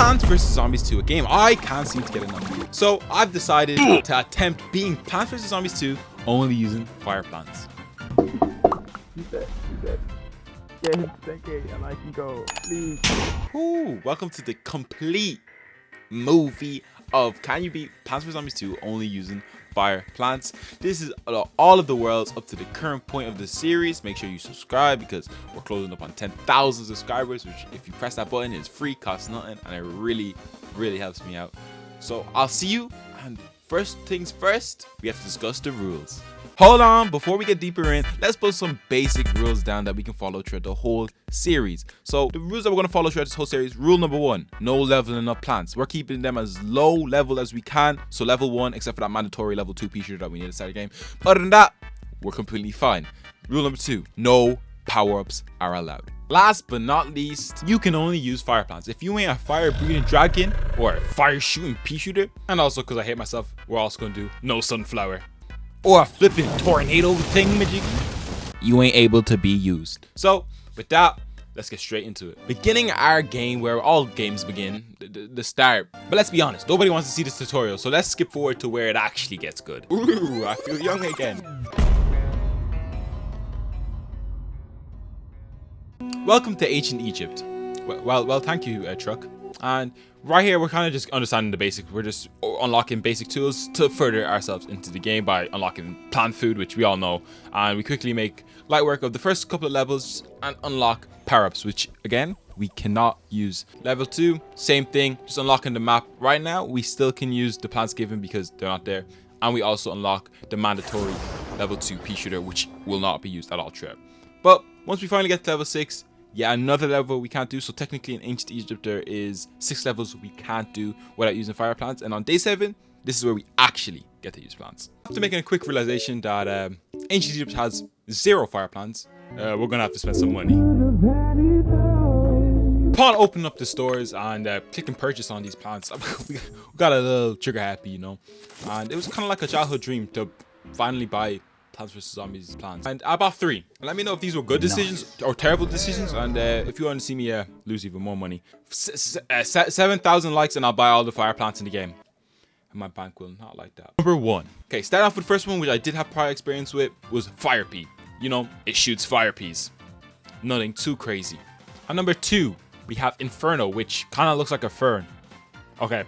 Plants vs Zombies 2, a game I can't seem to get enough. So I've decided to attempt being Plants vs Zombies 2 only using fire plants. He's dead. Get him to 10K and I can go, please. Ooh, welcome to the complete movie of can you beat Plants vs Zombies 2 only using fire plants. This is all of the worlds up to the current point of the series. Make sure you subscribe because we're closing up on 10,000 subscribers, which if you press that button is free, costs nothing, and it really helps me out. So I'll see you, and first things first, we have to discuss the rules. Hold on, before we get deeper in, let's put some basic rules down that we can follow throughout the whole series. So the rules that we're going to follow throughout this whole series: rule number 1, no leveling up plants. We're keeping them as low level as we can, so level 1 except for that mandatory level 2 peashooter that we need to start the game. Other than that, we're completely fine. Rule number 2, no power-ups are allowed. Last but not least, you can only use fire plants. If you ain't a fire breathing dragon or a fire shooting peashooter, and also because I hate myself, we're also going to do no sunflower or a flipping tornado thingamajig, you ain't able to be used. So with that, let's get straight into it. Beginning our game where all games begin, the start. But let's be honest, nobody wants to see this tutorial, so let's skip forward to where it actually gets good. Ooh, I feel young again. Welcome to ancient Egypt. Well, thank you, Truck. And right here, we're kind of just understanding the basics. We're just unlocking basic tools to further ourselves into the game by unlocking plant food, which we all know. And we quickly make light work of the first couple of levels and unlock power-ups, which again, we cannot use. Level 2, same thing, just unlocking the map. Right now, we still can use the plants given because they're not there. And we also unlock the mandatory level 2 peashooter, which will not be used at all throughout. But once we finally get to level 6, yeah, another level we can't do. So technically in ancient Egypt there is 6 levels we can't do without using fire plants, and on day 7 this is where we actually get to use plants. After making a quick realization that ancient Egypt has 0 fire plants, we're gonna have to spend some money. Upon opening up the stores and clicking purchase on these plants, we got a little trigger happy, you know, and it was kind of like a childhood dream to finally buy Plants vs Zombies plants. And I bought 3. Let me know if these were good decisions or terrible decisions, and if you want to see me lose even more money. 7,000 likes and I'll buy all the fire plants in the game. And my bank will not like that. Number 1. Okay, starting off with the first one, which I did have prior experience with, was Fire Pea. You know, it shoots fire peas. Nothing too crazy. And number 2, we have Inferno, which kind of looks like a fern. Okay,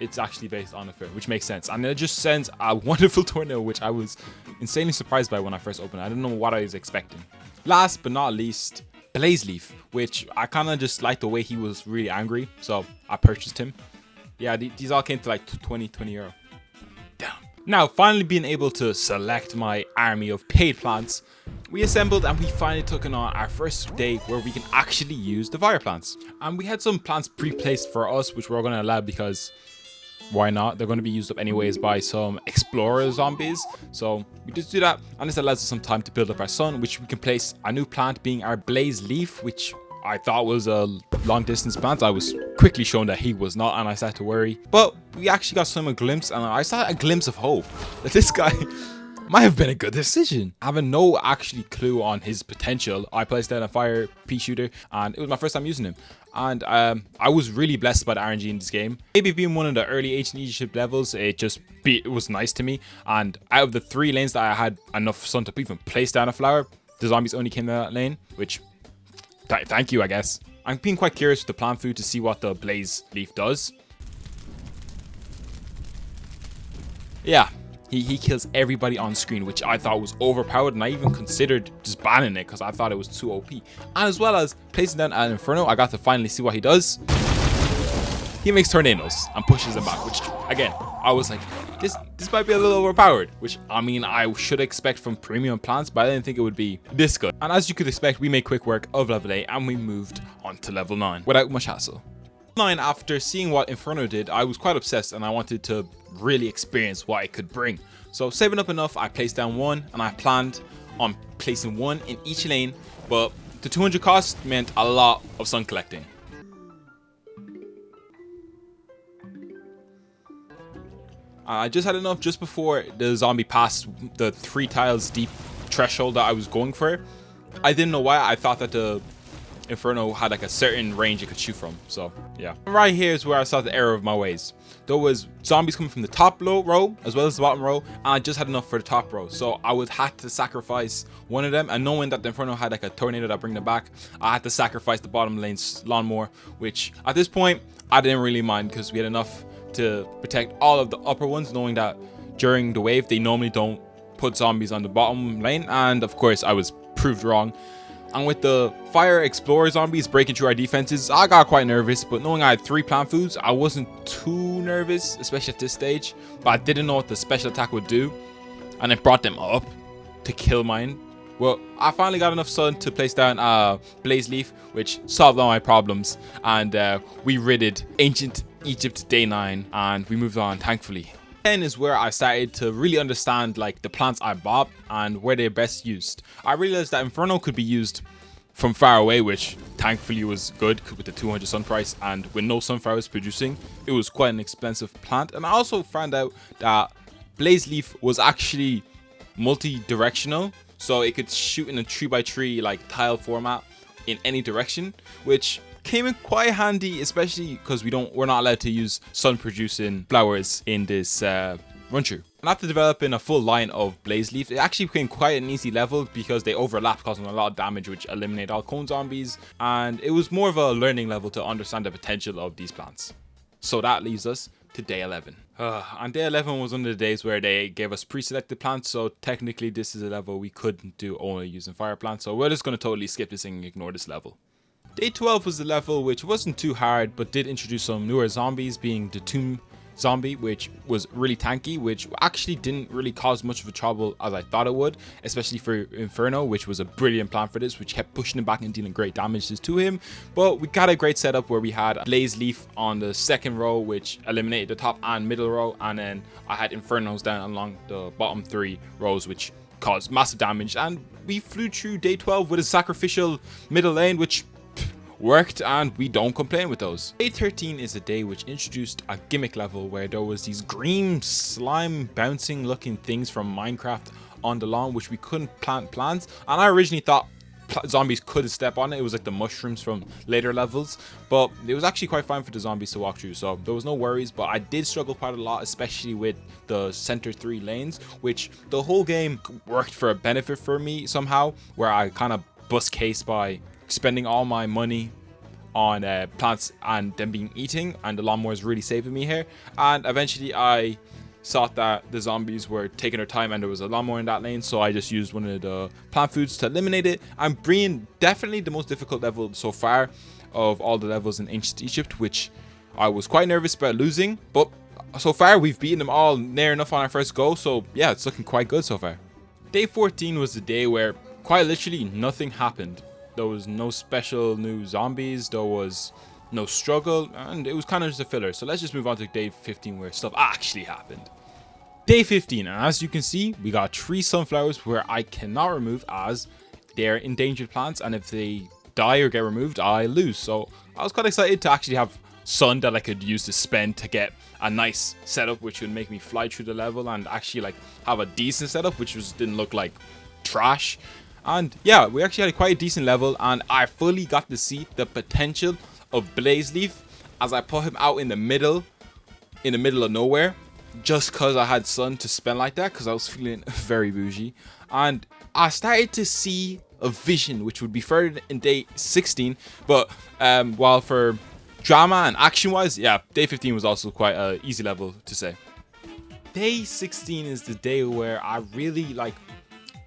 it's actually based on a fern, which makes sense. And it just sends a wonderful tornado, which I was insanely surprised by when I first opened it. I didn't know what I was expecting. Last but not least, Blaze Leaf, which I kind of just liked the way he was really angry, so I purchased him. Yeah, these all came to like 20 euro. Damn. Now, finally being able to select my army of paid plants, we assembled and we finally took on our first day where we can actually use the fire plants. And we had some plants pre-placed for us, which we're going to allow because why not? They're going to be used up anyways by some explorer zombies. So we just do that, and this allows us some time to build up our sun, which we can place a new plant being our Blaze Leaf, which I thought was a long distance plant. I was quickly shown that he was not, and I started to worry. But we actually got some glimpse, and I saw a glimpse of hope that this guy might have been a good decision. Having no actually clue on his potential, I placed down a fire peashooter, and it was my first time using him. And I was really blessed by the RNG in this game. Maybe being one of the early ancient Egypt levels, it was nice to me. And out of the 3 lanes that I had enough sun to even place down a flower, the zombies only came down that lane, which thank you, I guess. I'm being quite curious with the plant food to see what the Blaze Leaf does. Yeah. He kills everybody on screen, which I thought was overpowered, and I even considered just banning it because I thought it was too OP. And as well as placing down an Inferno, I got to finally see what he does. He makes tornadoes and pushes them back, which again, I was like, this might be a little overpowered, which I mean, I should expect from premium plants, but I didn't think it would be this good. And as you could expect, we made quick work of level 8 and we moved on to level 9 without much hassle. 9, after seeing what Inferno did, I was quite obsessed and I wanted to really experience what it could bring. So saving up enough, I placed down 1, and I planned on placing 1 in each lane, but the 200 cost meant a lot of sun collecting. I just had enough just before the zombie passed the 3 tiles deep threshold that I was going for. I didn't know why. I thought that the Inferno had like a certain range it could shoot from. So yeah, right here is where I saw the error of my ways. There was zombies coming from the top row as well as the bottom row, and I just had enough for the top row, so I would have to sacrifice one of them. And knowing that the Inferno had like a tornado that bring them back, I had to sacrifice the bottom lane's lawnmower, which at this point I didn't really mind because we had enough to protect all of the upper ones, knowing that during the wave they normally don't put zombies on the bottom lane. And of course I was proved wrong. And with the fire explorer zombies breaking through our defenses, I got quite nervous, but knowing I had 3 plant foods, I wasn't too nervous, especially at this stage. But I didn't know what the special attack would do, and it brought them up to kill mine. Well, I finally got enough sun to place down Blaze Leaf, which solved all my problems, and we ridded Ancient Egypt day 9, and we moved on, thankfully. 10 is where I started to really understand like the plants I bought and where they're best used. I realized that Inferno could be used from far away, which thankfully was good with the 200 sun price, and with no sunflowers producing, it was quite an expensive plant. And I also found out that Blaze Leaf was actually multi-directional, so it could shoot in a 3x3 like tile format in any direction, which came in quite handy, especially because we're not allowed to use sun producing flowers in this run through. And after developing a full line of Blaze Leaf, it actually became quite an easy level because they overlapped, causing a lot of damage, which eliminated all cone zombies, and it was more of a learning level to understand the potential of these plants. So that leaves us to day 11. On day 11 was one of the days where they gave us pre-selected plants, so technically this is a level we couldn't do only using fire plants, so we're just going to totally skip this and ignore this level. Day 12 was the level which wasn't too hard, but did introduce some newer zombies, being the tomb zombie, which was really tanky, which actually didn't really cause much of a trouble as I thought it would, especially for Inferno, which was a brilliant plan for this, which kept pushing him back and dealing great damages to him. But we got a great setup where we had Blaze Leaf on the second row, which eliminated the top and middle row, and then I had Infernos down along the bottom 3 rows, which caused massive damage. And we flew through day 12 with a sacrificial middle lane, which worked, and we don't complain with those. Day 13 is a day which introduced a gimmick level where there was these green slime bouncing looking things from Minecraft on the lawn, which we couldn't plant plants, and I originally thought zombies couldn't step on it. It was like the mushrooms from later levels, but it was actually quite fine for the zombies to walk through, so there was no worries. But I did struggle quite a lot, especially with the center 3 lanes, which the whole game worked for a benefit for me somehow, where I kind of bust case by spending all my money on plants and them being eating, and the lawnmower is really saving me here. And eventually I saw that the zombies were taking their time and there was a lawnmower in that lane, so I just used one of the plant foods to eliminate it. I'm bringing definitely the most difficult level so far of all the levels in Ancient Egypt, which I was quite nervous about losing, but so far we've beaten them all near enough on our first go, so yeah, it's looking quite good so far. Day 14 was the day where quite literally nothing happened. There was no special new zombies, there was no struggle, and it was kind of just a filler. So let's just move on to day 15 where stuff actually happened. Day 15, and as you can see, we got 3 sunflowers where I cannot remove as they're endangered plants, and if they die or get removed, I lose. So I was quite excited to actually have sun that I could use to spend to get a nice setup which would make me fly through the level and actually like have a decent setup which didn't look like trash. And yeah, we actually had quite a decent level, and I fully got to see the potential of Blaze Leaf as I put him out in the middle of nowhere, just because I had sun to spend like that, because I was feeling very bougie. And I started to see a vision which would be further in day 16, but while for drama and action wise, yeah, day 15 was also quite an easy level to say. Day 16 is the day where I really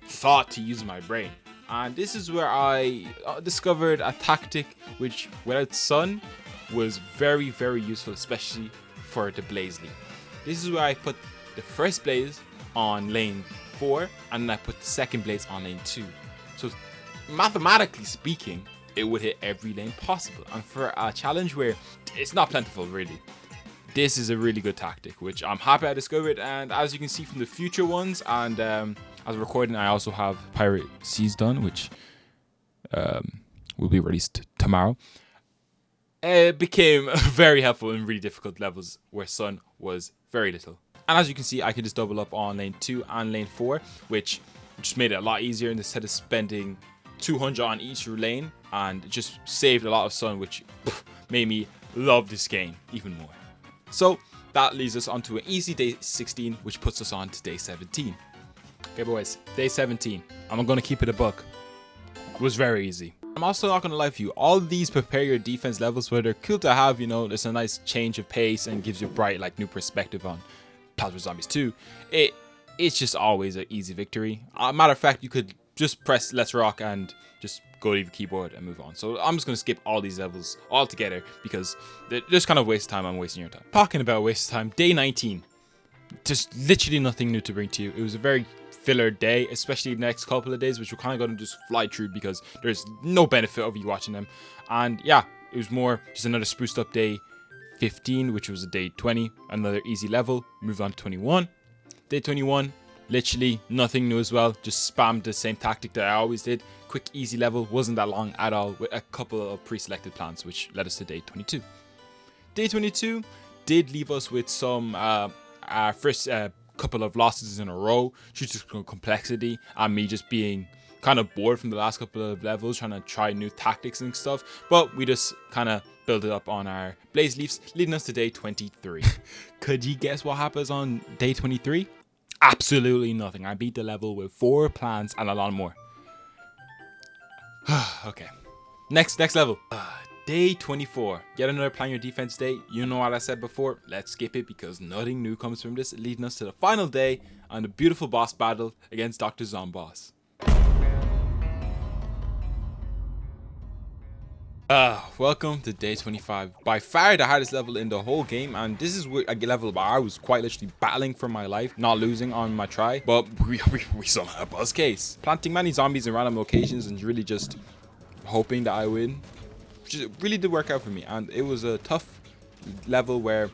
thought to use my brain, and this is where I discovered a tactic which without sun was very, very useful, especially for the Blaze Leaf. This is where I put the first blaze on lane 4 and then I put the second blaze on lane 2, so mathematically speaking it would hit every lane possible. And for a challenge where it's not plentiful really, this is a really good tactic which I'm happy I discovered. And as you can see from the future ones, and as I'm recording, I also have Pirate Seas done, which will be released tomorrow. It became very helpful in really difficult levels where sun was very little. And as you can see, I can just double up on lane 2 and lane 4, which just made it a lot easier. And instead of spending 200 on each lane, and it just saved a lot of sun, which made me love this game even more. So that leads us onto an easy day 16, which puts us on to day 17. Okay boys, day 17. I'm gonna keep it a buck. It was very easy. I'm also not gonna lie to you, all these prepare your defense levels where they're cool to have, you know, there's a nice change of pace and gives you a bright like new perspective on Plants vs Zombies 2. It's just always an easy victory. Matter of fact, you could just press Let's Rock and just go to your keyboard and move on. So I'm just going to skip all these levels altogether because they're just kind of waste time. I'm wasting your time. Talking about waste time, day 19. Just literally nothing new to bring to you. It was a very filler day, especially the next couple of days, which we're kind of going to just fly through because there's no benefit of you watching them. And yeah, it was more just another spruced up day 15, which was a day 20, another easy level. Moved on to 21. Day 21, literally nothing new as well. Just spammed the same tactic that I always did. Quick, easy level, wasn't that long at all, with a couple of pre-selected plants, which led us to day 22. Day 22 did leave us with some our first couple of losses in a row due to complexity and me just being kind of bored from the last couple of levels, trying to try new tactics and stuff. But we just kind of build it up on our blaze leaves, leading us to day 23. Could you guess what happens on day 23? Absolutely nothing. I beat the level with 4 plants and a lot more. Okay, next level. Day 24. Yet another plan your defense day. You know what I said before. Let's skip it because nothing new comes from this, leading us to the final day and the beautiful boss battle against Dr. Zomboss. Welcome to day 25. By far the hardest level in the whole game, and this is a level where I was quite literally battling for my life, not losing on my try, but we somehow buzz case. Planting many zombies in random locations and really just hoping that I win. Just really did work out for me, and it was a tough level where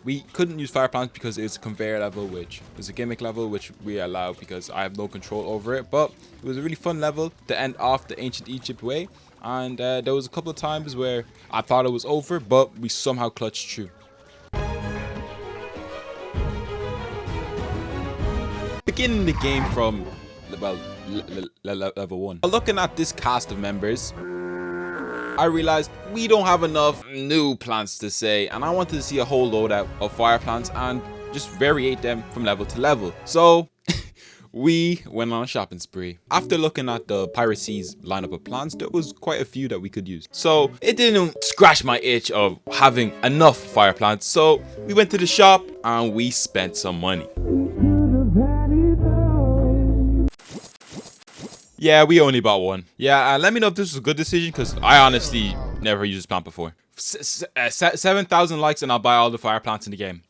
we couldn't use fire plants because it's a conveyor level, which is a gimmick level which we allow because I have no control over it. But it was a really fun level to end off the ancient Egypt way. And there was a couple of times where I thought it was over, but we somehow clutched through. Beginning the game from, well, level 1. Looking at this cast of members, I realized we don't have enough new plants to say, and I wanted to see a whole loadout of fire plants and just variate them from level to level. So we went on a shopping spree. After looking at the Piracy's lineup of plants, there was quite a few that we could use. So it didn't scratch my itch of having enough fire plants. So we went to the shop and we spent some money. Yeah, we only bought one. Yeah, let me know if this was a good decision because I honestly never used this plant before. 7,000 likes and I'll buy all the fire plants in the game.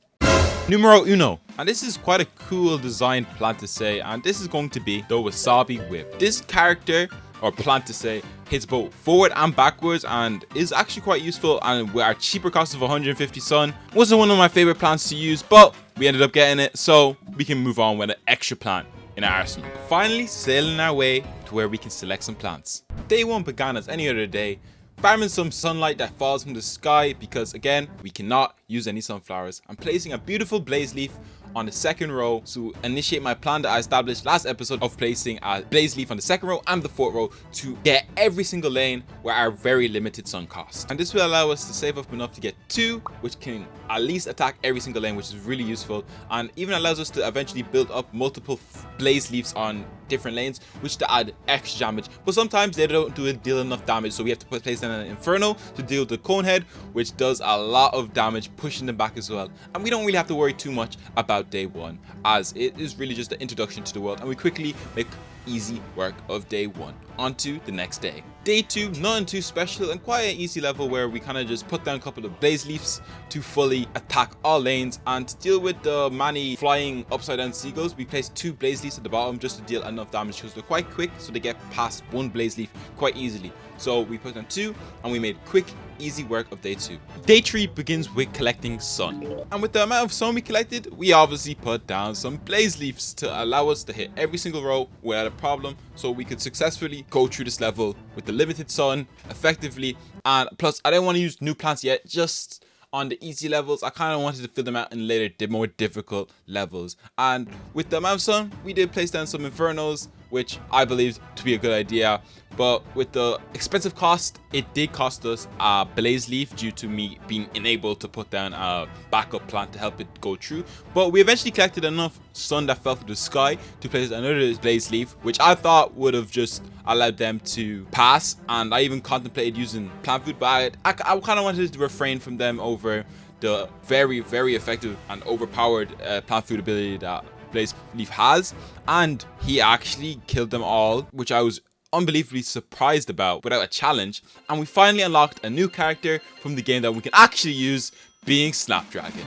Numero uno. And this is quite a cool designed plant to say, and this is going to be the Wasabi Whip. This character, or plant to say, hits both forward and backwards and is actually quite useful, and with our cheaper cost of 150 sun, wasn't one of my favorite plants to use, but we ended up getting it, so we can move on with an extra plant in our arsenal. Finally sailing our way to where we can select some plants. Day 1 began as any other day, farming some sunlight that falls from the sky because again we cannot use any sunflowers. I'm placing a beautiful blaze leaf on the second row to initiate my plan that I established last episode of placing a blaze leaf on the second row and the fourth row to get every single lane where our very limited sun cost. And this will allow us to save up enough to get 2, which can at least attack every single lane, which is really useful, and even allows us to eventually build up multiple blaze leaves on different lanes, which to add extra damage. But sometimes they don't deal enough damage, so we have to place them in an inferno to deal with the cone head, which does a lot of damage, pushing them back as well. And we don't really have to worry too much about day 1, as it is really just the introduction to the world, and we quickly make easy work of day 1. On to the next day. Day 2, nothing too special and quite an easy level where we kind of just put down a couple of blaze leaves to fully attack all lanes, and to deal with the many flying upside down seagulls, we placed 2 blaze leaves at the bottom just to deal enough damage because they're quite quick, so they get past 1 blaze leaf quite easily. So we put down 2 and we made quick easy work of day 2. Day 3 begins with collecting sun, and with the amount of sun we collected, we obviously put down some blaze leaves to allow us to hit every single row without a problem, so we could successfully go through this level with the limited sun effectively. And plus I didn't want to use new plants yet, just on the easy levels. I kind of wanted to fill them out in later, the more difficult levels. And with the amount of sun, we did place down some infernos, which I believed to be a good idea. But with the expensive cost, it did cost us a blaze leaf due to me being unable to put down a backup plant to help it go through. But we eventually collected enough sun that fell from the sky to place another blaze leaf, which I thought would have just allowed them to pass. And I even contemplated using plant food, but I kind of wanted to refrain from them over the very, very effective and overpowered plant food ability that blaze leaf has. And he actually killed them all, which I was unbelievably surprised about without a challenge. And we finally unlocked a new character from the game that we can actually use, being Snapdragon.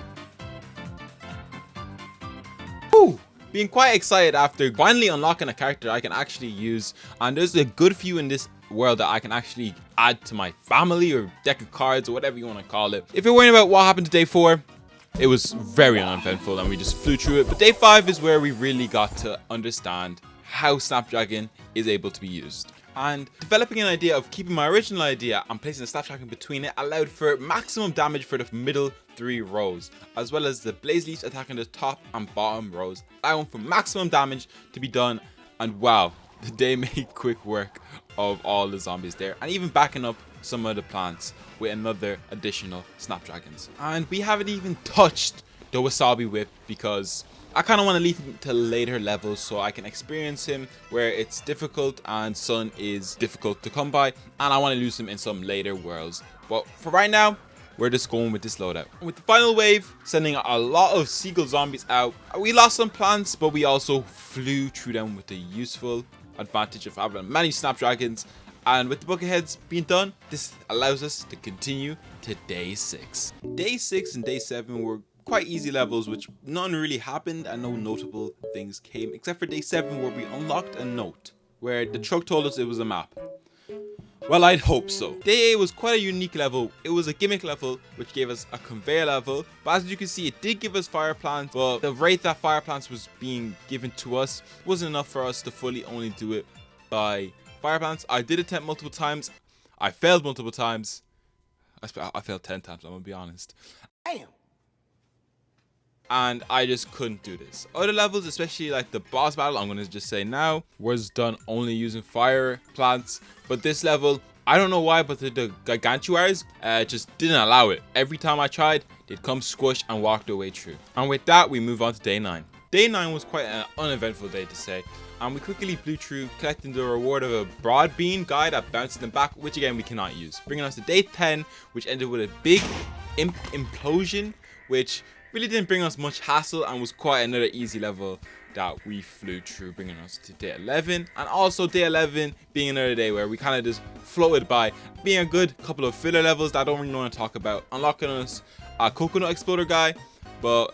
Woo! Being quite excited after finally unlocking a character I can actually use, and there's a good few in this world that I can actually add to my family or deck of cards or whatever you want to call it. If you're worrying about what happened to day 4, it was very uneventful and we just flew through it. But day 5 is where we really got to understand how Snapdragon is able to be used. And developing an idea of keeping my original idea and placing a Snapdragon between it allowed for maximum damage for the middle 3 rows, as well as the blaze leaves attacking the top and bottom rows, allowing for maximum damage to be done. And wow, the day made quick work of all the zombies there, and even backing up some of the plants with another additional Snapdragons. And we haven't even touched the Wasabi Whip because I kind of want to leave him to later levels so I can experience him where it's difficult and sun is difficult to come by, and I want to use him in some later worlds. But for right now, we're just going with this loadout. With the final wave sending a lot of seagull zombies out, we lost some plants, but we also flew through them with the useful advantage of having many Snapdragons. And with the bucketheads being done, this allows us to continue to day 6. Day 6 and day 7 were quite easy levels, which none really happened and no notable things came, except for day 7 where we unlocked a note where the truck told us it was a map. Well, I'd hope so. Day 8 was quite a unique level. It was a gimmick level which gave us a conveyor level, but as you can see, it did give us fire plants, but the rate that fire plants was being given to us wasn't enough for us to fully only do it by fire plants. I did attempt multiple times. I failed multiple times. I failed 10 times, I'm gonna be honest. Damn. And I just couldn't do this. Other levels, especially like the boss battle, I'm gonna just say now, was done only using fire plants. But this level, I don't know why, but the Gargantuars just didn't allow it. Every time I tried, they'd come squish and walk their way through. And with that, we move on to day 9. Day 9 was quite an uneventful day to say, and we quickly blew through, collecting the reward of a broad bean guy that bounced them back, which again we cannot use. Bringing us to day 10, which ended with a big implosion, which really didn't bring us much hassle and was quite another easy level that we flew through, bringing us to day 11. And also day 11 being another day where we kind of just floated by, being a good couple of filler levels that I don't really want to talk about. Unlocking us a coconut exploder guy, but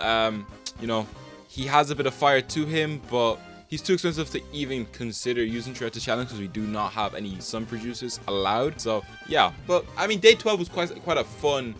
you know, he has a bit of fire to him, but he's too expensive to even consider using throughout the challenge because we do not have any sun producers allowed. So yeah, but I mean, day 12 was quite a fun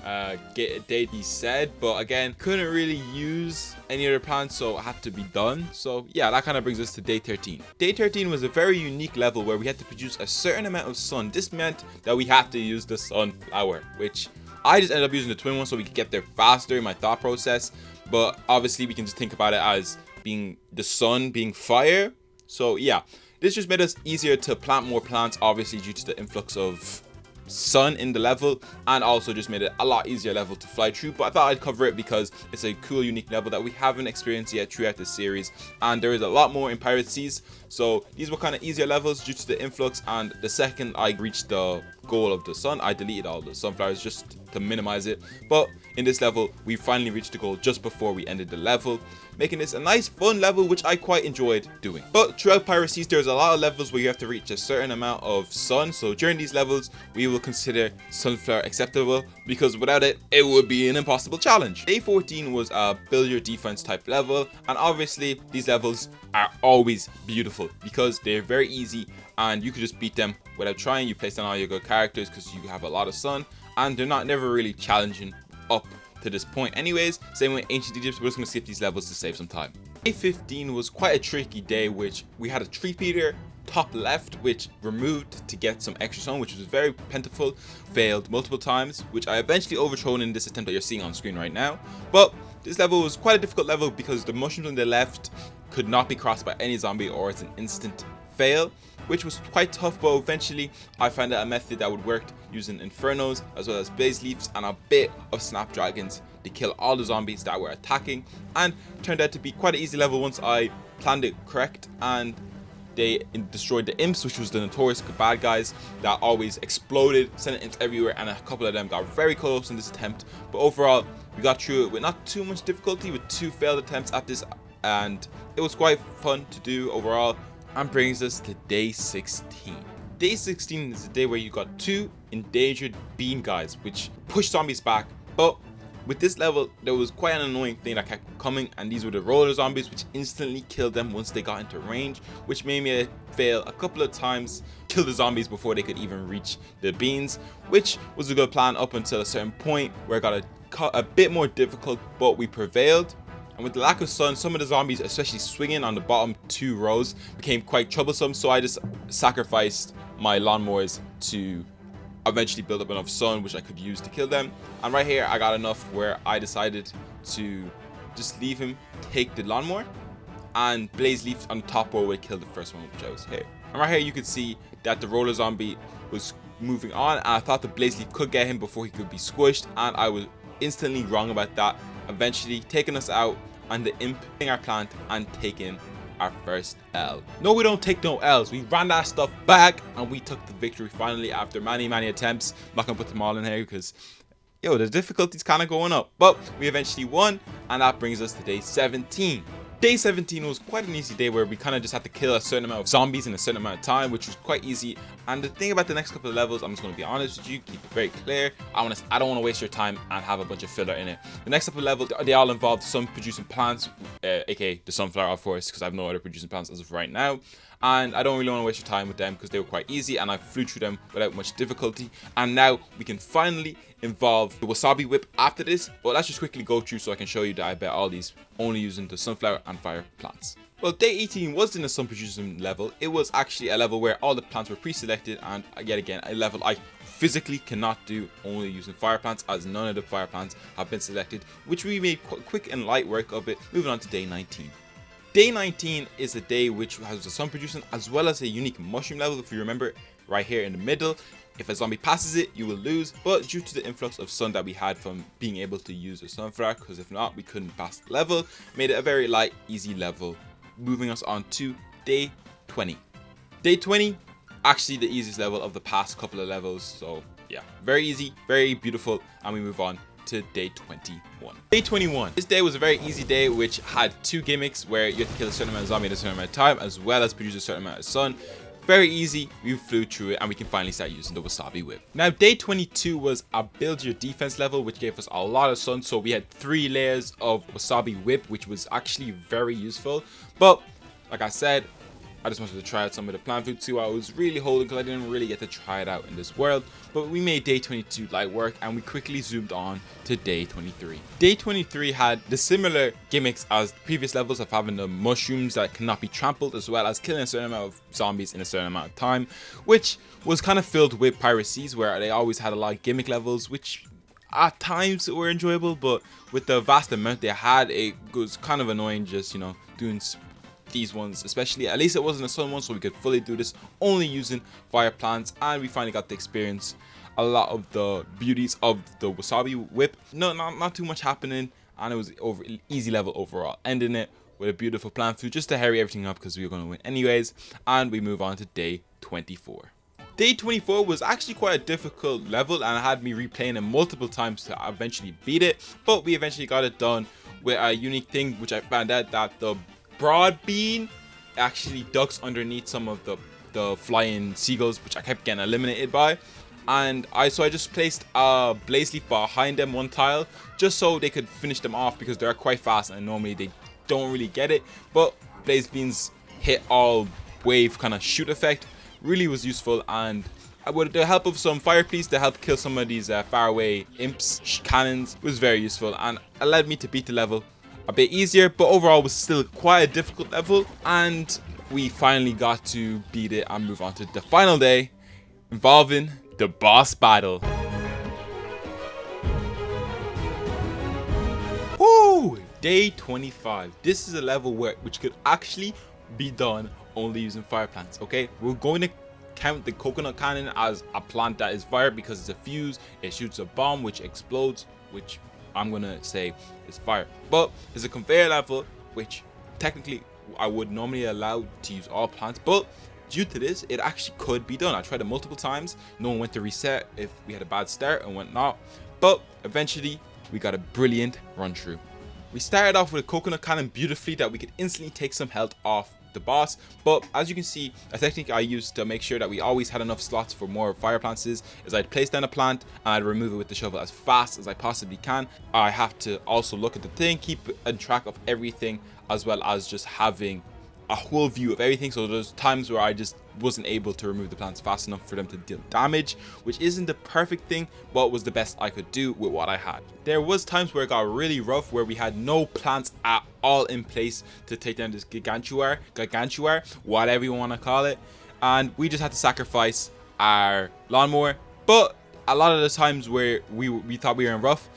day, he said, but again, couldn't really use any other plants, so it had to be done. So yeah, that kind of brings us to day 13. Day 13 was a very unique level where we had to produce a certain amount of sun. This meant that we had to use the sunflower, which I just ended up using the twin one so we could get there faster in my thought process. But obviously we can just think about it as being the sun being fire. So yeah, this just made us easier to plant more plants, obviously due to the influx of sun in the level, and also just made it a lot easier level to fly through. But I thought I'd cover it because it's a cool unique level that we haven't experienced yet throughout the series, and there is a lot more in Pirate Seas. So these were kind of easier levels due to the influx, and the second I reached the goal of the sun, I deleted all the sunflowers just to minimize it. But in this level, we finally reached the goal just before we ended the level, making this a nice fun level which I quite enjoyed doing. But throughout Pirate Seas, there's a lot of levels where you have to reach a certain amount of sun, so during these levels we will consider sunflower acceptable, because without it, it would be an impossible challenge. Day 14 was a build your defense type level, and obviously these levels are always beautiful because they're very easy and you could just beat them without trying. You place down all your good characters because you have a lot of sun, and they're never really challenging up to this point anyways. Same with Ancient Egypt, we're just going to skip these levels to save some time. Day 15 was quite a tricky day, which we had a tree peter top left which removed to get some extra sun, which was very plentiful, failed multiple times, which I eventually overthrown in this attempt that you're seeing on screen right now. But this level was quite a difficult level because the mushrooms on the left could not be crossed by any zombie or it's an instant fail, which was quite tough, but eventually I found out a method that would work using infernos as well as blaze leaves and a bit of snapdragons to kill all the zombies that were attacking, and turned out to be quite an easy level once I planned it correct. And they destroyed the imps, which was the notorious bad guys that always exploded, sending imps everywhere, and a couple of them got very close in this attempt. But overall, we got through it with not too much difficulty, with 2 failed attempts at this, and it was quite fun to do overall. And brings us to day 16. Day 16 is the day where you got 2 endangered bean guys, which push zombies back. But with this level, there was quite an annoying thing that kept coming, and these were the roller zombies, which instantly killed them once they got into range, which made me fail a couple of times, kill the zombies before they could even reach the beans, which was a good plan up until a certain point where it got a bit more difficult, but we prevailed. And with the lack of sun, some of the zombies, especially swinging on the bottom 2 rows, became quite troublesome, so I just sacrificed my lawnmowers to eventually build up enough sun which I could use to kill them. And right here I got enough where I decided to just leave him take the lawnmower, and blaze leaves on the top row would kill the first one, which I was here. And right here you could see that the roller zombie was moving on, and I thought the blaze leaf could get him before he could be squished, and I was instantly wrong about that, eventually taking us out and the imp in our plant and taking our first L. No, we don't take no L's. We ran that stuff back and we took the victory finally after many attempts. I'm not gonna put them all in here because the difficulty's kind of going up, but we eventually won, and that brings us to day 17. Day 17 was quite an easy day where we kind of just had to kill a certain amount of zombies in a certain amount of time, which was quite easy. And the thing about the next couple of levels, I'm just going to be honest with you, keep it very clear. I don't want to waste your time and have a bunch of filler in it. The next couple of levels, they all involve sun producing plants, aka the sunflower, of course, because I have no other producing plants as of right now. And I don't really want to waste your time with them because they were quite easy and I flew through them without much difficulty. And now we can finally involve the wasabi whip after this, but let's just quickly go through so I can show you that I bet all these only using the sunflower and fire plants. Well, day 18 wasn't a sun producing level. It was actually a level where all the plants were pre-selected, and yet again a level I physically cannot do only using fire plants, as none of the fire plants have been selected, which we made quick and light work of it. Moving on to day 19. Day 19 is a day which has a sun producing as well as a unique mushroom level. If you remember, right here in the middle, if a zombie passes it, you will lose, but due to the influx of sun that we had from being able to use a sunflower, because if not we couldn't pass the level, made it a very light, easy level. Moving us on to day 20. Day 20, actually the easiest level of the past couple of levels, so yeah, very easy, very beautiful. And we move on to day 21. Day 21. This day was a very easy day which had 2 gimmicks where you have to kill a certain amount of zombie in a certain amount of time, as well as produce a certain amount of sun. Very easy, we flew through it and we can finally start using the wasabi whip. Now day 22 was a build your defense level which gave us a lot of sun, so we had 3 layers of wasabi whip, which was actually very useful. But like I said, I just wanted to try out some of the plant food too. I was really holding because I didn't really get to try it out in this world. But we made day 22 light work and we quickly zoomed on to day 23. Day 23 had the similar gimmicks as previous levels of having the mushrooms that cannot be trampled, as well as killing a certain amount of zombies in a certain amount of time, which was kind of filled with piracies where they always had a lot of gimmick levels, which at times were enjoyable, but with the vast amount they had, it was kind of annoying just, doing these ones, especially. At least it wasn't a sun one, so we could fully do this only using fire plants, and we finally got to experience a lot of the beauties of the wasabi whip. Not too much happening, and it was easy level overall, ending it with a beautiful plant food just to hurry everything up because we were going to win anyways. And we move on to day 24. Day 24 was actually quite a difficult level and it had me replaying it multiple times to eventually beat it, but we eventually got it done with a unique thing which I found out, that the broad bean actually ducks underneath some of the flying seagulls, which I kept getting eliminated by. And I just placed a blaze leaf behind them one tile just so they could finish them off, because they're quite fast and normally they don't really get it. But blaze beans hit all wave kind of shoot effect really was useful, and with the help of some fire please to help kill some of these faraway imps cannons was very useful, and it led me to beat the level a bit easier, but overall was still quite a difficult level. And we finally got to beat it and move on to the final day involving the boss battle. Woo! Day 25. This is a level which could actually be done only using fire plants, okay? We're going to count the coconut cannon as a plant that is fire because it's a fuse. It shoots a bomb which explodes, which I'm gonna say is fire. But there's a conveyor level which technically I would normally allow to use all plants, but due to this, it actually could be done. I tried it multiple times. No one went to reset if we had a bad start and whatnot, but eventually we got a brilliant run through. We started off with a coconut cannon beautifully that we could instantly take some health off the boss, but as you can see, a technique I used to make sure that we always had enough slots for more fire plants is I'd place down a plant and I'd remove it with the shovel as fast as I possibly can. I have to also look at the thing, keep a track of everything, as well as just having a whole view of everything. So there's times where I just wasn't able to remove the plants fast enough for them to deal damage, which isn't the perfect thing, but was the best I could do with what I had. There was times where it got really rough, where we had no plants at all in place to take down this gargantuar, whatever you want to call it, and we just had to sacrifice our lawnmower. But a lot of the times where we thought we were in rough,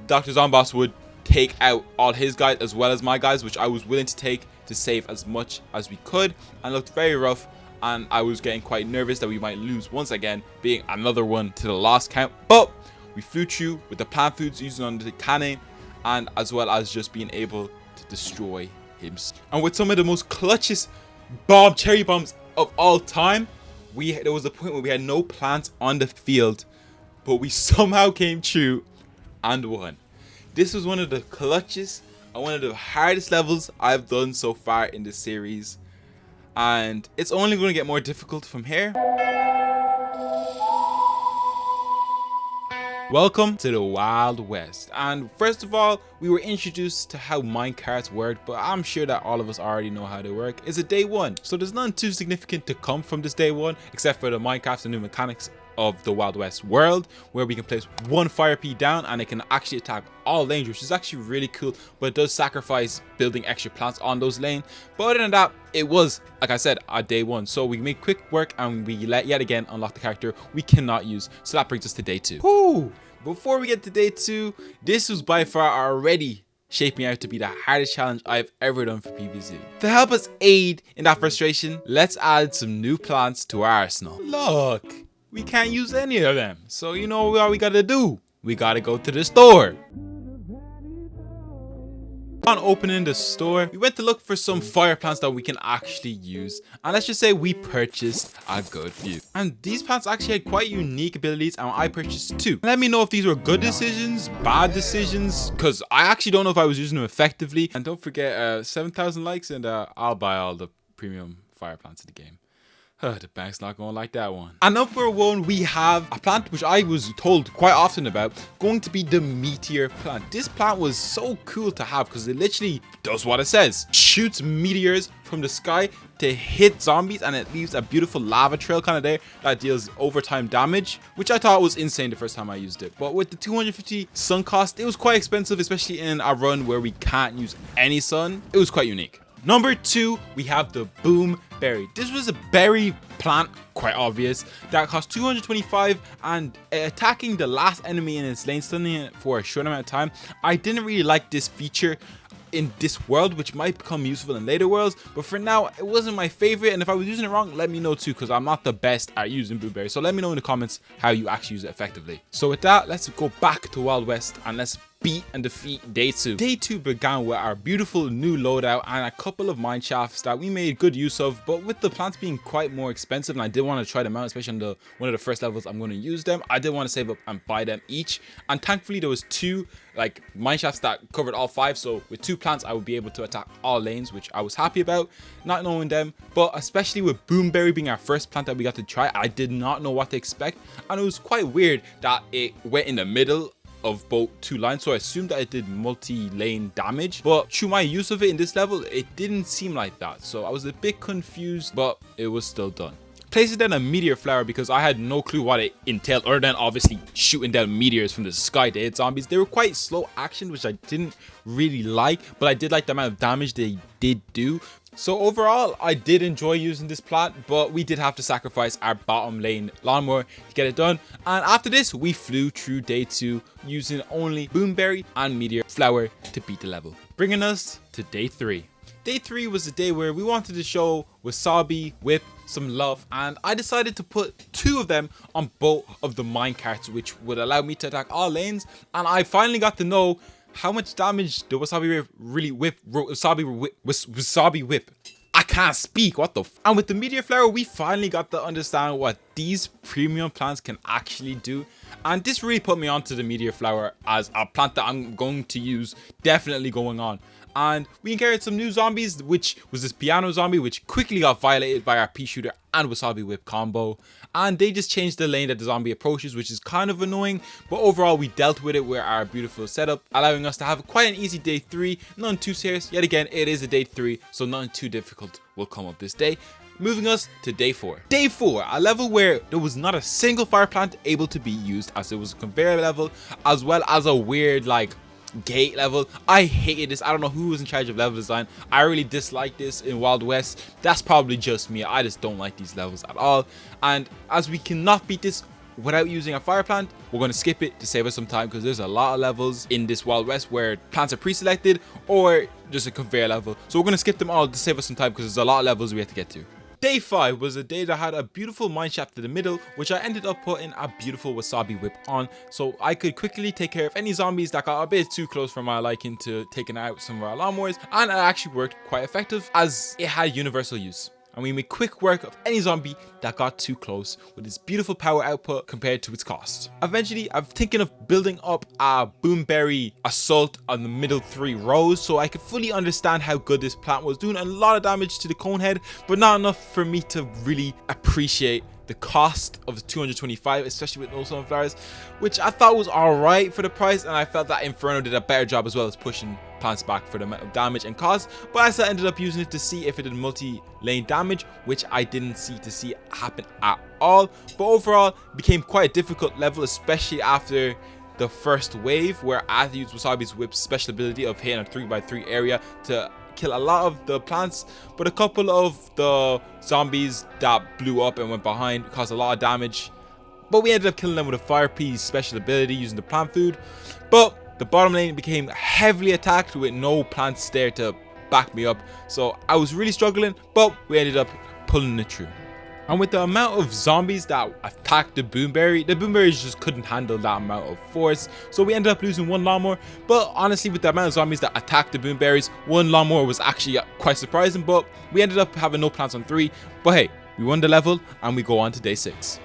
Dr. Zomboss would take out all his guys as well as my guys, which I was willing to take to save as much as we could, and looked very rough, and I was getting quite nervous that we might lose once again, being another one to the last count. But we flew through with the plant foods using on the cannon, and as well as just being able to destroy him. And with some of the most clutchest cherry bombs of all time, there was a point where we had no plants on the field, but we somehow came through and won. This was one of the clutchest and one of the hardest levels I've done so far in this series, and it's only going to get more difficult from here. Welcome to the Wild West, and first of all, we were introduced to how minecarts work, but I'm sure that all of us already know how they work. It's a day one, so there's nothing too significant to come from this day one, except for the minecarts and new mechanics of the Wild West world, where we can place one fire pea down and it can actually attack all lanes, which is actually really cool, but it does sacrifice building extra plants on those lanes. But other than that, it was, like I said, a day one, so we made quick work and we yet again unlock the character we cannot use. So that brings us to day two. Woo! Before we get to day two, this was by far already shaping out to be the hardest challenge I've ever done for PvZ. To help us aid in that frustration, let's add some new plants to our arsenal. Look, we can't use any of them, so you know what we gotta do? We gotta go to the store. On opening the store, we went to look for some fire plants that we can actually use, and let's just say we purchased a good few. And these plants actually had quite unique abilities, and I purchased two. Let me know if these were good decisions, bad decisions, because I actually don't know if I was using them effectively. And don't forget 7,000 likes and I'll buy all the premium fire plants in the game. The bank's not going to like that one. And number one, we have a plant which I was told quite often about, going to be the meteor plant. This plant was so cool to have because it literally does what it says. Shoots meteors from the sky to hit zombies, and it leaves a beautiful lava trail kind of there that deals overtime damage, which I thought was insane the first time I used it. But with the 250 sun cost, it was quite expensive, especially in a run where we can't use any sun. It was quite unique. Number two, we have the boom berry. This was a berry plant, quite obvious, that cost 225, and attacking the last enemy in its lane, stunning it for a short amount of time. I didn't really like this feature in this world, which might become useful in later worlds, but for now it wasn't my favorite, and if I was using it wrong, let me know too, because I'm not the best at using blueberry. So let me know in the comments how you actually use it effectively. So with that, let's go back to Wild West and let's beat and defeat day two. Day two began with our beautiful new loadout and a couple of mine shafts that we made good use of, but with the plants being quite more expensive, and I did want to try them out, especially on one of the first levels I'm going to use them, I did want to save up and buy them each. And thankfully there was two mine shafts that covered all five, so with two plants I would be able to attack all lanes, which I was happy about, not knowing them. But especially with boomberry being our first plant that we got to try, I did not know what to expect, and it was quite weird that it went in the middle of both two lines, so I assumed that it did multi-lane damage, but through my use of it in this level, it didn't seem like that, so I was a bit confused, but it was still done. Placing down a meteor flower because I had no clue what it entailed, other than obviously shooting down meteors from the sky to hit zombies. They were quite slow action, which I didn't really like, but I did like the amount of damage they did do. So overall, I did enjoy using this plant, but we did have to sacrifice our bottom lane lawnmower to get it done. And after this, we flew through day two using only boomberry and meteor flower to beat the level, bringing us to day three. Day 3 was the day where we wanted to show Wasabi Whip some love, and I decided to put 2 of them on both of the minecarts, which would allow me to attack all lanes. And I finally got to know how much damage the Wasabi Whip. I can't speak, what the f. And with the meteor flower, we finally got to understand what these premium plants can actually do. And this really put me onto the meteor flower as a plant that I'm going to use definitely going on. And we encountered some new zombies, which was this piano zombie, which quickly got violated by our peashooter and Wasabi Whip combo. And they just changed the lane that the zombie approaches, which is kind of annoying. But overall, we dealt with it with our beautiful setup, allowing us to have quite an easy day 3. None too serious. Yet again, it is a day 3, so nothing too difficult will come up this day. Moving us to day 4. Day 4, a level where there was not a single fire plant able to be used, as it was a conveyor level, as well as a weird like gate level. I hated this. I don't know who was in charge of level design. I really dislike this in Wild West. That's probably just me. I just don't like these levels at all. And as we cannot beat this without using a fire plant, we're going to skip it to save us some time, because there's a lot of levels in this Wild West where plants are pre-selected or just a conveyor level. So we're going to skip them all to save us some time, because there's a lot of levels we have to get to. Day 5 was a day that had a beautiful mineshaft in the middle, which I ended up putting a beautiful Wasabi Whip on, so I could quickly take care of any zombies that got a bit too close for my liking to taking out some of our lawnmowers. And it actually worked quite effective, as it had universal use. And we made quick work of any zombie that got too close with its beautiful power output compared to its cost. Eventually, I'm thinking of building up a boomberry assault on the middle 3 rows, so I could fully understand how good this plant was, doing a lot of damage to the cone head, but not enough for me to really appreciate the cost of the 225, especially with no sunflowers, which I thought was alright for the price. And I felt that Inferno did a better job as well as pushing plants back for the amount of damage and cost. But I still ended up using it to see if it did multi-lane damage, which I didn't see happen at all. But overall, it became quite a difficult level, especially after the first wave, where I had to use Wasabi's Whip's special ability of hitting a 3x3 area to kill a lot of the plants. But a couple of the zombies that blew up and went behind caused a lot of damage, but we ended up killing them with a fire piece special ability using the plant food. But the bottom lane became heavily attacked with no plants there to back me up, so I was really struggling, but we ended up pulling it through. And with the amount of zombies that attacked the boomberries just couldn't handle that amount of force. So we ended up losing 1 lawnmower. But honestly, with the amount of zombies that attacked the boomberries, 1 lawnmower was actually quite surprising. But we ended up having no plants on 3. But hey, we won the level and we go on to day 6.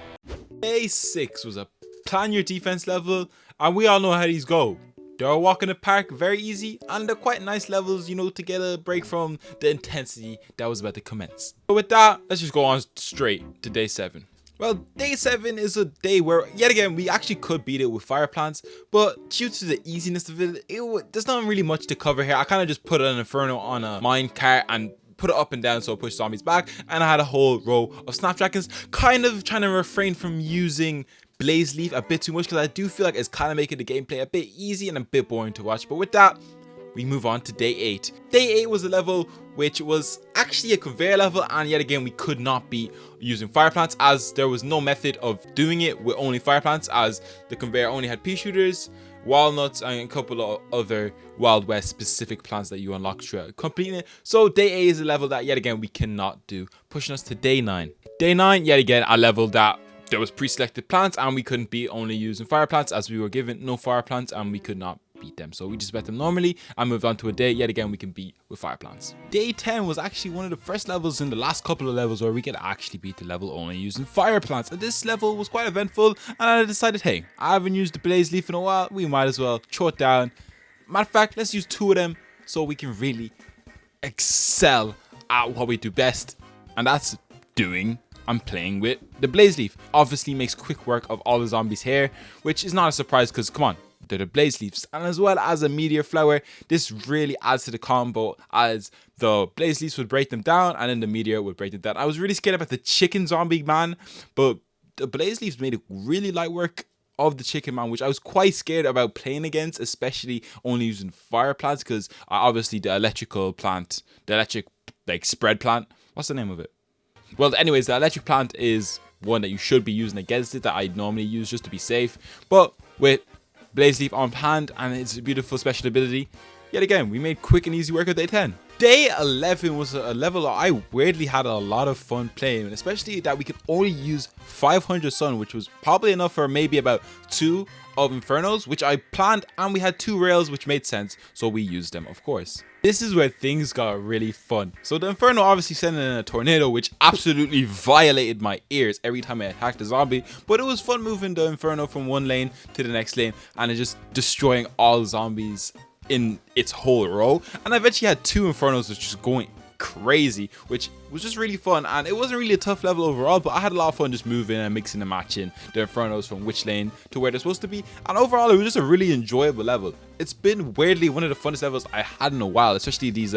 Day 6 was a plan your defense level. And we all know how these go. They're a walk in the park, very easy, and they're quite nice levels, you know, to get a break from the intensity that was about to commence. But with that, let's just go on straight to day 7. Well, day 7 is a day where, yet again, we actually could beat it with fire plants, but due to the easiness of it, there's not really much to cover here. I kind of just put an Inferno on a mine cart and put it up and down so it pushed zombies back, and I had a whole row of snapdragons, kind of trying to refrain from using Blaze Leaf a bit too much, because I do feel like it's kind of making the gameplay a bit easy and a bit boring to watch. But with that, we move on to day 8. Day 8 was a level which was actually a conveyor level, and yet again we could not be using fire plants, as there was no method of doing it with only fire plants, as the conveyor only had pea shooters, walnuts, and a couple of other Wild West specific plants that you unlock throughout completing it. So day 8 is a level that yet again we cannot do, pushing us to day 9. Day 9, yet again a level that there was pre-selected plants and we couldn't be only using fire plants, as we were given no fire plants and we could not beat them. So we just bet them normally and moved on to a day yet again we can beat with fire plants. Day 10 was actually one of the first levels in the last couple of levels where we could actually beat the level only using fire plants. And this level was quite eventful, and I decided, hey, I haven't used the Blaze Leaf in a while, we might as well throw it down. Matter of fact, let's use 2 of them so we can really excel at what we do best, and that's doing and playing with the Blaze Leaf. Obviously makes quick work of all the zombies here, which is not a surprise because, come on, they're the Blaze Leaves. And as well as a meteor flower, this really adds to the combo, as the Blaze Leaves would break them down and then the meteor would break them down. I was really scared about the chicken zombie man, but the Blaze Leaves made it really light work of the chicken man, which I was quite scared about playing against, especially only using fire plants, because obviously the electrical plant, the electric like spread plant, what's the name of it? Well, anyways, the electric plant is one that you should be using against it, that I normally use just to be safe. But with Blaze Leaf on hand and its beautiful special ability, yet again, we made quick and easy work of day 10. Day 11 was a level I weirdly had a lot of fun playing, especially that we could only use 500 sun, which was probably enough for maybe about 2 of Infernos, which I planned, and we had 2 rails, which made sense, so we used them, of course. This is where things got really fun. So the Inferno obviously sent in a tornado, which absolutely violated my ears every time I attacked a zombie, but it was fun moving the Inferno from one lane to the next lane and it just destroying all zombies in its whole row. And I eventually had 2 Infernos, which was going crazy, which was just really fun, and it wasn't really a tough level overall, but I had a lot of fun just moving and mixing and matching the Infernos from which lane to where they're supposed to be, and overall it was just a really enjoyable level. It's been weirdly one of the funnest levels I had in a while, especially these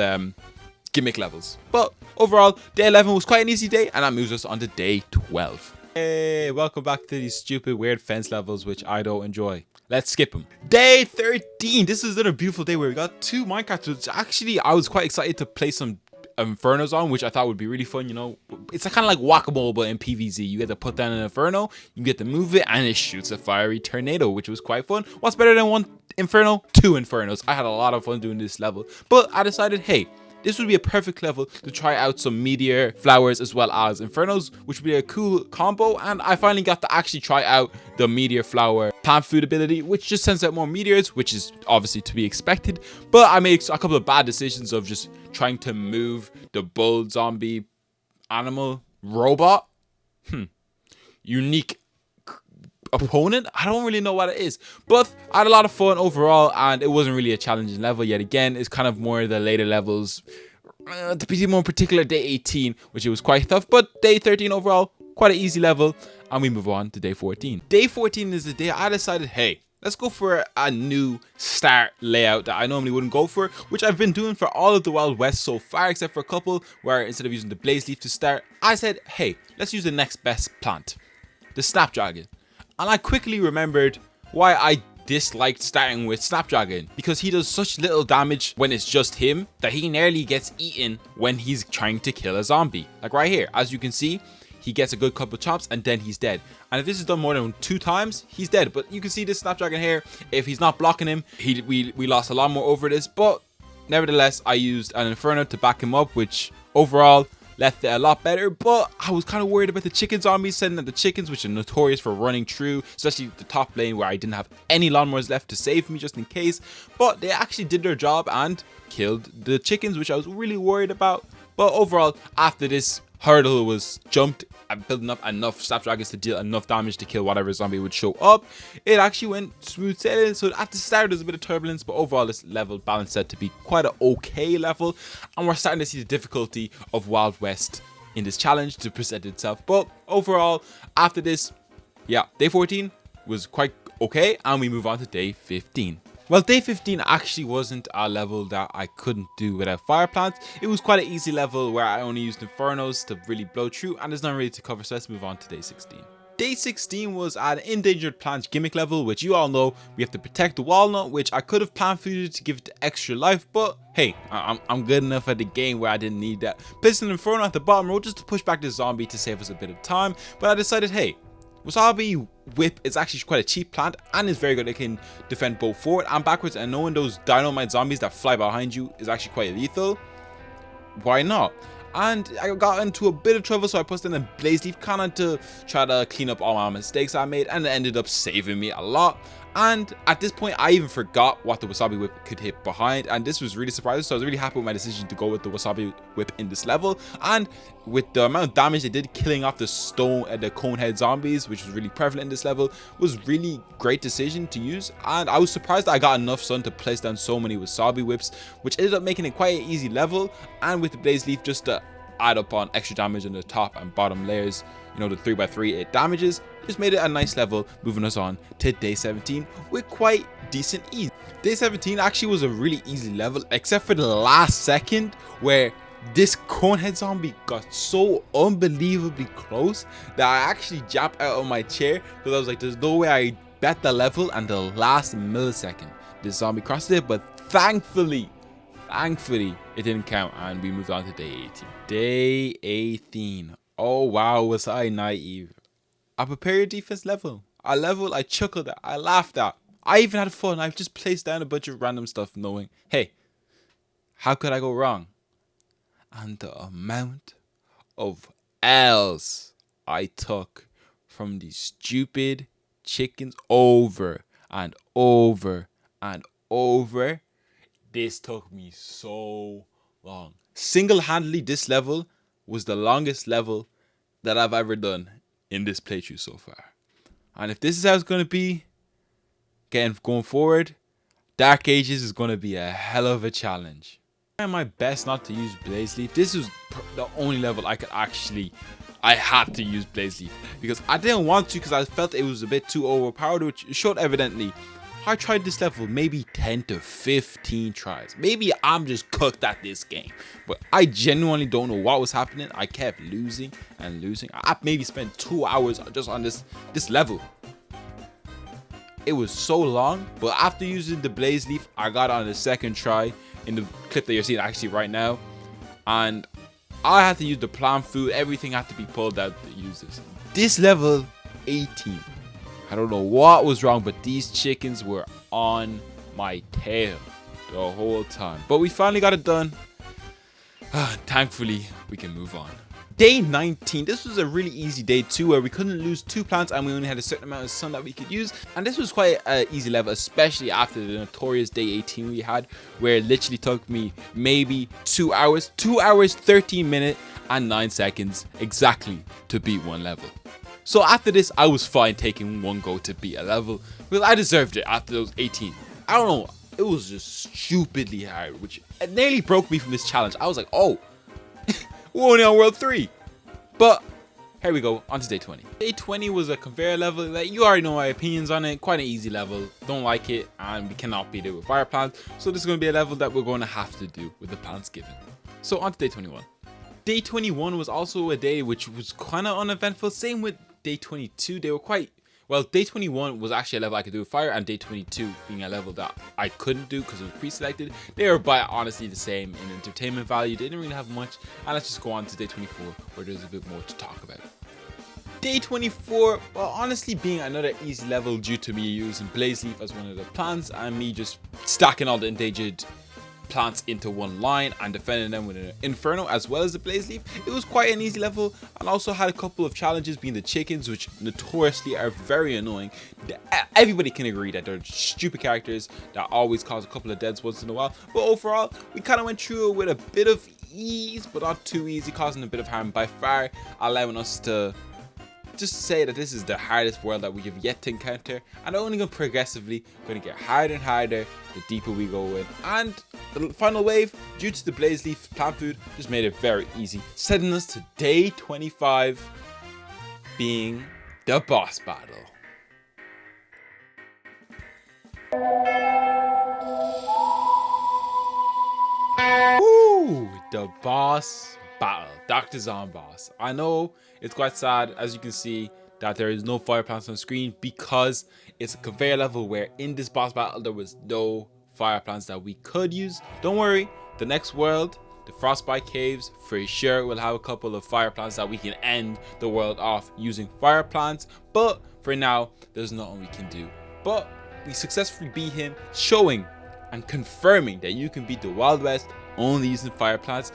gimmick levels. But overall, day 11 was quite an easy day, and that moves us on to day 12. Hey, welcome back to these stupid weird fence levels which I don't enjoy. Let's skip them. Day 13. This is another beautiful day where we got 2 minecarts, which actually I was quite excited to play some Infernos on, which I thought would be really fun. You know, it's kind of like whack-a-mole, but in PvZ. You get to put down an Inferno, you get to move it, and it shoots a fiery tornado, which was quite fun. What's better than 1 Inferno? 2 Infernos. I had a lot of fun doing this level, but I decided, hey, this would be a perfect level to try out some meteor flowers as well as Infernos, which would be a cool combo. And I finally got to actually try out the meteor flower plant food ability, which just sends out more meteors, which is obviously to be expected. But I made a couple of bad decisions of just trying to move the bull zombie animal robot. Unique opponent. I don't really know what it is, but I had a lot of fun overall, and it wasn't really a challenging level yet again. It's kind of more the later levels, to be more particular, day 18, which it was quite tough, but day 13 overall quite an easy level. And we move on to day 14. Day 14 is the day I decided, hey, let's go for a new start layout that I normally wouldn't go for, which I've been doing for all of the Wild West so far, except for a couple where instead of using the blaze leaf to start, I said, hey, let's use the next best plant, the snapdragon. And I quickly remembered why I disliked starting with Snapdragon, because he does such little damage when it's just him that he nearly gets eaten when he's trying to kill a zombie. Like right here, as you can see, he gets a good couple of chops and then he's dead. And if this is done more than 2 times, he's dead. But you can see this Snapdragon here, if he's not blocking him, we lost a lot more over this. But nevertheless, I used an Inferno to back him up, which overall left it a lot better. But I was kind of worried about the chicken zombies, sending out the chickens, which are notorious for running through, especially the top lane where I didn't have any lawnmowers left to save me just in case. But they actually did their job and killed the chickens, which I was really worried about. But overall, after this hurdle was jumped and building up enough Snapdragons to deal enough damage to kill whatever zombie would show up, it actually went smooth sailing. So at the start there's a bit of turbulence, but overall this level balanced out to be quite an okay level, and we're starting to see the difficulty of Wild West in this challenge to present itself. But overall, after this, yeah, day 14 was quite okay, and we move on to day 15. Well, day 15 actually wasn't a level that I couldn't do without fire plants. It was quite an easy level where I only used Infernos to really blow through, and there's nothing really to cover, so let's move on to day 16. Day 16 was an endangered plants gimmick level, which you all know we have to protect the walnut, which I could have plant fooded to give it extra life, but hey, I'm good enough at the game where I didn't need that. Placed an Inferno at the bottom row just to push back the zombie to save us a bit of time, but I decided, hey, Wasabi Whip is actually quite a cheap plant and is very good. It can defend both forward and backwards, and knowing those dynamite zombies that fly behind you is actually quite lethal. Why not? And I got into a bit of trouble, so I put in a blaze leaf cannon to try to clean up all my mistakes I made, and it ended up saving me a lot. And at this point, I even forgot what the Wasabi Whip could hit behind, and this was really surprising. So I was really happy with my decision to go with the Wasabi Whip in this level, and with the amount of damage they did killing off the conehead zombies, which was really prevalent in this level, was really great decision to use. And I was surprised that I got enough sun to place down so many Wasabi Whips, which ended up making it quite an easy level. And with the blaze leaf just to add up on extra damage on the top and bottom layers, you know, the 3x3 it damages, just made it a nice level, moving us on to day 17 with quite decent ease. Day 17 actually was a really easy level, except for the last second where this conehead zombie got so unbelievably close that I actually jumped out of my chair, because I was like, there's no way I bet the level, and the last millisecond this zombie crossed it. But thankfully it didn't count, and we moved on to day 18. Day 18. Oh wow, was I naive. I prepared a defense level. A level I chuckled at, I laughed at. I even had fun. I've just placed down a bunch of random stuff knowing, hey, how could I go wrong? and the amount of L's I took from these stupid chickens over and over and over. This took me so long. Single-handedly, this level was the longest level that I've ever done in this playthrough so far. And if this is how it's going to be, going forward, Dark Ages is going to be a hell of a challenge. I trying my best not to use Blaze Leaf. This was the only level I had to use Blaze Leaf, because I didn't want to, because I felt it was a bit too overpowered, which showed evidently. I tried this level maybe 10 to 15 tries. Maybe I'm just cooked at this game, but I genuinely don't know what was happening. I kept losing and losing. I maybe spent 2 hours just on this level. It was so long, but after using the Blaze Leaf, I got on the second try in the clip that you're seeing actually right now, and I had to use the plant food. Everything had to be pulled out to use this. This level 18. I don't know what was wrong, but these chickens were on my tail the whole time. But we finally got it done. Thankfully, we can move on. Day 19. This was a really easy day too, where we couldn't lose 2 plants and we only had a certain amount of sun that we could use. And this was quite an easy level, especially after the notorious day 18 we had, where it literally took me maybe 2 hours. 2 hours, 13 minutes, and 9 seconds exactly to beat one level. So after this, I was fine taking one go to beat a level, because I deserved it after those 18. I don't know, it was just stupidly hard, which it nearly broke me from this challenge. I was like, oh, we're only on world 3. But here we go, on to day 20. Day 20 was a conveyor level that you already know my opinions on it. Quite an easy level, don't like it, and we cannot beat it with fire plants. So this is going to be a level that we're going to have to do with the plants given. So on to day 21. Day 21 was also a day which was kind of uneventful. Same with day 22. They were quite, well, day 21 was actually a level I could do with fire, and day 22 being a level that I couldn't do because it was pre-selected. They were by honestly the same in entertainment value. They didn't really have much. And let's just go on to day 24, where there's a bit more to talk about. Day 24, well, honestly being another easy level due to me using Blaze Leaf as one of the plants and me just stacking all the endangered plants into one line and defending them with an inferno as well as the Blaze Leaf. It was quite an easy level, and also had a couple of challenges, being the chickens, which notoriously are very annoying. Everybody can agree that they're stupid characters that always cause a couple of deaths once in a while, but overall we kind of went through it with a bit of ease, but not too easy, causing a bit of harm, by far allowing us to just say that this is the hardest world that we have yet to encounter, and only going progressively going to get harder and harder the deeper we go in. And the final wave, due to the Blaze Leaf plant food, just made it very easy, sending us to day 25, being the boss battle. Woo! The boss battle, Dr. Zomboss. I know it's quite sad, as you can see, that there is no fire plants on screen, because it's a conveyor level where in this boss battle there was no fire plants that we could use. Don't worry, the next world, the Frostbite Caves, for sure will have a couple of fire plants that we can end the world off using fire plants, but for now there's nothing we can do. But we successfully beat him, showing and confirming that you can beat the Wild West only using fire plants.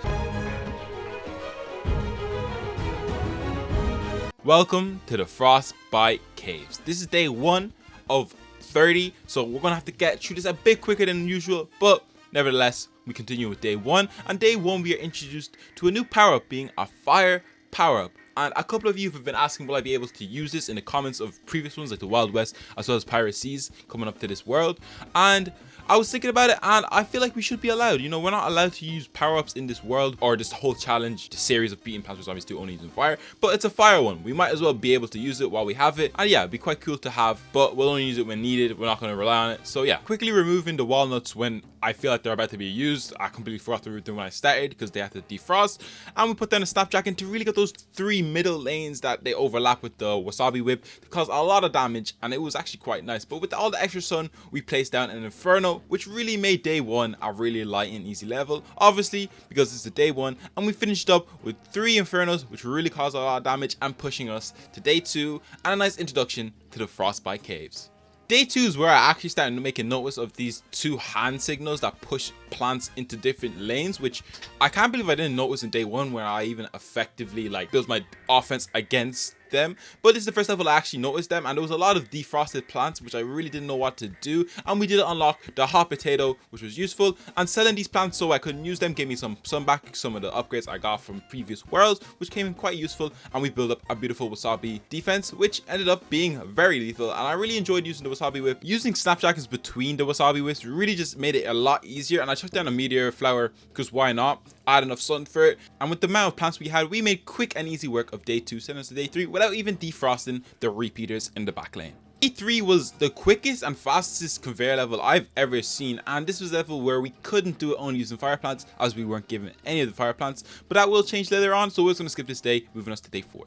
Welcome to the Frostbite Caves. This is day 1 of 30, so we're gonna have to get through this a bit quicker than usual, but nevertheless, we continue with day 1. On day 1, we are introduced to a new power-up, being a fire power-up. And a couple of you have been asking, will I be able to use this, in the comments of previous ones like the Wild West as well as Pirate Seas coming up to this world. And I was thinking about it, and I feel like we should be allowed. You know, we're not allowed to use power-ups in this world, or this whole challenge, the series of beating Plants vs Zombies 2 only using fire, but it's a fire one. We might as well be able to use it while we have it, and yeah, it'd be quite cool to have, but we'll only use it when needed. We're not going to rely on it. So yeah, quickly removing the walnuts when I feel like they're about to be used. I completely forgot to remove them when I started because they have to defrost, and we put down a snapdragon to really get those 3 middle lanes that they overlap with the wasabi whip to cause a lot of damage, and it was actually quite nice. But with all the extra sun, we placed down an inferno, which really made day 1 a really light and easy level, obviously because it's the day 1, and we finished up with 3 infernos, which really caused a lot of damage and pushing us to day 2 and a nice introduction to the Frostbite Caves. Day 2 is where I actually started making notice of these 2 hand signals that push plants into different lanes, which I can't believe I didn't notice in day 1, where I even effectively like built my offense against them. But this is the first level I actually noticed them, and there was a lot of defrosted plants which I really didn't know what to do, and we did unlock the hot potato, which was useful, and selling these plants so I couldn't use them gave me some back, some of the upgrades I got from previous worlds, which came in quite useful, and we built up a beautiful wasabi defense, which ended up being very lethal. And I really enjoyed using the wasabi whip. Using snapjackets between the wasabi whips really just made it a lot easier, and I took down a meteor flower because why not? I had enough sun for it, and with the amount of plants we had, we made quick and easy work of day 2, sending us to day 3 without even defrosting the repeaters in the back lane. Day 3 was the quickest and fastest conveyor level I've ever seen, and this was a level where we couldn't do it only using fire plants, as we weren't given any of the fire plants, but that will change later on, so we're just going to skip this day, moving us to day 4.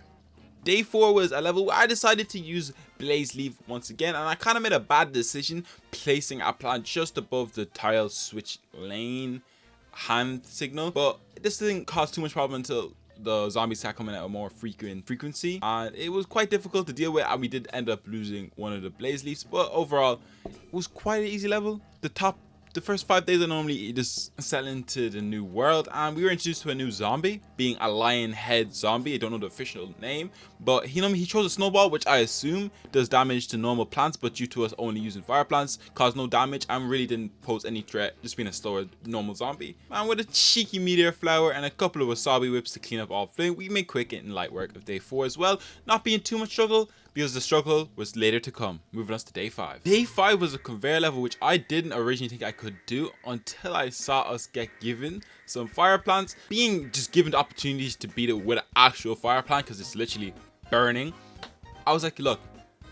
Day 4 was a level where I decided to use blaze leaf once again, and I kind of made a bad decision placing a plant just above the tile switch lane hand signal, but this didn't cause too much problem until the zombies started coming at a more frequency, and it was quite difficult to deal with, and we did end up losing one of the blaze leaves, but overall it was quite an easy level. The first 5 days I normally just settle into the new world, and we were introduced to a new zombie, being a lion head zombie. I don't know the official name, but he chose a snowball, which I assume does damage to normal plants, but due to us only using fire plants, caused no damage and really didn't pose any threat, just being a slower normal zombie. And with a cheeky meteor flower and a couple of wasabi whips to clean up all flame, we made quick and light work of day 4 as well, not being too much struggle, because the struggle was later to come, moving us to day 5. Day 5 was a conveyor level which I didn't originally think I could do until I saw us get given some fire plants. Being just given the opportunities to beat it with an actual fire plant, because it's literally burning, I was like, look,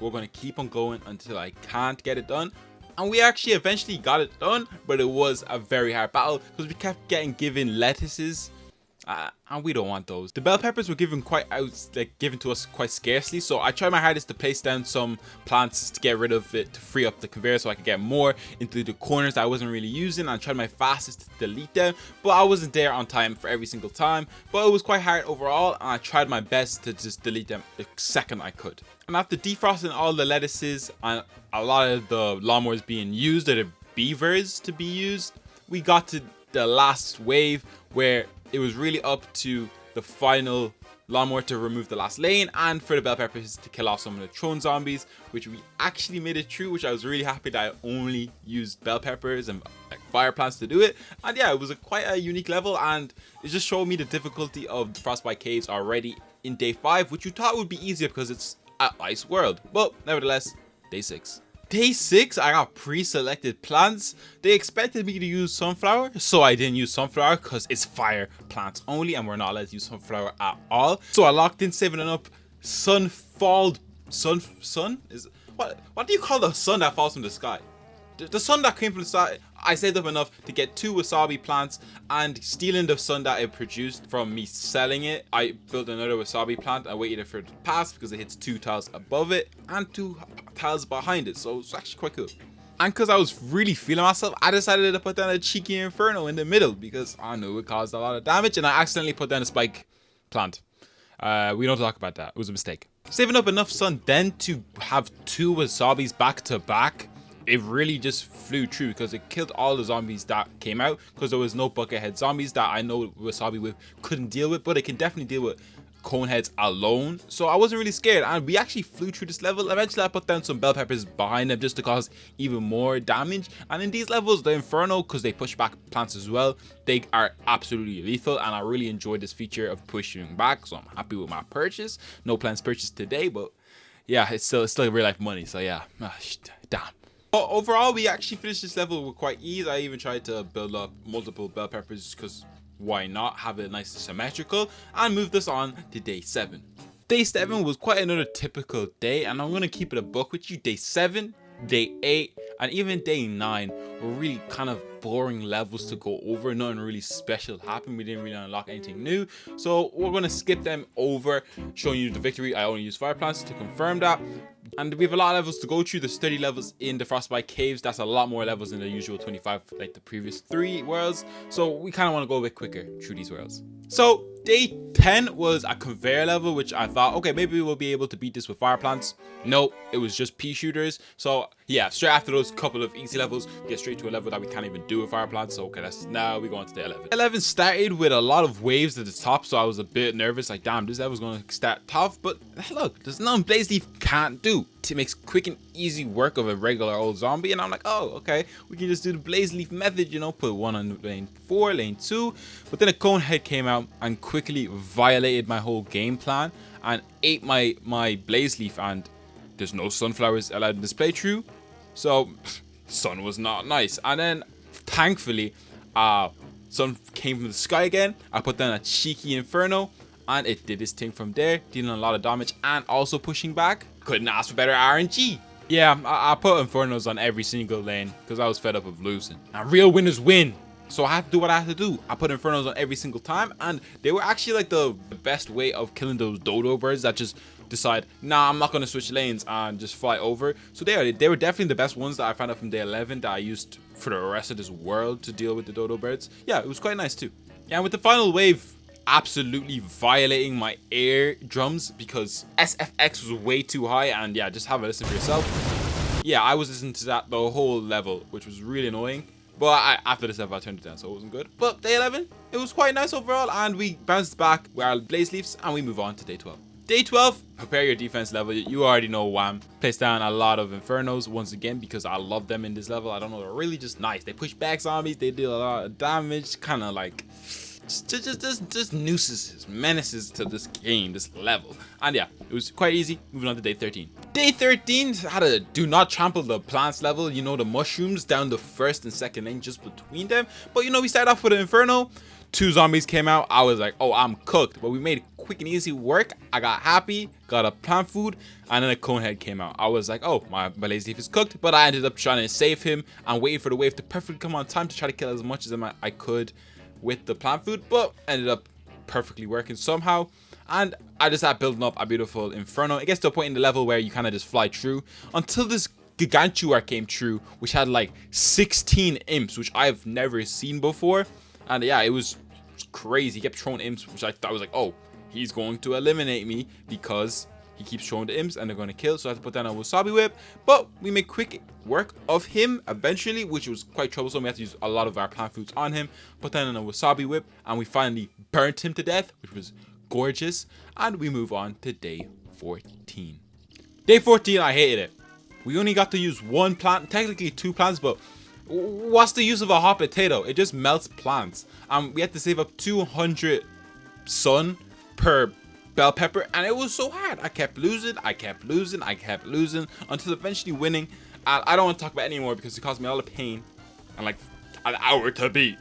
we're going to keep on going until I can't get it done. And we actually eventually got it done, but it was a very hard battle because we kept getting given lettuces. And we don't want those. The bell peppers were given to us quite scarcely, so I tried my hardest to place down some plants to get rid of it, to free up the conveyor so I could get more into the corners that I wasn't really using, and tried my fastest to delete them, but I wasn't there on time for every single time. But it was quite hard overall, and I tried my best to just delete them the second I could. And after defrosting all the lettuces and a lot of the lawnmowers being used, or the beavers to be used, we got to the last wave where it was really up to the final lawnmower to remove the last lane, and for the bell peppers to kill off some of the throne zombies, which we actually made it through, which I was really happy that I only used bell peppers and fire plants to do it. And yeah, it was quite a unique level, and it just showed me the difficulty of the Frostbite Caves already in day 5, which you thought would be easier because it's an ice world, but nevertheless, day 6. Day 6, I got pre-selected plants. They expected me to use sunflower, so I didn't use sunflower because it's fire plants only, and we're not allowed to use sunflower at all. So I locked in saving up sun is what do you call the sun that falls from the sky? The sun that came from the sky. I saved up enough to get 2 wasabi plants, and stealing the sun that it produced from me selling it, I built another wasabi plant. I waited for it to pass because it hits 2 tiles above it and 2 tiles behind it, so it's actually quite cool. And because I was really feeling myself, I decided to put down a cheeky inferno in the middle because I knew it caused a lot of damage, and I accidentally put down a spike plant. We don't talk about that. It was a mistake. Saving up enough sun then to have 2 wasabis back to back, it really just flew through because it killed all the zombies that came out, because there was no buckethead zombies that I know wasabi whip couldn't deal with, but it can definitely deal with coneheads alone. So I wasn't really scared, and we actually flew through this level. Eventually I put down some bell peppers behind them just to cause even more damage, and in these levels the inferno, because they push back plants as well, they are absolutely lethal, and I really enjoyed this feature of pushing back, so I'm happy with my purchase. No plans purchased today, but yeah, it's still real life money, so yeah. Damn. But overall, we actually finished this level with quite ease. I even tried to build up multiple bell peppers because why not, have it nice and symmetrical, and move this on to day 7. Day 7 was quite another typical day, and I'm going to keep it a buck with you. Day 7, day 8, and even day 9 were really kind of boring levels to go over. Nothing really special happened. We didn't really unlock anything new, so we're going to skip them over, showing you the victory. I only used fire plants to confirm that. And we have a lot of levels to go through. There's 30 levels in the Frostbite Caves. That's a lot more levels than the usual 25 like the previous 3 worlds. So we kind of want to go a bit quicker through these worlds. So day 10 was a conveyor level, which I thought, okay, maybe we'll be able to beat this with fire plants. No, it was just pea shooters. So Yeah, straight after those couple of easy levels, we get straight to a level that we can't even do with fire plants. So okay, now we go on to day 11. 11 started with a lot of waves at the top, so I was a bit nervous, like damn, this level's gonna start tough. But look, there's nothing Blaze Leaf can't do. It makes quick and easy work of a regular old zombie, and I'm like, oh, okay, we can just do the Blaze Leaf method, you know, put one on lane 4, lane 2. But then a cone head came out and quickly violated my whole game plan and ate my Blaze Leaf, and there's no sunflowers allowed in this playthrough. So, sun was not nice. And then, thankfully, sun came from the sky again. I put down a cheeky Inferno, and it did its thing from there, dealing a lot of damage and also pushing back. Couldn't ask for better RNG. Yeah, I put Infernos on every single lane because I was fed up of losing. And real winners win. So I had to do what I had to do. I put Infernos on every single time, and they were actually like the best way of killing those dodo birds that just decide, nah, I'm not going to switch lanes and just fly over. So they were definitely the best ones that I found out from day 11 that I used for the rest of this world to deal with the dodo birds. Yeah, it was quite nice too. Yeah, and with the final wave absolutely violating my air drums because SFX was way too high, and yeah, just have a listen for yourself. Yeah, I was listening to that the whole level, which was really annoying. But after this level, I turned it down, so it wasn't good. But day 11, it was quite nice overall, and we bounced back with our Blaze Leafs, and we move on to day 12. Day 12, prepare your defense level. You already know wham. Place down a lot of Infernos once again because I love them in this level. I don't know, they're really just nice. They push back zombies, they deal a lot of damage, kind of like just nuisances, menaces to this game, this level. And yeah, it was quite easy. Moving on to day 13. Day 13 had a do not trample the plants level, you know, the mushrooms down the first and second lane just between them. But you know, we started off with an Inferno. 2 zombies came out. I was like, oh, I'm cooked. But we made quick and easy work. I got happy, got a plant food, and then a cone head came out. I was like, oh, my Blaze Leaf is cooked. But I ended up trying to save him and waiting for the wave to perfectly come on time to try to kill as much as I could with the plant food, but ended up perfectly working somehow. And I just had building up a beautiful Inferno. It gets to a point in the level where you kind of just fly through until this Gigantua came through, which had like 16 imps, which I've never seen before. And yeah, it was crazy. He kept throwing imps, which I thought was like, oh, he's going to eliminate me because he keeps throwing the imps and they're going to kill. So I had to put down a wasabi whip, but we made quick work of him eventually, which was quite troublesome. We had to use a lot of our plant foods on him, put down a wasabi whip, and we finally burnt him to death, which was gorgeous. And we move on to day 14. Day 14, I hated it. We only got to use 1 plant, technically 2 plants, but what's the use of a hot potato? It just melts plants. We had to save up 200 sun per bell pepper, and it was so hard. I kept losing until eventually winning. And I don't want to talk about it anymore because it caused me a lot of pain and like an hour to beat.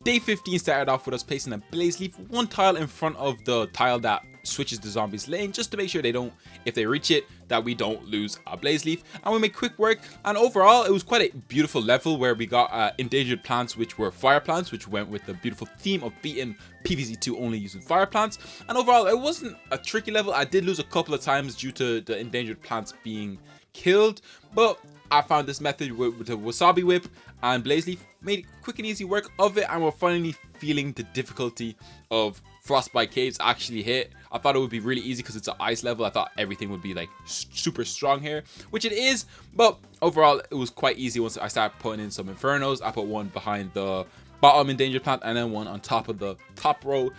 Day 15 started off with us placing a Blaze Leaf 1 tile in front of the tile that switches the zombies lane, just to make sure they don't, if they reach it, that we don't lose a Blaze Leaf. And we made quick work, and overall it was quite a beautiful level where we got endangered plants, which were fire plants, which went with the beautiful theme of beating PvZ2 only using fire plants. And overall it wasn't a tricky level. I did lose a couple of times due to the endangered plants being killed, but I found this method with the wasabi whip and Blaze Leaf made quick and easy work of it, and we're finally feeling the difficulty of Frostbite Caves actually hit. I thought it would be really easy because it's an ice level. I thought everything would be like super strong here, which it is, but overall it was quite easy once I started putting in some Infernos. I put 1 behind the bottom endangered plant and then 1 on top of the top row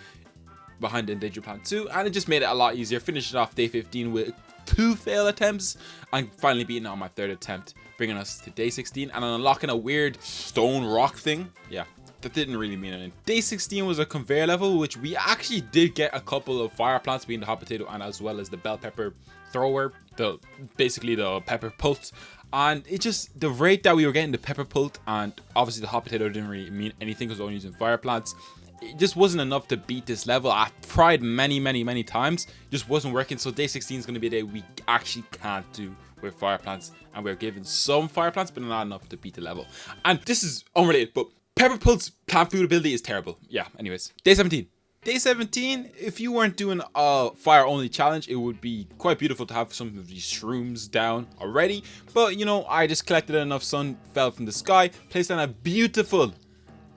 behind the endangered plant too, and it just made it a lot easier. Finishing off day 15 with 2 fail attempts and finally beating it on my 3rd attempt, bringing us to day 16 and unlocking a weird stone rock thing. Yeah, that didn't really mean anything. Day 16 was a conveyor level, which we actually did get a couple of fire plants, being the hot potato and as well as the bell pepper thrower, basically the pepper pulse. And it just, the rate that we were getting the pepper pulse, and obviously the hot potato didn't really mean anything because we were only using fire plants, it just wasn't enough to beat this level. I tried many times, just wasn't working. So day 16 is going to be a day we actually can't do with fire plants, and we're given some fire plants but not enough to beat the level. And this is unrelated, but pepper pulse plant food ability is terrible. Yeah, anyways, day 17. Day 17, if you weren't doing a fire only challenge, it would be quite beautiful to have some of these shrooms down already, but you know, I just collected enough sun fell from the sky, placed down a beautiful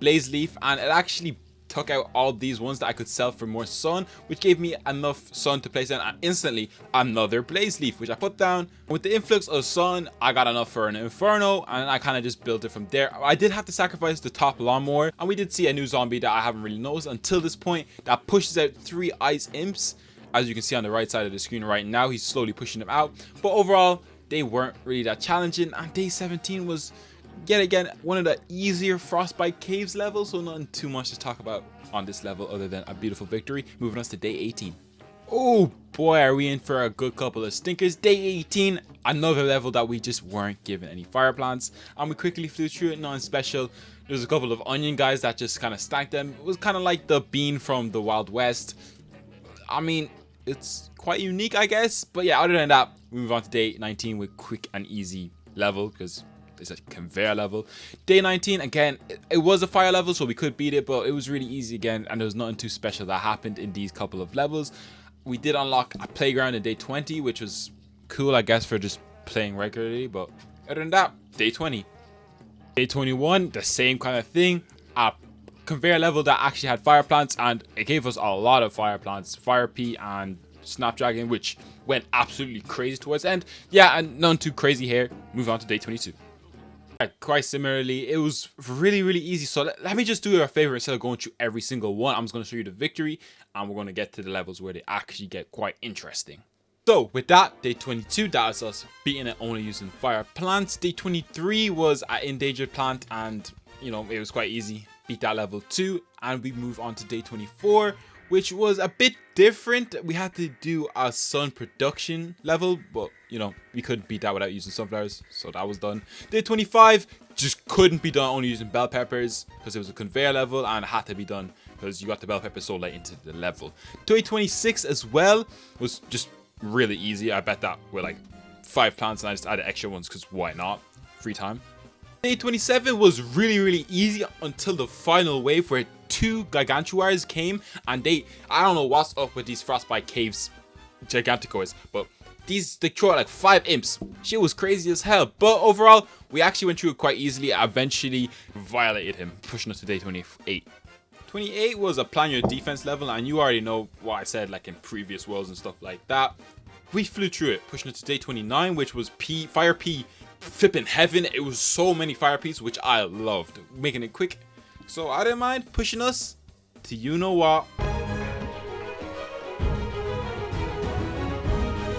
Blaze Leaf, and it actually took out all these ones that I could sell for more sun, which gave me enough sun to place down, and instantly another blaze leaf, which I put down. With the influx of sun, I got enough for an inferno, and I kind of just built it from there. I did have to sacrifice the top lawnmower, and we did see a new zombie that I haven't really noticed until this point that pushes out 3 ice imps. As you can see on the right side of the screen right now, he's slowly pushing them out. But overall, they weren't really that challenging, and day 17 was yet again one of the easier Frostbite Caves levels, so nothing too much to talk about on this level other than a beautiful victory. Moving us to day 18. Oh boy, are we in for a good couple of stinkers. Day 18, another level that we just weren't given any fire plants, and we quickly flew through it. Nothing special. There's a couple of onion guys that just kind of stacked them. It was kind of like the bean from the Wild West. I mean, it's quite unique, I guess. But yeah, other than that, we move on to day 19 with quick and easy level, because it's a conveyor level. Day 19, again, it was a fire level, so we could beat it, but it was really easy again, and there was nothing too special that happened in these couple of levels. We did unlock a playground in day 20, which was cool, I guess, for just playing regularly. But other than that, day 20. Day 21, the same kind of thing. A conveyor level that actually had fire plants, and it gave us a lot of fire plants. Fire pea and snapdragon, which went absolutely crazy towards the end. Yeah, and none too crazy here. Move on to day 22. Quite similarly, it was really easy, so let me just do you a favor. Instead of going through every single one, I'm just going to show you the victory, and we're going to get to the levels where they actually get quite interesting. So with that, day 22, that is us beating it only using fire plants. Day 23 was an endangered plant, and you know, it was quite easy. Beat that level 2, and we move on to day 24, which was a bit different. We had to do a sun production level, but you know, we couldn't beat that without using sunflowers, so that was done. Day 25 just couldn't be done only using bell peppers, because it was a conveyor level and it had to be done because you got the bell peppers so late into the level. Day 26 as well was just really easy. I bet that with like 5 plants, and I just added extra ones because why not? Free time. Day 27 was really easy until the final wave where 2 gigantuars came, and I don't know what's up with these Frostbite Caves giganticores, but they throw out like 5 imps. Shit was crazy as hell. But overall, we actually went through it quite easily. I eventually violated him, pushing us to day 28. 28 was a plan your defense level, and you already know what I said like in previous worlds and stuff like that. We flew through it, pushing it to day 29, which was fire pea flipping heaven. It was so many fire peas, which I loved, making it quick, so I didn't mind pushing us to you know what.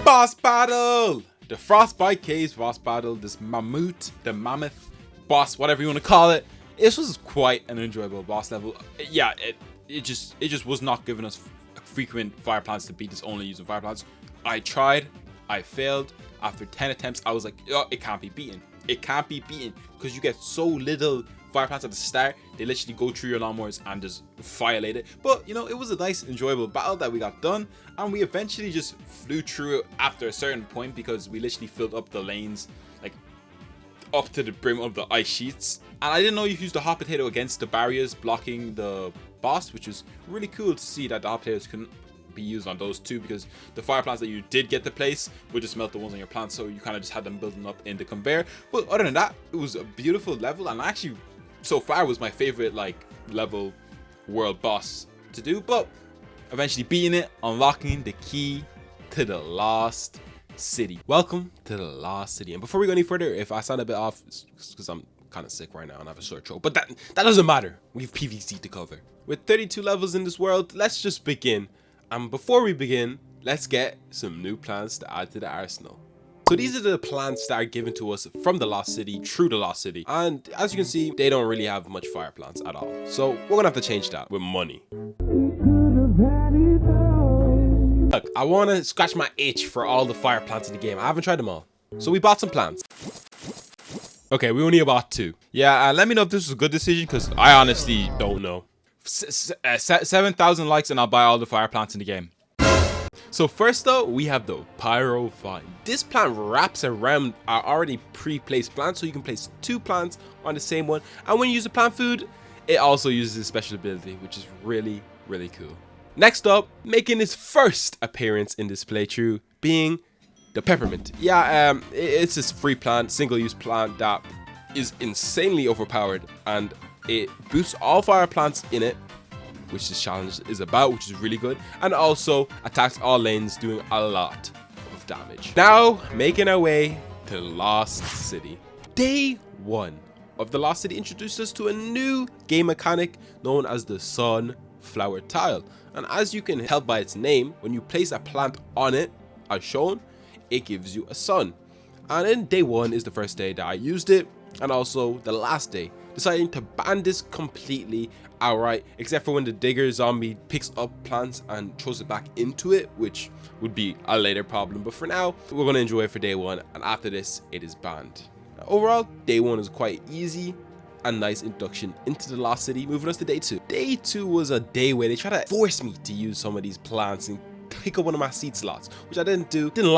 Boss battle! The Frostbite Caves boss battle. This mammoth boss, whatever you want to call it. This was quite an enjoyable boss level. Yeah, it just was not giving us frequent fire plants to beat this only using fire plants. I tried, I failed. After 10 attempts, I was like, oh, it can't be beaten. It can't be beaten, because you get so little fire plants at the start. They literally go through your lawnmowers and just violate it. But you know, it was a nice enjoyable battle that we got done, and we eventually just flew through it after a certain point, because we literally filled up the lanes like up to the brim of the ice sheets. And I didn't know you could use the hot potato against the barriers blocking the boss, which was really cool to see that the hot potatoes couldn't be used on those too, because the fire plants that you did get to place would just melt the ones on your plants, so you kind of just had them building up in the conveyor. But other than that, it was a beautiful level, and actually so far was my favorite like level world boss to do. But eventually beating it, unlocking the key to the lost city. Welcome to the lost city. And before we go any further, if I sound a bit off, it's because I'm kind of sick right now and I have a sore throat, but that doesn't matter. We have PVC to cover. With 32 levels in this world, let's just begin. And before we begin, let's get some new plants to add to the arsenal. So these are the plants that are given to us from the Lost City, through the Lost City. And as you can see, they don't really have much fire plants at all. So we're gonna have to change that with money. Look, I wanna scratch my itch for all the fire plants in the game. I haven't tried them all. So we bought some plants. Okay, we only bought 2. Yeah, let me know if this was a good decision, because I honestly don't know. 7,000 likes and I'll buy all the fire plants in the game. So first though, we have the Pyro Vine. This plant wraps around our already pre-placed plant, so you can place 2 plants on the same one. And when you use the plant food, it also uses a special ability, which is really cool. Next up, making his first appearance in this playthrough, being the Peppermint. Yeah, it's this free plant, single-use plant that is insanely overpowered, and it boosts all fire plants in it which this challenge is about, which is really good, and also attacks all lanes, doing a lot of damage. Now, making our way to the Lost City. Day 1 of the Lost City introduced us to a new game mechanic known as the sunflower tile. And as you can tell by its name, when you place a plant on it, as shown, it gives you a sun. And in day 1 is the first day that I used it, and also the last day, deciding to ban this completely outright, except for when the digger zombie picks up plants and throws it back into it, which would be a later problem. But for now, we're going to enjoy it for day 1, and after this, it is banned. Overall, day 1 is quite easy, a nice induction into the Lost City, moving us to day 2. Day 2 was a day where they tried to force me to use some of these plants and pick up one of my seed slots, which I didn't do, didn't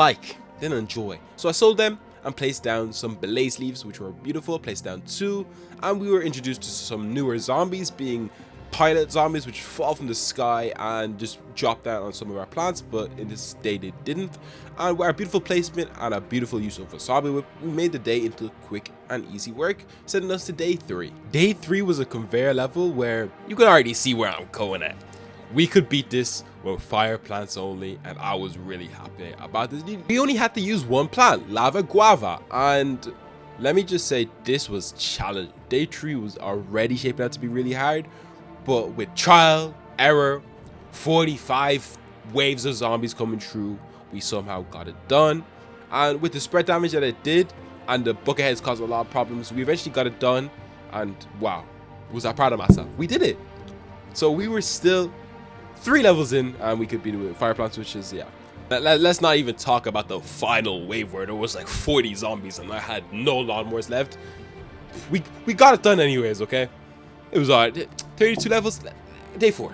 enjoy. So I sold them and placed down some blaze leaves, which were beautiful, placed down 2, and we were introduced to some newer zombies, being pilot zombies, which fall from the sky and just drop down on some of our plants, but in this day they didn't. And with our beautiful placement and a beautiful use of wasabi whip, we made the day into quick and easy work, sending us to day 3. Day 3 was a conveyor level where you can already see where I'm going at. We could beat this with fire plants only, and I was really happy about this. We only had to use one plant, lava guava, and let me just say, this was challenging. Day 3 was already shaping out to be really hard, but with trial, error, 45 waves of zombies coming through, we somehow got it done. And with the spread damage that it did, and the bucket heads caused a lot of problems, we eventually got it done, and wow, was I proud of myself. We did it. So we were still 3 levels in, and we could beat it with fire plants, which is, yeah. Let's not even talk about the final wave where there was like 40 zombies and I had no lawnmowers left. We got it done anyways, okay? It was alright. 32 levels. Day 4.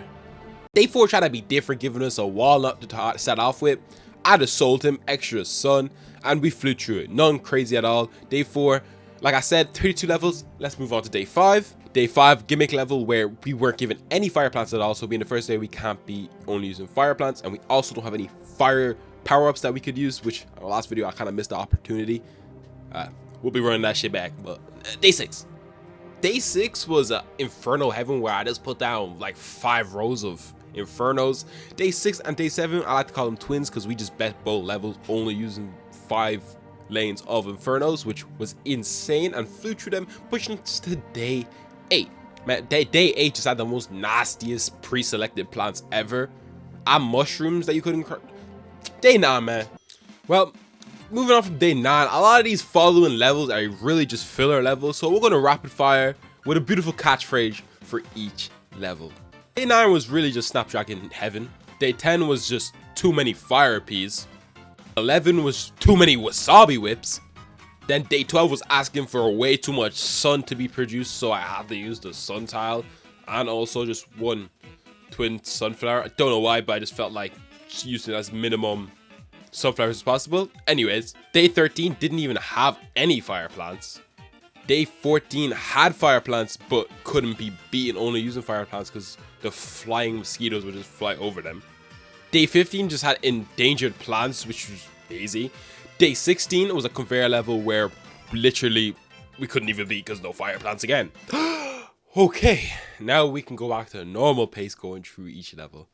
Day 4 tried to be different, giving us a walnut to set off with. I just sold him extra sun, and we flew through it. None crazy at all. Day 4, like I said, 32 levels. Let's move on to day 5. Day 5, gimmick level, where we weren't given any fire plants at all. So being the first day, we can't be only using fire plants, and we also don't have any fire power-ups that we could use, which in the last video I kind of missed the opportunity. We'll be running that shit back. But day 6. Day 6 was Inferno Heaven, where I just put down like 5 rows of Infernos. Day 6 and day 7, I like to call them twins because we just bet both levels only using 5 lanes of Infernos, which was insane, and flew through them, pushing us to day 8. Man, day 8 just had the most nastiest pre-selected plants ever. And mushrooms that you couldn't. Day 9, man. Well, moving on from day 9, a lot of these following levels are really just filler levels, so we're going to rapid fire with a beautiful catchphrase for each level. Day 9 was really just Snapdragon Heaven. Day 10 was just too many fire peas. 11 was too many wasabi whips. Then day 12 was asking for way too much sun to be produced, so I had to use the sun tile, and also just one twin sunflower. I don't know why, but I just felt like just using it as minimum sunflowers as possible. Anyways, day 13 didn't even have any fire plants. Day 14 had fire plants, but couldn't be beaten only using fire plants because the flying mosquitoes would just fly over them. Day 15 just had endangered plants, which was easy. Day 16 was a conveyor level where literally we couldn't even beat because no fire plants again. Okay, now we can go back to a normal pace going through each level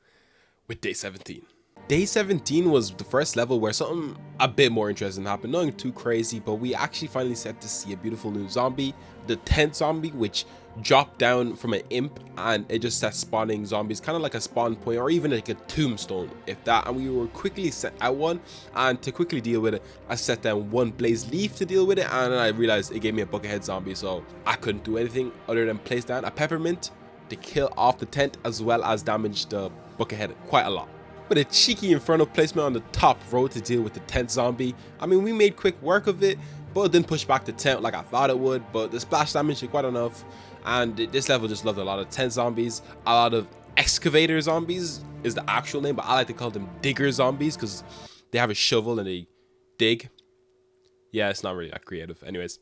with day 17. Day 17 was the first level where something a bit more interesting happened. Nothing too crazy, but we actually finally set to see a beautiful new zombie, the 10th zombie, which dropped down from an imp, and it just set spawning zombies, kind of like a spawn point or even like a tombstone, if that. And we were quickly set out one, and to quickly deal with it, I set down one blaze leaf to deal with it, and then I realized it gave me a buckethead zombie, so I couldn't do anything other than place down a peppermint to kill off the tent, as well as damage the buckethead quite a lot. With a cheeky inferno placement on the top row to deal with the 10th zombie. I mean, we made quick work of it, but it didn't push back the tent like I thought it would, but the splash damage did quite enough. And this level just loved a lot of 10 zombies, a lot of excavator zombies is the actual name, but I like to call them digger zombies because they have a shovel and they dig. Yeah, it's not really that creative anyways.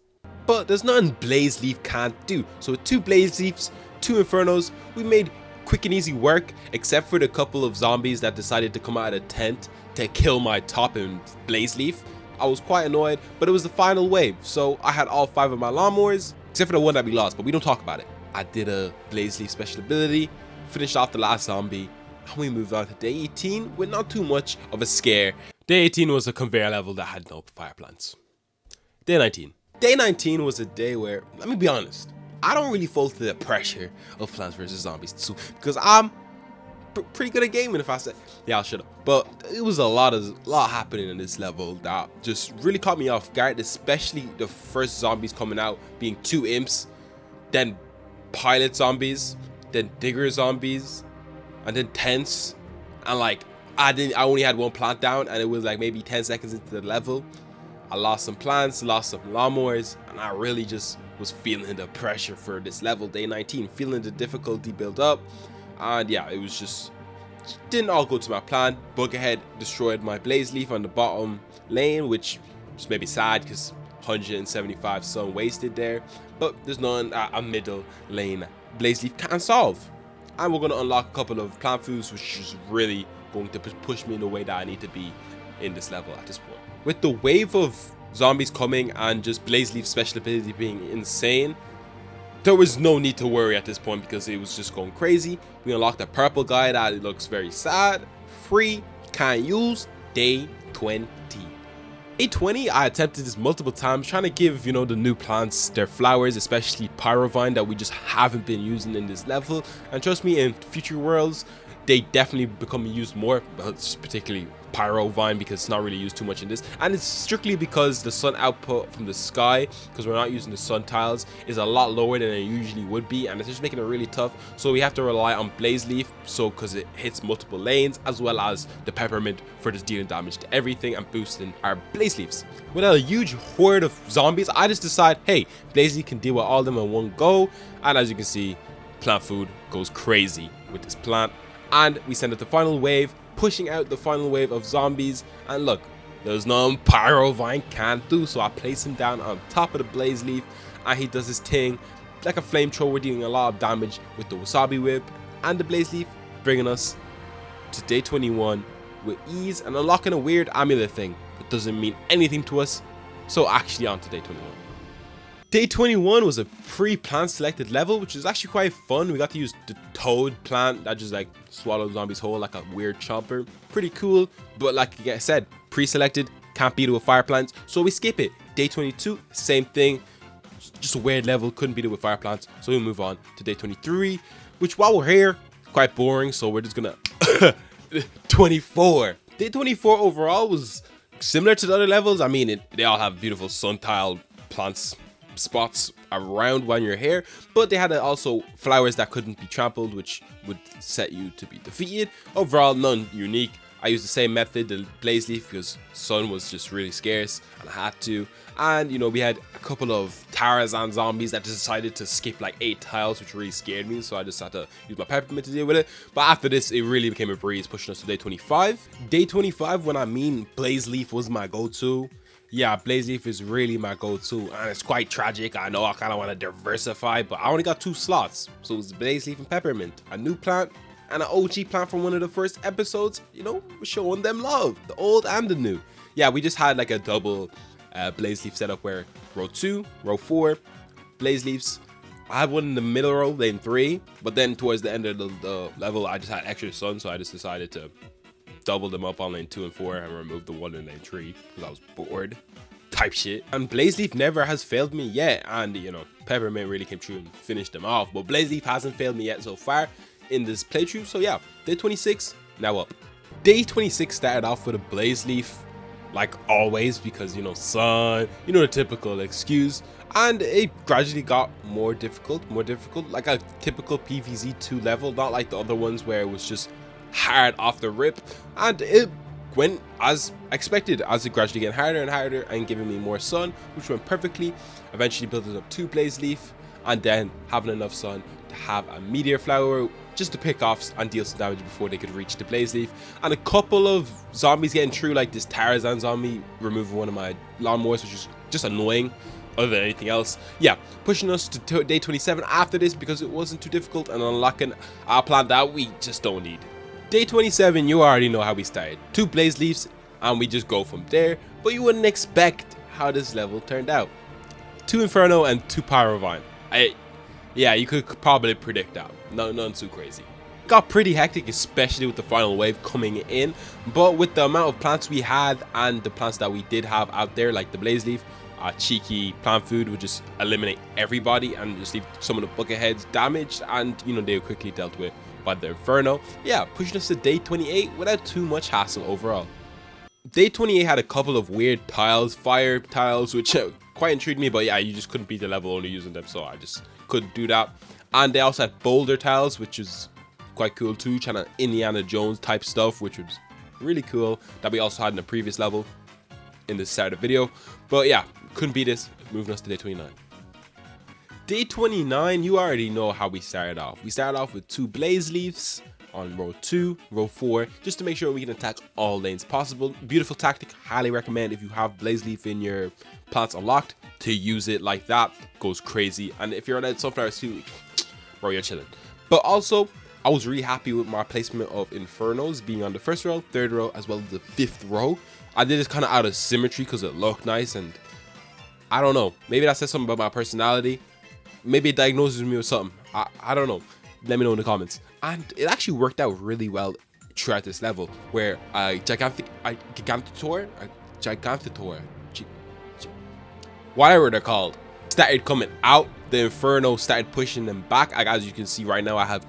But there's nothing blaze leaf can't do. So with 2 blaze leaves, 2 infernos, we made quick and easy work, except for the couple of zombies that decided to come out of the tent to kill my top and blaze leaf. I was quite annoyed, but it was the final wave, so I had all 5 of my lawnmowers, except for the one that we lost, but we don't talk about it. I did a blaze leaf special ability, finished off the last zombie, and we moved on to day 18 with not too much of a scare. Day 18 was a conveyor level that had no fire plants. Day 19. Day 19 was a day where, let me be honest, I don't really fall to the pressure of Plants vs. Zombies 2 because I'm pretty good at gaming. If I say, yeah, I'll shut up. But it was a lot happening in this level that just really caught me off guard, especially the first zombies coming out being 2 imps, then pilot zombies, then digger zombies, and then tents. And like I only had 1 plant down, and it was like maybe 10 seconds into the level. I lost some plants, lost some lawnmowers, and I really just was feeling the pressure for this level, day 19, feeling the difficulty build up. And yeah, it was just didn't all go to my plan. Buggerhead destroyed my blaze leaf on the bottom lane, which just made me sad because 175 sun wasted there. But there's none at a middle lane blaze leaf can't solve. And we're going to unlock a couple of plant foods, which is really going to push me in the way that I need to be in this level at this point. With the wave of zombies coming and just blaze leaf special ability being insane, there was no need to worry at this point because it was just going crazy. We unlocked a purple guy that looks very sad, free, can't use, day 20. Day 20, I attempted this multiple times, trying to give, you know, the new plants their flowers, especially Pyrovine that we just haven't been using in this level. And trust me, in future worlds, they definitely become used more, but particularly Pyrovine because it's not really used too much in this, and it's strictly because the sun output from the sky, because we're not using the sun tiles, is a lot lower than it usually would be, and it's just making it really tough. So we have to rely on blaze leaf, so because it hits multiple lanes, as well as the peppermint for just dealing damage to everything and boosting our blaze leaves. With a huge horde of zombies, I just decide, hey, blaze leaf can deal with all of them in one go, and as you can see, plant food goes crazy with this plant. And we send out the final wave, pushing out the final wave of zombies. And look, there's no Pyrovine can't do. So I place him down on top of the blaze leaf, and he does his thing like a flamethrower, dealing a lot of damage with the wasabi whip and the blaze leaf, bringing us to day 21 with ease and unlocking a weird amulet thing that doesn't mean anything to us. So actually on to day 21. Day 21 was a pre-plant selected level, which is actually quite fun. We got to use the toad plant that just like swallowed zombies whole like a weird chomper. Pretty cool, but like I said, pre-selected, can't beat it with fire plants, so we skip it. Day 22, same thing, just a weird level, couldn't beat it with fire plants, so we move on to day 23, which while we're here, quite boring, so we're just gonna 24. Day 24 overall was similar to the other levels. I mean, they all have beautiful sun tile plants spots around when you're here, but they had also flowers that couldn't be trampled, which would set you to be defeated. Overall, none unique. I used the same method, the blaze leaf, because sun was just really scarce and I had to. And you know, we had a couple of Tarzan zombies that decided to skip like 8 tiles, which really scared me, so I just had to use my peppermint to deal with it. But after this, it really became a breeze, pushing us to day 25. Day 25, when I mean blaze leaf was my go-to, yeah, blaze leaf is really my go-to, and it's quite tragic. I know I kind of want to diversify, but I only got 2 slots, so it's blaze leaf and peppermint, a new plant and an OG plant from one of the first episodes. You know, we're showing them love, the old and the new. Yeah, we just had like a double blaze leaf setup where row 2, row 4, blaze leaves. I had one in the middle row, lane 3, but then towards the end of the level, I just had extra sun, so I just decided to double them up on lane 2 and 4 and remove the one in lane 3 because I was bored type shit. And blaze leaf never has failed me yet, and you know, peppermint really came through and finished them off, but blaze leaf hasn't failed me yet so far in this playthrough. So yeah, day 26 now up. Day 26 started off with a blaze leaf like always, because you know, sun, you know, the typical excuse, and it gradually got more difficult, like a typical PvZ2 level, not like the other ones where it was just hard off the rip. And it went as expected, as it gradually getting harder and harder and giving me more sun, which went perfectly. Eventually building up 2 blaze leaf, and then having enough sun to have a meteor flower just to pick off and deal some damage before they could reach the blaze leaf. And a couple of zombies getting through, like this Tarzan zombie removing one of my lawnmowers, which is just annoying other than anything else. Yeah, pushing us to day 27 after this because it wasn't too difficult, and unlocking our plant that we just don't need. Day 27, you already know how we started. 2 blaze leaves and we just go from there, but you wouldn't expect how this level turned out. 2 Inferno and 2 Pyrovine. Yeah, you could probably predict that. Nothing too crazy. got pretty hectic, especially with the final wave coming in. But with the amount of plants we had and the plants that we did have out there, like the blaze leaf, cheeky plant food would just eliminate everybody and just leave some of the bucket heads damaged, and you know, they were quickly dealt with by the inferno. Yeah, pushing us to day 28 without too much hassle overall. Day 28 had a couple of weird tiles, fire tiles, which quite intrigued me, but yeah, you just couldn't beat the level only using them, so I just couldn't do that. And they also had boulder tiles, which is quite cool too, kind of Indiana Jones type stuff, which was really cool, that we also had in the previous level in the start of the video. But yeah, couldn't beat this, moving us to day 29. Day 29, you already know how we started off. We started off with 2 blaze leaves on row 2, row 4, just to make sure we can attack all lanes possible. Beautiful tactic, highly recommend if you have blaze leaf in your plants unlocked to use it like that. Goes crazy. And if you're on that sunflower suit, bro, you're chilling. But also, I was really happy with my placement of infernos being on the 1st row, 3rd row, as well as the 5th row. I did this kind of out of symmetry because it looked nice, and I don't know, maybe that says something about my personality. Maybe it diagnoses me with something. I don't know. Let me know in the comments. And it actually worked out really well throughout this level, where Gigantitor, whatever they're called, started coming out. The inferno started pushing them back. As you can see right now, I have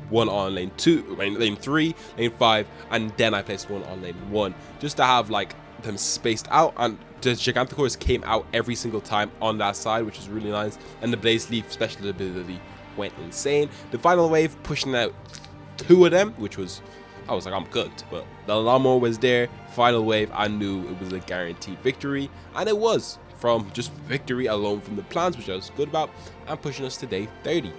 one on lane 2, lane 3, lane 5, and then I placed one on lane 1, just to have like them spaced out. And the Giganticores came out every single time on that side, which is really nice. And the blaze leaf special ability went insane. The final wave pushing out 2 of them, which was, I was like, I'm good. But the lawnmower was there. Final wave, I knew it was a guaranteed victory, and it was, from just victory alone from the plants, which I was good about, and pushing us to day 30.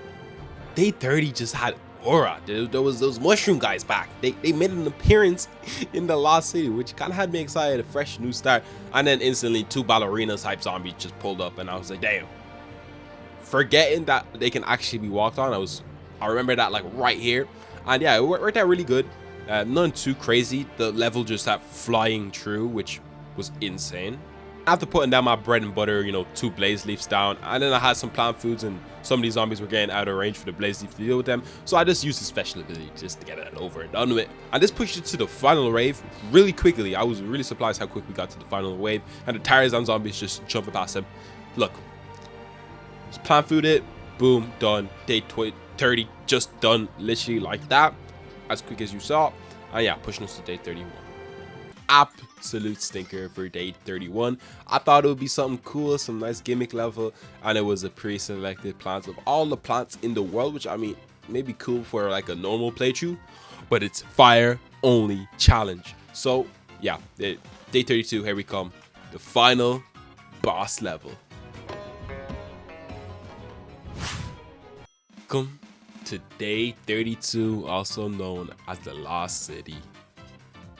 Day 30 just had aura. There was those mushroom guys back. They made an appearance in the Lost City, which kind of had me excited. A fresh new start. And then instantly 2 ballerina type zombies just pulled up, and I was like, damn. Forgetting that they can actually be walked on, I remember that like right here. And yeah, it worked out really good. None too crazy. The level just had flying through, which was insane. After putting down my bread and butter, you know, 2 blaze leaves down, and then I had some plant foods, and some of these zombies were getting out of range for the blaze leaf to deal with them, so I just used the special ability just to get it over and done with. And this pushed it to the final wave really quickly. I was really surprised how quick we got to the final wave, and the Tarzan zombies just jumping past them. Look, just plant food it, boom, done. Day 30 just done, literally like that, as quick as you saw. And yeah, pushing us to day 31. Absolute stinker for day 31. I thought it would be something cool, some nice gimmick level, and it was a pre-selected plant of all the plants in the world, which I mean, maybe cool for like a normal playthrough, but it's fire only challenge. So yeah, day 32, here we come, the final boss level. Welcome to day 32, also known as the Lost City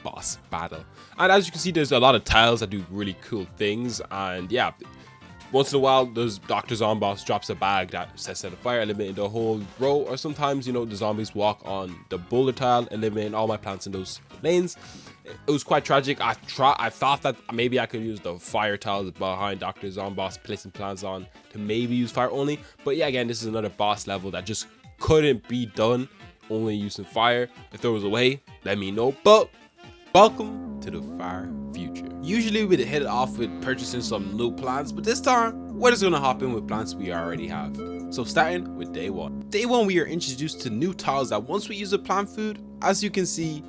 boss battle. And as you can see, there's a lot of tiles that do really cool things, and yeah, once in a while those Dr. Zomboss drops a bag that sets set a fire, eliminating the whole row, or sometimes, you know, the zombies walk on the boulder tile, eliminating all my plants in those lanes. It was quite tragic. I thought that maybe I could use the fire tiles behind Dr. Zomboss, placing plants on to maybe use fire only, but yeah, again, this is another boss level that just couldn't be done only using fire. If there was a way, let me know. But welcome to the far future. Usually we'd hit it off with purchasing some new plants, but this time we're just gonna hop in with plants we already have. So starting with day 1. Day 1, we are introduced to new tiles that once we use the plant food, as you can see,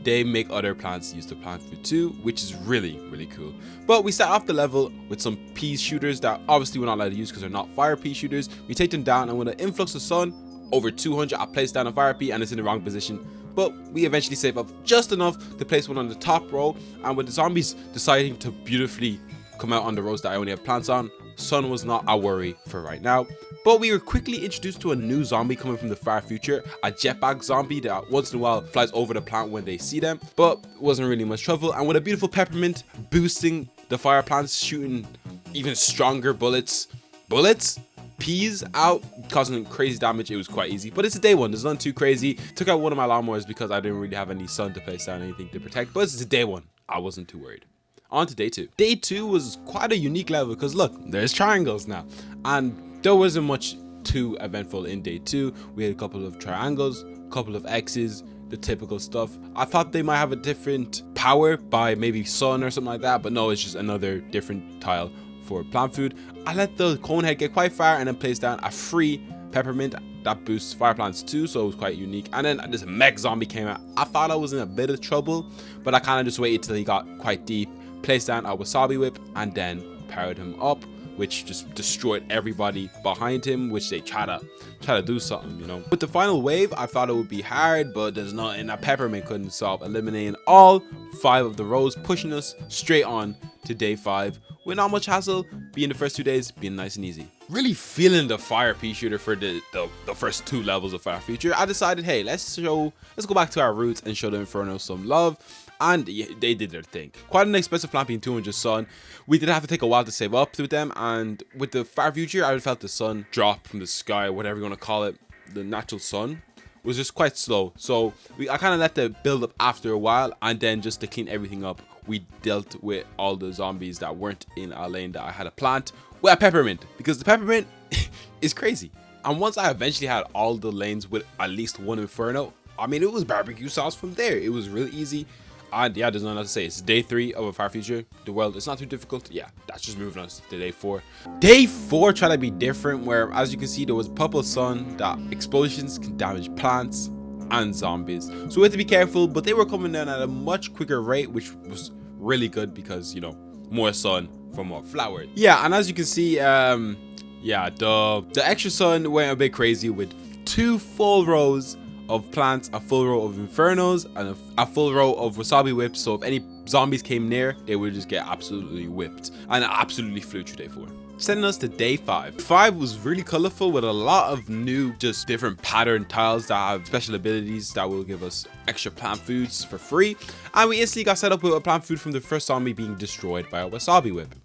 they make other plants use the plant food too, which is really, really cool. But we start off the level with some pea shooters that obviously we're not allowed to use because they're not fire pea shooters. We take them down, and with an influx of sun, over 200, I place down a fire pea and it's in the wrong position. But we eventually save up just enough to place one on the top row, and with the zombies deciding to beautifully come out on the rows that I only have plants on, sun was not a worry for right now. But we were quickly introduced to a new zombie coming from the far future, a jetpack zombie that once in a while flies over the plant when they see them, but wasn't really much trouble. And with a beautiful peppermint boosting the fire plants, shooting even stronger peas out, causing crazy damage. It was quite easy, but it's a day 1. There's nothing too crazy. Took out one of my lawnmowers because I didn't really have any sun to place down anything to protect, but it's a day 1. I wasn't too worried. On to day 2. Day 2 was quite a unique level because look, there's triangles now, and there wasn't much too eventful in day 2. We had a couple of triangles, couple of X's, the typical stuff. I thought they might have a different power by maybe sun or something like that, but no, it's just another different tile for plant food. I let the cone head get quite far and then placed down a free peppermint that boosts fire plants too, so it was quite unique. And then this mech zombie came out. I thought I was in a bit of trouble, but I kind of just waited till he got quite deep, placed down a wasabi whip, and then powered him up, which just destroyed everybody behind him, which they try to do something, you know. With the final wave, I thought it would be hard, but there's nothing that peppermint couldn't solve, eliminating all 5 of the rows, pushing us straight on to day 5 with not much hassle, being the first 2 days being nice and easy. Really feeling the fire peashooter for the first 2 levels of fire feature. I decided, hey, let's go back to our roots and show the Inferno some love. And yeah, they did their thing. Quite an expensive plant being 200 sun. We did have to take a while to save up with them, and with the fire future, I felt the sun drop from the sky, whatever you want to call it, the natural sun, was just quite slow. So I kind of let the build up after a while, and then just to clean everything up, we dealt with all the zombies that weren't in our lane that I had a plant with a peppermint, because the peppermint is crazy. And once I eventually had all the lanes with at least 1 Inferno, I mean, it was barbecue sauce from there. It was really easy. And yeah, there's nothing else to say. It's day 3 of a fire feature. The world, it's not too difficult. Yeah, that's just moving us to day 4. Day 4 tried to be different, where as you can see, there was purple sun that explosions can damage plants and zombies. So we had to be careful, but they were coming down at a much quicker rate, which was really good because, you know, more sun for more flowers. Yeah, and as you can see, yeah, the extra sun went a bit crazy with 2 full rows of plants, a full row of Infernos, and a full row of wasabi whips. So if any zombies came near, they would just get absolutely whipped. And I absolutely flew through day 4. Sending us to day 5. 5 was really colorful with a lot of new, just different pattern tiles that have special abilities that will give us extra plant foods for free. And we instantly got set up with a plant food from the first zombie being destroyed by a wasabi whip.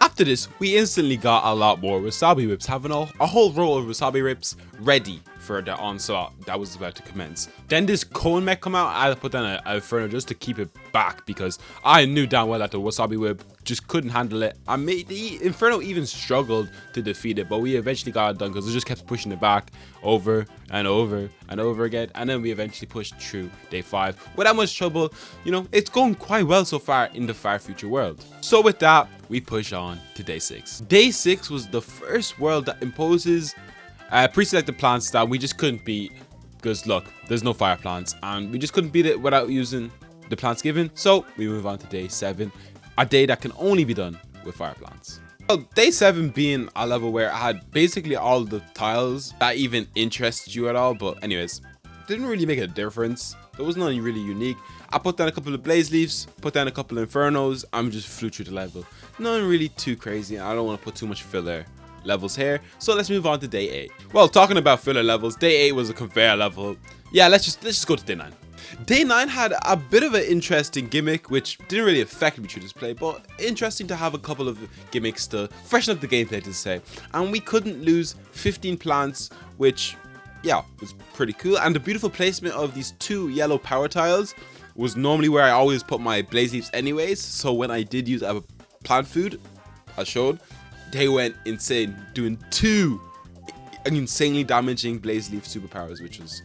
After this, we instantly got a lot more wasabi whips, having a whole row of wasabi whips ready for the onslaught that was about to commence. Then this cone mech come out. I put down an Inferno just to keep it back because I knew damn well that the wasabi whip just couldn't handle it. I made the Inferno even struggled to defeat it, but we eventually got it done because it just kept pushing it back over and over and over again. And then we eventually pushed through day 5 without much trouble. You know, it's going quite well so far in the far future world. So with that, we push on to day 6. Day 6 was the first world that imposes pre-selected plants that we just couldn't beat because look, there's no fire plants and we just couldn't beat it without using the plants given. So we move on to day 7, a day that can only be done with fire plants. Well, day 7 being a level where I had basically all the tiles that even interested you at all, but anyways, didn't really make a difference. There was nothing really unique. I put down a couple of blaze leaves, put down a couple of Infernos, and just flew through the level. Nothing really too crazy. I don't want to put too much filler levels here, so let's move on to day 8. Well, talking about filler levels, day 8 was a conveyor level. Yeah, let's just go to day 9. Day 9 had a bit of an interesting gimmick, which didn't really affect me through this play, but interesting to have a couple of gimmicks to freshen up the gameplay, to say. And we couldn't lose 15 plants, which, yeah, was pretty cool. And the beautiful placement of these 2 yellow power tiles was normally where I always put my blaze leaves anyways, so when I did use a plant food, I showed, they went insane, doing 2 insanely damaging blaze leaf superpowers, which was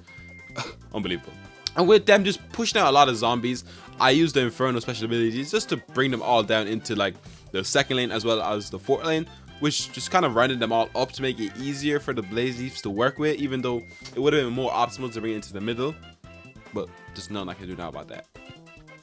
unbelievable. And with them just pushing out a lot of zombies, I used the Inferno special abilities just to bring them all down into like the 2nd lane as well as the 4th lane, which just kind of rounded them all up to make it easier for the blaze leaves to work with, even though it would have been more optimal to bring it into the middle. But there's nothing I can do now about that.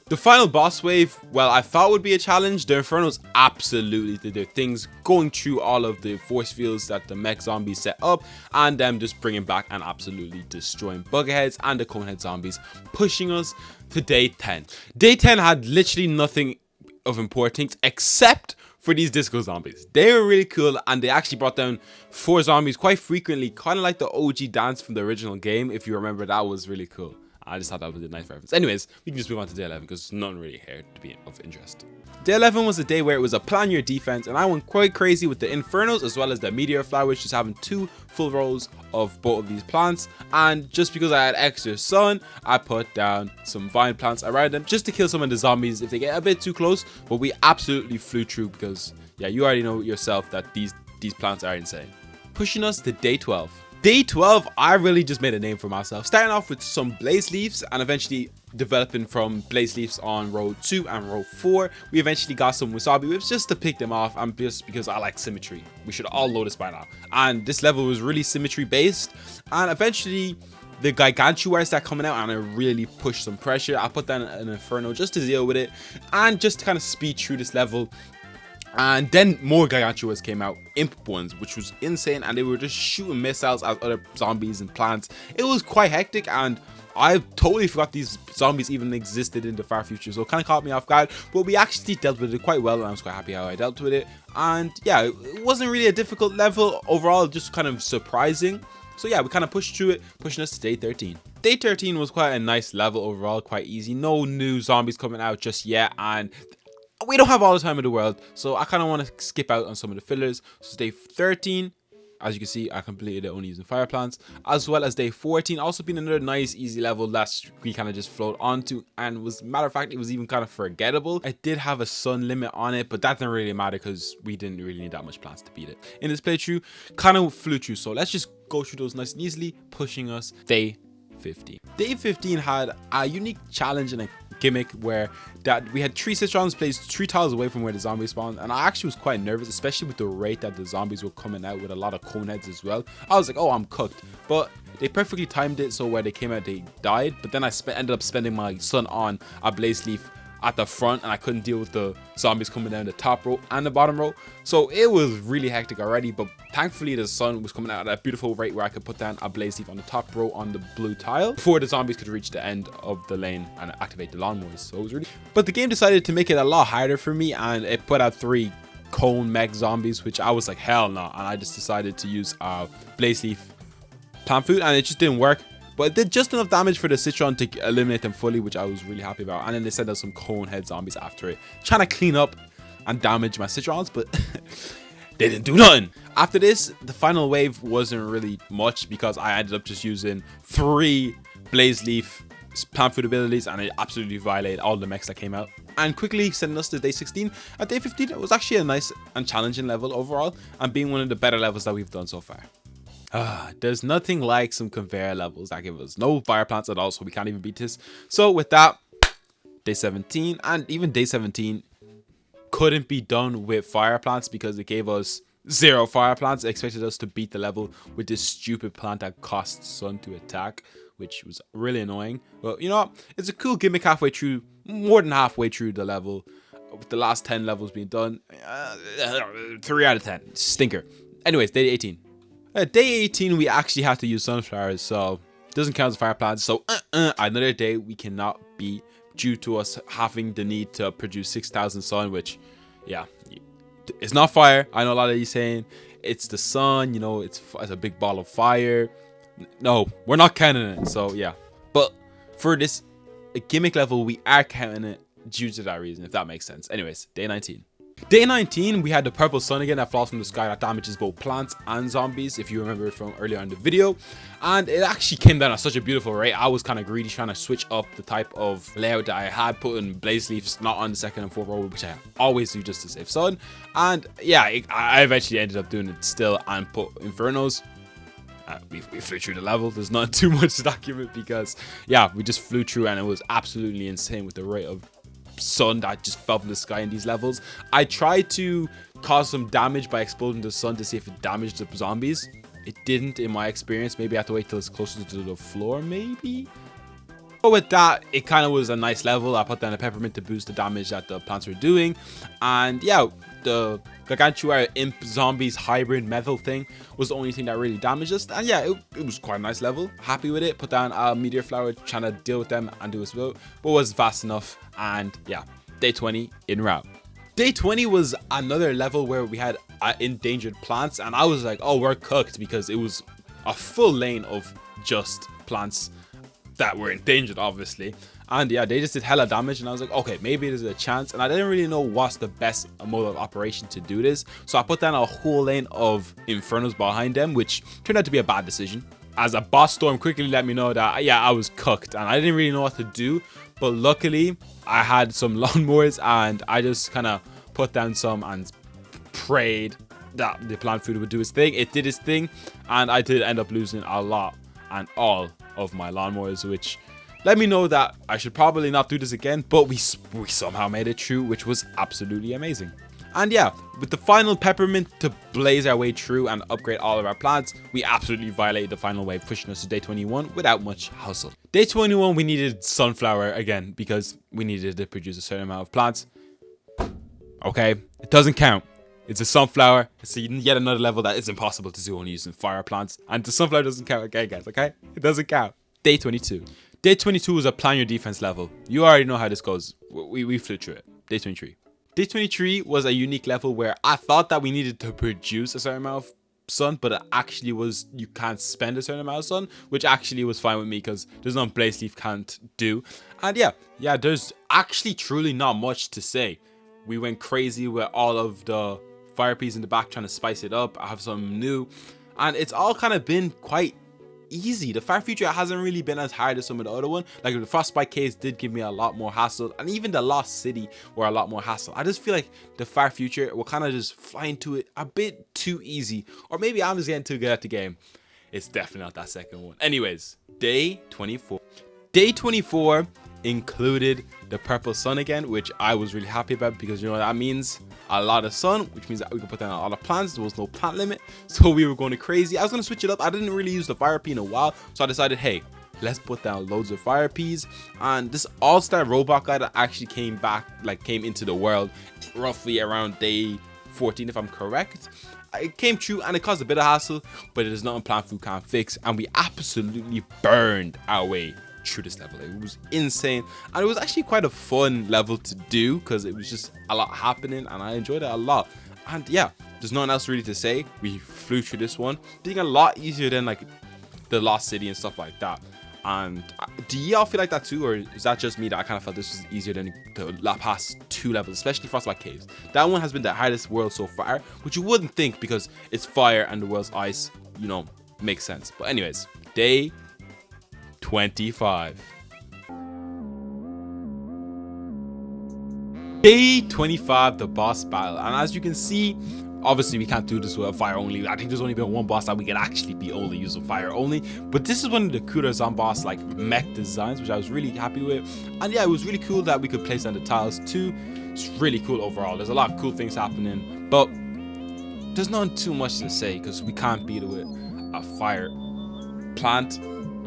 The final boss wave, well, I thought would be a challenge. The Infernos absolutely did their things, going through all of the force fields that the mech zombies set up, and them just bringing back and absolutely destroying buggerheads and the conehead zombies, pushing us to day 10. Day 10 had literally nothing of importance except for these disco zombies. They were really cool, and they actually brought down 4 zombies quite frequently, kind of like the OG dance from the original game. If you remember, that was really cool. I just thought that was a nice reference. Anyways, we can just move on to day 11 because there's nothing really here to be of interest. Day 11 was a day where it was a plan your defense, and I went quite crazy with the Infernos as well as the meteor flowers, just having 2 full rows of both of these plants. And just because I had extra sun, I put down some vine plants around them just to kill some of the zombies if they get a bit too close. But we absolutely flew through because, yeah, you already know yourself that these plants are insane. Pushing us to day 12. Day 12, I really just made a name for myself, starting off with some blaze leaves and eventually developing from blaze leaves on row 2 and row 4. We eventually got some wasabi whips just to pick them off, and just because I like symmetry. We should all know this by now. And this level was really symmetry based, and eventually the gargantuars start coming out and I really pushed some pressure. I put down an inferno just to deal with it and just to kind of speed through this level. And then more gargantuars came out, imp ones, which was insane, and they were just shooting missiles at other zombies and plants. It was quite hectic, and I totally forgot these zombies even existed in the far future, so it kind of caught me off guard, but we actually dealt with it quite well, and I was quite happy how I dealt with it. And yeah, it wasn't really a difficult level overall, just kind of surprising. So yeah, we kind of pushed through it, pushing us to day 13. Day 13 was quite a nice level overall, quite easy. No new zombies coming out just yet, and we don't have all the time in the world, so I kind of want to skip out on some of the fillers. So day 13, as you can see, I completed it only using fire plants, as well as day 14, also been another nice easy level that we kind of just flowed onto, and was, matter of fact, it was even kind of forgettable. I did have a sun limit on it, but that didn't really matter because we didn't really need that much plants to beat it. In this playthrough, kind of flew through, so let's just go through those nice and easily, pushing us day 15. Day 15 had a unique challenge and a gimmick where that we had 3 citrons placed 3 tiles away from where the zombies spawned, and I actually was quite nervous, especially with the rate that the zombies were coming out with a lot of cone heads as well. I was like, oh, I'm cooked, but they perfectly timed it so where they came out they died. But then I ended up spending my sun on a blaze leaf at the front, and I couldn't deal with the zombies coming down the top row and the bottom row, so it was really hectic already. But thankfully the sun was coming out at a beautiful rate where I could put down a blaze leaf on the top row on the blue tile before the zombies could reach the end of the lane and activate the lawnmowers. So it was really, but the game decided to make it a lot harder for me, and it put out 3 cone mech zombies, which I was like, hell no, and I just decided to use blaze leaf plant food, and it just didn't work. But it did just enough damage for the citron to eliminate them fully, which I was really happy about. And then they sent out some cone head zombies after it, trying to clean up and damage my citrons, but they didn't do nothing. After this, the final wave wasn't really much because I ended up just using 3 blaze leaf plant food abilities, and it absolutely violated all the mechs that came out. And quickly sending us to day 16. At day 15, it was actually a nice and challenging level overall, and being one of the better levels that we've done so far. There's nothing like some conveyor levels that give us no fire plants at all, so we can't even beat this. So with that, day 17, and even day 17 couldn't be done with fire plants because it gave us 0 fire plants. It expected us to beat the level with this stupid plant that costs sun to attack, which was really annoying. But you know what? It's a cool gimmick halfway through, more than halfway through the level. With the last 10 levels being done, 3 out of 10. Stinker. Anyways, day 18. Day 18, we actually had to use sunflowers, so it doesn't count as fire plants. So another day we cannot beat due to us having the need to produce 6,000 sun, which, yeah, it's not fire. I know a lot of you saying it's the sun, you know, it's a big ball of fire. No, we're not counting it. So yeah, but for this gimmick level, we are counting it due to that reason, if that makes sense. Anyways, day 19. Day 19, we had the purple sun again that falls from the sky that damages both plants and zombies, if you remember from earlier in the video. And it actually came down at such a beautiful rate. I was kind of greedy trying to switch up the type of layout that I had, putting blaze leaves not on the 2nd and 4th row, which I always do just to save sun. And yeah, I eventually ended up doing it still and put infernos. We flew through the level. There's not too much to document because yeah, we just flew through, and it was absolutely insane with the rate of sun that just fell from the sky in these levels. I tried to cause some damage by exploding the sun to see if it damaged the zombies. It didn't in my experience. Maybe I have to wait till it's closer to the floor, maybe. But with that, it kind of was a nice level. I put down a peppermint to boost the damage that the plants were doing. And yeah, the gargantua imp zombies hybrid metal thing was the only thing that really damaged us. And yeah, it was quite a nice level. Happy with it. Put down a meteor flower, trying to deal with them and do as well, but was fast enough. And yeah, day 20 en route. Day 20 was another level where we had endangered plants, and I was like, oh, we're cooked, because it was a full lane of just plants that were endangered, obviously. And yeah, they just did hella damage, and I was like, okay, maybe there's a chance. And I didn't really know what's the best mode of operation to do this, so I put down a whole lane of infernos behind them, which turned out to be a bad decision, as a boss storm quickly let me know that yeah, I was cooked and I didn't really know what to do. But luckily I had some lawnmowers, and I just kind of put down some and prayed that the plant food would do its thing. It did its thing, and I did end up losing a lot and all of my lawnmowers, which let me know that I should probably not do this again, but we somehow made it through, which was absolutely amazing. And yeah, with the final peppermint to blaze our way through and upgrade all of our plants, we absolutely violated the final wave, pushing us to day 21 without much hustle. Day 21, we needed sunflower again because we needed to produce a certain amount of plants. Okay, it doesn't count. It's a sunflower. It's yet another level that is impossible to do only using fire plants. And the sunflower doesn't count again, guys, okay? It doesn't count. Day 22. Day 22 is a plan your defense level. You already know how this goes. We flew through it. Day 23. Day 23 was a unique level where I thought that we needed to produce a certain amount of sun, but it actually was you can't spend a certain amount of sun, which actually was fine with me because there's nothing blaze leaf can't do. And yeah, there's actually truly not much to say. We went crazy with all of the fire peas in the back trying to spice it up. I have something new, and it's all kind of been quite easy. The far future hasn't really been as hard as some of the other one. Like the Frostbite Caves did give me a lot more hassle, and even the Lost City were a lot more hassle. I just feel like the far future will kind of just fly into it a bit too easy, or maybe I'm just getting too good at the game. It's definitely not that second one. Anyways, day 24. Day 24 included the purple sun again, which I was really happy about because you know what that means? A lot of sun, which means that we could put down a lot of plants. There was no plant limit, so we were going crazy. I was going to switch it up. I didn't really use the fire pea in a while, so I decided, hey, let's put down loads of fire peas. And this all-star robot guy that actually came into the world roughly around day 14, if I'm correct. It came true and it caused a bit of hassle, but it is nothing plant food can't fix, and we absolutely burned our way through this level. It was insane, and it was actually quite a fun level to do because it was just a lot happening and I enjoyed it a lot. And yeah, there's nothing else really to say. We flew through this one, being a lot easier than like the Lost City and stuff like that. And do y'all feel like that too, or is that just me that I kind of felt this was easier than the past two levels, especially Frostbite Caves? That one has been the hardest world so far, which you wouldn't think because it's fire and the world's ice, you know, makes sense. But anyways, day 25. Day 25, the boss battle. And as you can see, obviously we can't do this with fire only. I think there's only been one boss that we can actually be only using fire only. But this is one of the cooler zombie boss like mech designs, which I was really happy with. And yeah, it was really cool that we could place down the tiles too. It's really cool overall. There's a lot of cool things happening, but there's not too much to say because we can't beat it with a fire plant.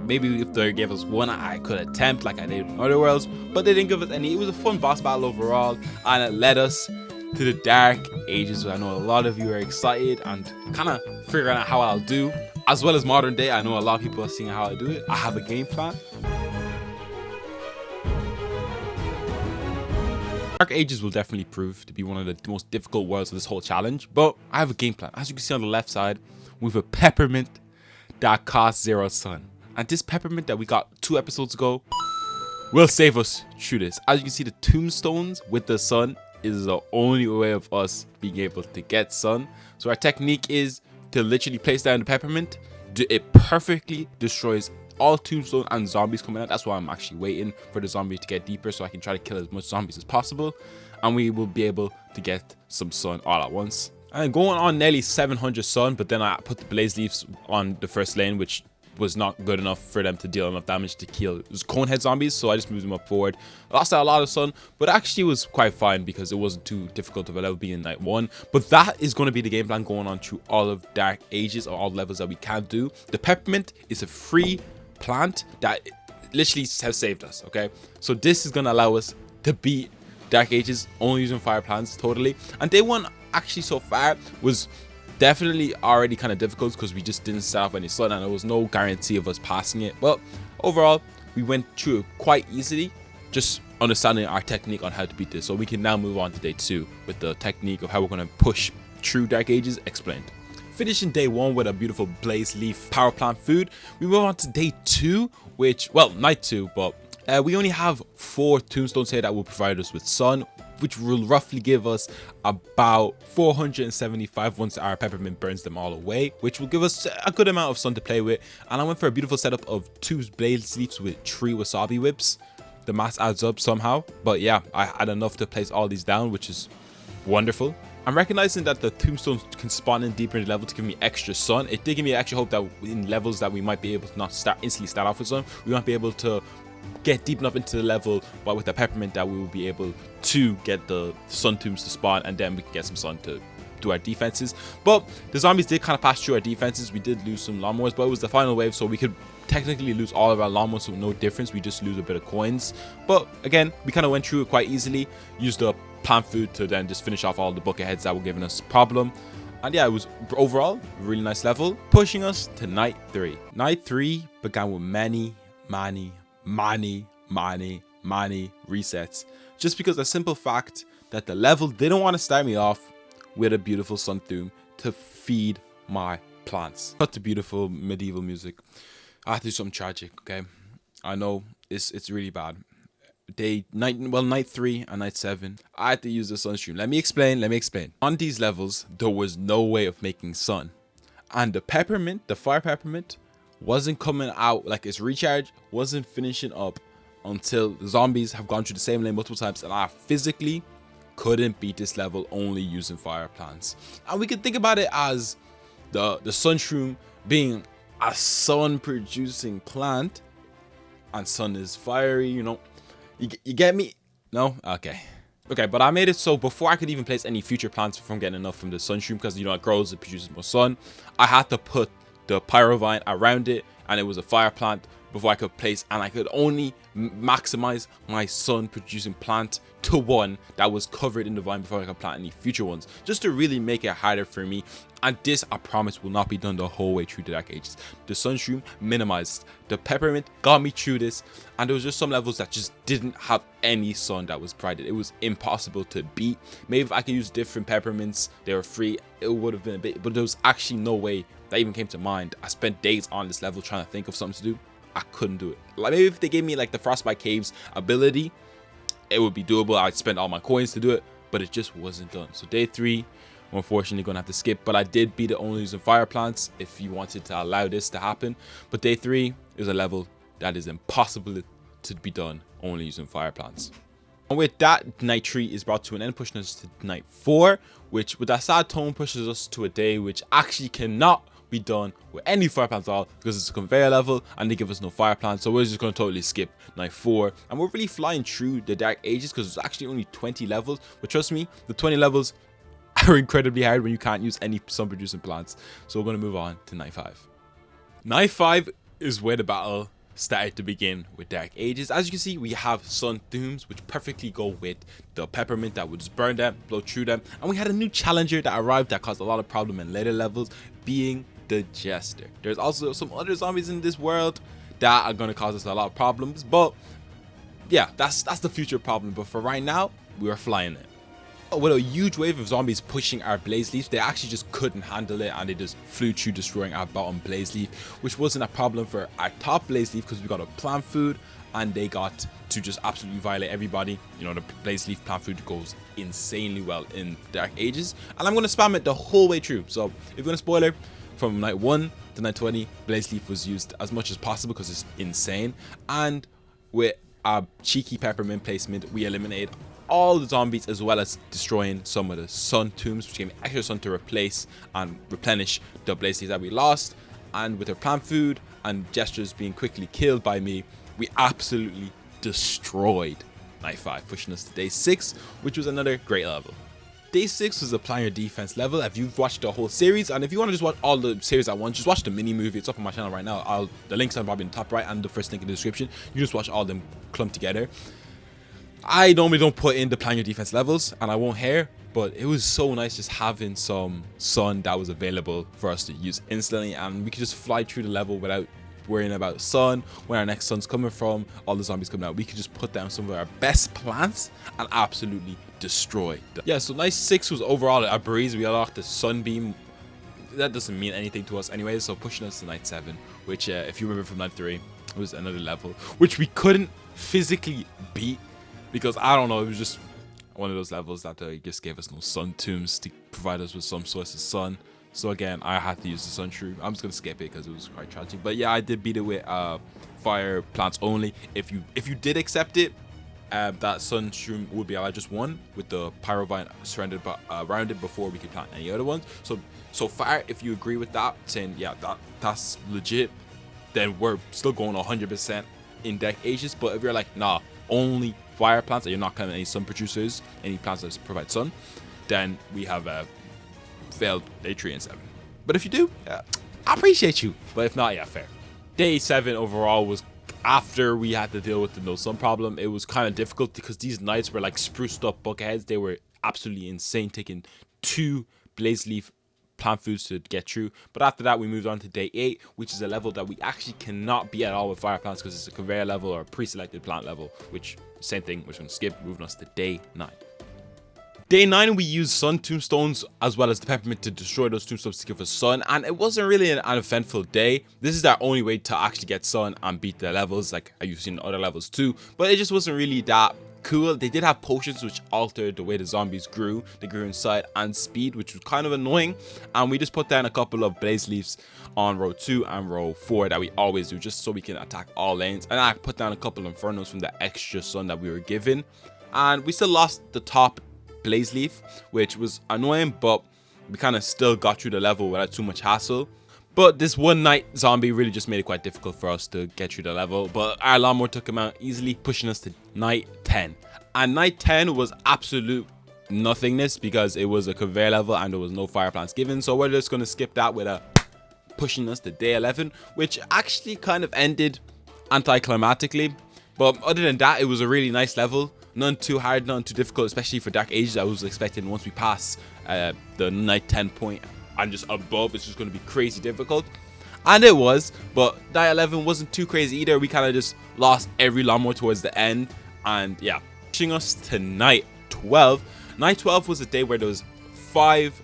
Maybe if they gave us one, I could attempt like I did in other worlds, but they didn't give us any. It was a fun boss battle overall, and it led us to the Dark Ages. I know a lot of you are excited and kind of figuring out how I'll do, as well as modern day. I know a lot of people are seeing how I do it. I have a game plan. Dark Ages will definitely prove to be one of the most difficult worlds of this whole challenge, but I have a game plan. As you can see on the left side, with a peppermint that costs 0 sun. And this peppermint that we got 2 episodes ago will save us through this. As you can see, the tombstones with the sun is the only way of us being able to get sun. So our technique is to literally place down the peppermint. It perfectly destroys all tombstone and zombies coming out. That's why I'm actually waiting for the zombie to get deeper so I can try to kill as much zombies as possible. And we will be able to get some sun all at once. And going on nearly 700 sun, but then I put the blaze leaves on the first lane, which was not good enough for them to deal enough damage to kill conehead zombies, so I just moved them up forward. I lost out a lot of sun, but actually was quite fine because it wasn't too difficult of a level being in night 1. But that is going to be the game plan going on through all of Dark Ages, or all the levels that we can do. The peppermint is a free plant that literally has saved us, okay? So this is going to allow us to beat Dark Ages only using fire plants totally. And day 1 actually so far was definitely already kind of difficult because we just didn't start off any sun and there was no guarantee of us passing it. But overall, we went through it quite easily, just understanding our technique on how to beat this. So we can now move on to day 2 with the technique of how we're going to push through Dark Ages explained. Finishing day 1 with a beautiful blaze leaf power plant food, we move on to day 2, which, well, night 2, but we only have 4 tombstones here that will provide us with sun, which will roughly give us about 475 once our peppermint burns them all away, which will give us a good amount of sun to play with. And I went for a beautiful setup of 2 blaze leaves with 3 wasabi whips. The math adds up somehow, but yeah, I had enough to place all these down, which is wonderful. I'm recognizing that the tombstones can spawn in deeper in the level to give me extra sun. It did give me extra hope that in levels that we might be able to not instantly start off with sun, we might be able to get deep enough into the level, but with the peppermint that we will be able to get the sun tombs to spawn, and then we can get some sun to do our defenses. But the zombies did kind of pass through our defenses. We did lose some lawnmowers, but it was the final wave, so we could technically lose all of our lawnmowers with no difference. We just lose a bit of coins, but again, we kind of went through it quite easily. Used the plant food to then just finish off all the bucket heads that were giving us problem. And yeah, it was overall a really nice level, pushing us to night 3. Night 3 began with many resets, just because the simple fact that the level didn't want to start me off with a beautiful sun theme to feed my plants. Cut to beautiful medieval music. I have to do something tragic, okay? I know it's really bad. Night 3 and night 7, I had to use the sunstream. Let me explain. On these levels, there was no way of making sun, and the fire peppermint wasn't coming out, like its recharge wasn't finishing up until the zombies have gone through the same lane multiple times, and I physically couldn't beat this level only using fire plants. And we could think about it as the sunshroom being a sun producing plant, and sun is fiery, you know. You get me? No? Okay, but I made it so before I could even place any future plants from getting enough from the sunshroom, because you know it grows, it produces more sun, I had to put the pyrovine around it, and it was a fire plant before I could place, and I could only maximize my sun producing plant to 1 that was covered in the vine before I could plant any future ones, just to really make it harder for me. And this, I promise, will not be done the whole way through the Dark Ages. The sunshroom minimized, the peppermint got me through this, and there was just some levels that just didn't have any sun that was provided. It was impossible to beat. Maybe if I could use different peppermints, they were free, it would have been a bit, but there was actually no way that even came to mind. I spent days on this level trying to think of something to do. I couldn't do it. Like, maybe if they gave me like the Frostbite Caves ability, it would be doable. I'd spend all my coins to do it, but it just wasn't done. So day 3, we're unfortunately gonna have to skip, but I did beat it only using fire plants if you wanted to allow this to happen. But day 3 is a level that is impossible to be done only using fire plants. And with that, night 3 is brought to an end, pushing us to night 4, which with that sad tone pushes us to a day which actually cannot be done with any fire plants at all, because it's a conveyor level and they give us no fire plants. So we're just going to totally skip night 4, and we're really flying through the Dark Ages because it's actually only 20 levels. But trust me, the 20 levels are incredibly hard when you can't use any sun producing plants. So we're going to move on to night 5. Night 5 is where the battle started to begin with Dark Ages. As you can see, we have sun dooms which perfectly go with the peppermint that would just burn them, blow through them, and we had a new challenger that arrived that caused a lot of problem in later levels, being the Jester. There's also some other zombies in this world that are going to cause us a lot of problems, but yeah, that's the future problem. But for right now, we are flying it. With a huge wave of zombies pushing our blaze leaf, they actually just couldn't handle it, and they just flew through, destroying our bottom blaze leaf, which wasn't a problem for our top blaze leaf because we got a plant food, and they got to just absolutely violate everybody. You know, the blaze leaf plant food goes insanely well in Dark Ages, and I'm going to spam it the whole way through. So if you're going to spoiler, from night 1 to night 20, blaze leaf was used as much as possible because it's insane. And with a cheeky peppermint placement, we eliminated all the zombies, as well as destroying some of the sun tombs, which gave me extra sun to replace and replenish the blaze leaf that we lost. And with their plant food and gestures being quickly killed by me, we absolutely destroyed night 5, pushing us to day 6, which was another great level. Day 6 was applying your defense level. If you've watched the whole series, and if you want to just watch all the series at once, just watch the mini movie. It's up on my channel right now. The links are probably in the top right and the first link in the description. You just watch all of them clumped together. I normally don't put in the plan your defense levels, and I won't here, but it was so nice just having some sun that was available for us to use instantly, and we could just fly through the level without worrying about sun, where our next sun's coming from, all the zombies coming out. We could just put down some of our best plants and absolutely destroy them. Yeah, so night 6 was overall a breeze. We unlocked the sunbeam. That doesn't mean anything to us anyway, so pushing us to night 7, which if you remember from night 3, was another level which we couldn't physically beat, because I don't know, it was just one of those levels that just gave us no sun tombs to provide us with some source of sun. So again, I had to use the sun shrew. I'm just gonna skip it because it was quite tragic. But yeah, I did beat it with fire plants only. If you did accept it, that sun shroom would be alive just one, with the pyrovine surrounded around it before we could plant any other ones. So far, if you agree with that, saying yeah, that's legit, then we're still going 100% in deck ages. But if you're like, nah, only fire plants and you're not counting any sun producers, any plants that provide sun, then we have failed day 3 and 7. But if you do, I appreciate you. But if not, yeah, fair. Day 7 overall was, after we had to deal with the no sun problem, it was kind of difficult because these knights were like spruced up bucketheads. They were absolutely insane, taking 2 blaze leaf plant foods to get through. But after that, we moved on to day 8, which is a level that we actually cannot be at all with fire plants because it's a conveyor level or a pre-selected plant level, which same thing, we're going to skip, moving us to day 9. Day 9, we used sun tombstones as well as the peppermint to destroy those tombstones to give us sun, and it wasn't really an uneventful day. This is our only way to actually get sun and beat the levels, like you've seen other levels too, but it just wasn't really that cool. They did have potions which altered the way the zombies grew. They grew in size and speed, which was kind of annoying, and we just put down a couple of blaze leaves on row 2 and row 4 that we always do, just so we can attack all lanes. And I put down a couple of infernos from the extra sun that we were given, and we still lost the top blaze leaf, which was annoying, but we kind of still got through the level without too much hassle. But this one night zombie really just made it quite difficult for us to get through the level, but our lawnmower took him out easily, pushing us to night 10. And night 10 was absolute nothingness because it was a conveyor level and there was no fire plants given, so we're just going to skip that with a pushing us to day 11, which actually kind of ended anticlimactically. But other than that, it was a really nice level. None too hard, none too difficult, especially for Dark Ages. I was expecting once we pass the night 10 point and just above, it's just going to be crazy difficult. And it was, but night 11 wasn't too crazy either. We kind of just lost every lawnmower towards the end. And yeah, pushing us to night 12. Night 12 was a day where there was 5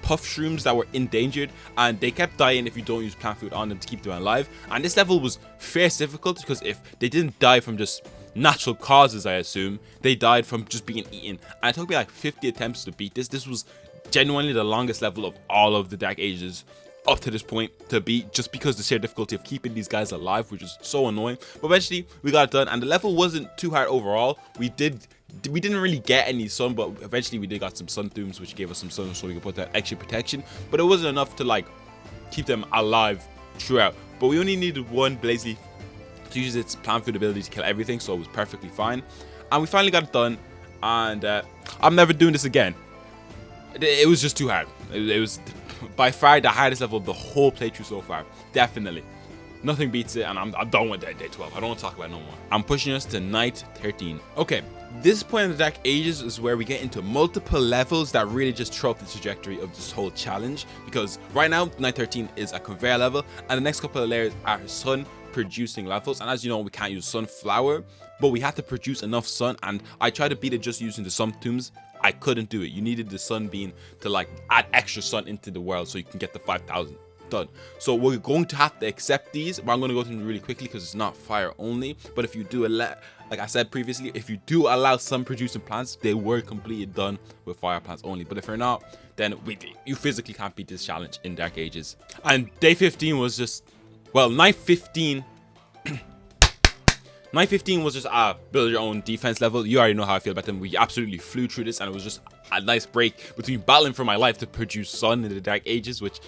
puff shrooms that were endangered, and they kept dying if you don't use plant food on them to keep them alive. And this level was fierce difficult because if they didn't die from just natural causes, I assume, they died from just being eaten. And it took me like 50 attempts to beat this. This was genuinely the longest level of all of the Dark Ages up to this point to beat, just because the sheer difficulty of keeping these guys alive, which is so annoying. But eventually we got it done, and the level wasn't too hard overall. We didn't really get any sun, but eventually we did got some sun tombs, which gave us some sun so we could put that extra protection, but it wasn't enough to like keep them alive throughout. But we only needed 1 blaze leaf to use its plant food ability to kill everything, so it was perfectly fine. And we finally got it done, and I'm never doing this again. It was just too hard. It was by far the hardest level of the whole playthrough so far. Definitely. Nothing beats it, and I'm done with that day 12. I don't want to talk about it no more. I'm pushing us to night 13. Okay, this point in the Dark Ages is where we get into multiple levels that really just throw up the trajectory of this whole challenge, because right now night 13 is a conveyor level, and the next couple of layers are sun producing levels. And as you know, we can't use sunflower, but we had to produce enough sun, and I tried to beat it just using the sun tombs. I couldn't do it. You needed the sun beam to like add extra sun into the world so you can get the 5,000 done. So we're going to have to accept these, but I'm going to go through them really quickly because it's not fire only. But if you do like I said previously, if you do allow sun producing plants, they were completely done with fire plants only. But if you're not, then you physically can't beat this challenge in Dark Ages. And day 15 was just, well, night 15 Night 15 was just build your own defense level. You already know how I feel about them. We absolutely flew through this, and it was just a nice break between battling for my life to produce sun in the Dark Ages, which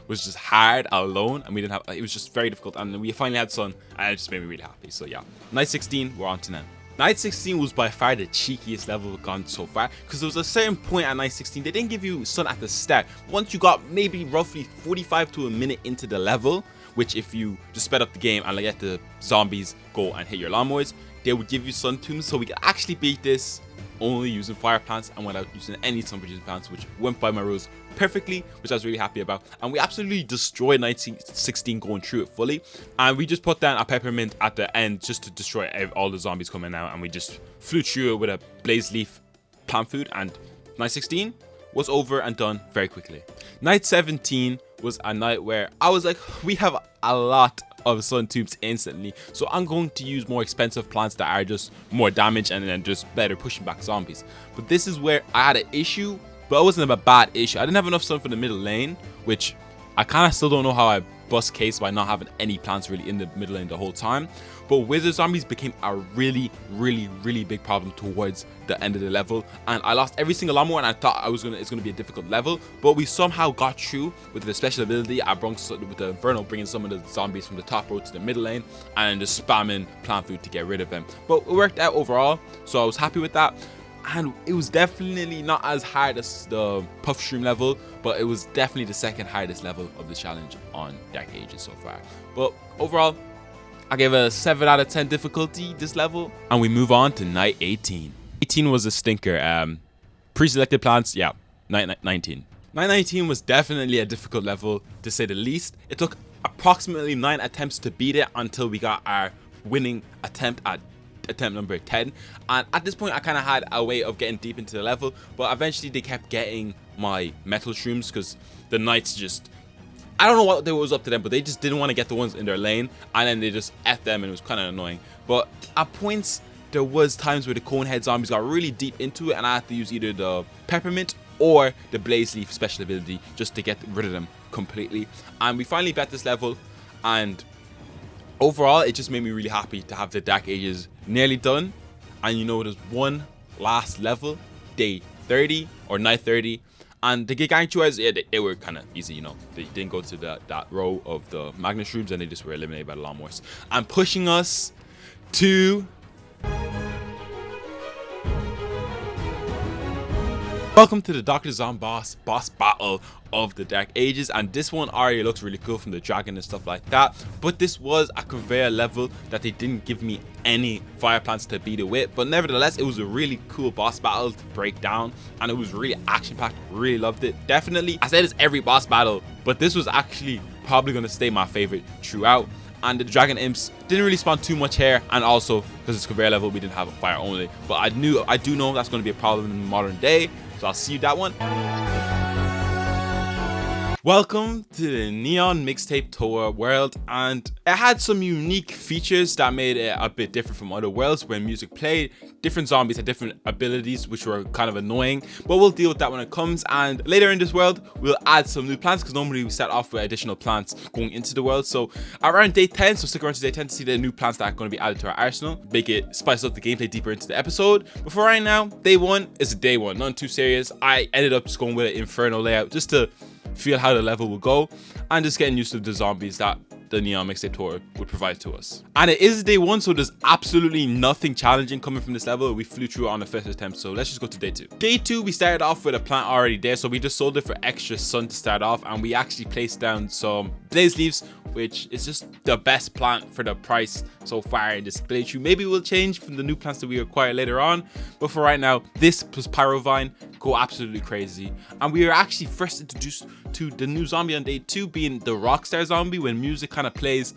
was just hard alone, and we didn't have, it was just very difficult, and we finally had sun, and it just made me really happy. So yeah, night 16, we're on to now. Night 16 was by far the cheekiest level we've gone so far, because there was a certain point at night 16 they didn't give you sun at the start. Once you got maybe roughly 45 to a minute into the level, which if you just sped up the game and let the zombies go and hit your lawnmowers, they would give you sun tombs, so we could actually beat this only using fire plants and without using any sun producing plants, which went by my rules perfectly, which I was really happy about. And we absolutely destroyed night 16 going through it fully, and we just put down a peppermint at the end just to destroy all the zombies coming out, and we just flew through it with a blaze leaf plant food, and night 16 was over and done very quickly. Night 17 was a night where I was like, we have a lot of sun tubes instantly, so I'm going to use more expensive plants that are just more damage and then just better pushing back zombies. But this is where I had an issue, but it wasn't a bad issue. I didn't have enough sun for the middle lane, which I kind of still don't know how I bust case by not having any plants really in the middle lane the whole time. But wither zombies became a really big problem towards the end of the level, and I lost every single lawnmower, and I thought it's gonna be a difficult level, but we somehow got through with the special ability. I brought with the Inferno, bringing some of the zombies from the top row to the middle lane, and just spamming plant food to get rid of them. But it worked out overall, so I was happy with that. And it was definitely not as hard as the puff stream level, but it was definitely the second hardest level of the challenge on Dark Ages so far. But overall, I gave a 7 out of 10 difficulty this level. And we move on to night 18. 18 was a stinker. Pre-selected plants, yeah, night 19. Night 19 was definitely a difficult level, to say the least. It took approximately 9 attempts to beat it until we got our winning attempt at attempt number 10. And at this point I kind of had a way of getting deep into the level, but eventually they kept getting my metal shrooms because the knights just, I don't know what was up to them, but they just didn't want to get the ones in their lane, and then they just F them, and it was kind of annoying. But at points there was times where the conehead zombies got really deep into it, and I had to use either the peppermint or the blaze leaf special ability just to get rid of them completely. And we finally bet this level, and overall it just made me really happy to have the Dark Ages nearly done. And you know, there's one last level, day 30 or night 30, and the Gigantuas, yeah, they were kind of easy, you know. They didn't go to that row of the Magnus rooms, and they just were eliminated by the lawnmowers. And pushing us to welcome to the Dr. Zomboss boss battle of the Dark Ages. And this one already looks really cool from the dragon and stuff like that, but this was a conveyor level that they didn't give me any fire plants to beat it with. But nevertheless, it was a really cool boss battle to break down, and it was really action packed. Really loved it. Definitely, I said it's every boss battle, but this was actually probably going to stay my favorite throughout. And the dragon imps didn't really spawn too much here, and also because it's conveyor level we didn't have a fire only, but I do know that's going to be a problem in modern day, so I'll see you that one. Welcome to the Neon Mixtape Tour world, and it had some unique features that made it a bit different from other worlds. When music played, different zombies had different abilities, which were kind of annoying, but we'll deal with that when it comes. And later in this world we'll add some new plants, because normally we start off with additional plants going into the world. So around day 10, so stick around to day 10 to see the new plants that are going to be added to our arsenal, make it spice up the gameplay deeper into the episode. But for right now, day 1 is a day 1, nothing too serious. I ended up just going with an Inferno layout just to feel how the level will go, and just getting used to the zombies that the Neon Mixtape Tour would provide to us. And it is day 1, so there's absolutely nothing challenging coming from this level. We flew through it on the first attempt, so let's just go to day 2. Day 2, we started off with a plant already there, so we just sold it for extra sun to start off, and we actually placed down some blaze leaves, which is just the best plant for the price so far in this playthrough. Maybe we'll change from the new plants that we acquire later on, but for right now, this plus Pyrovine go absolutely crazy. And we were actually first introduced to the new zombie on day 2, being the Rockstar zombie. When music kind of plays,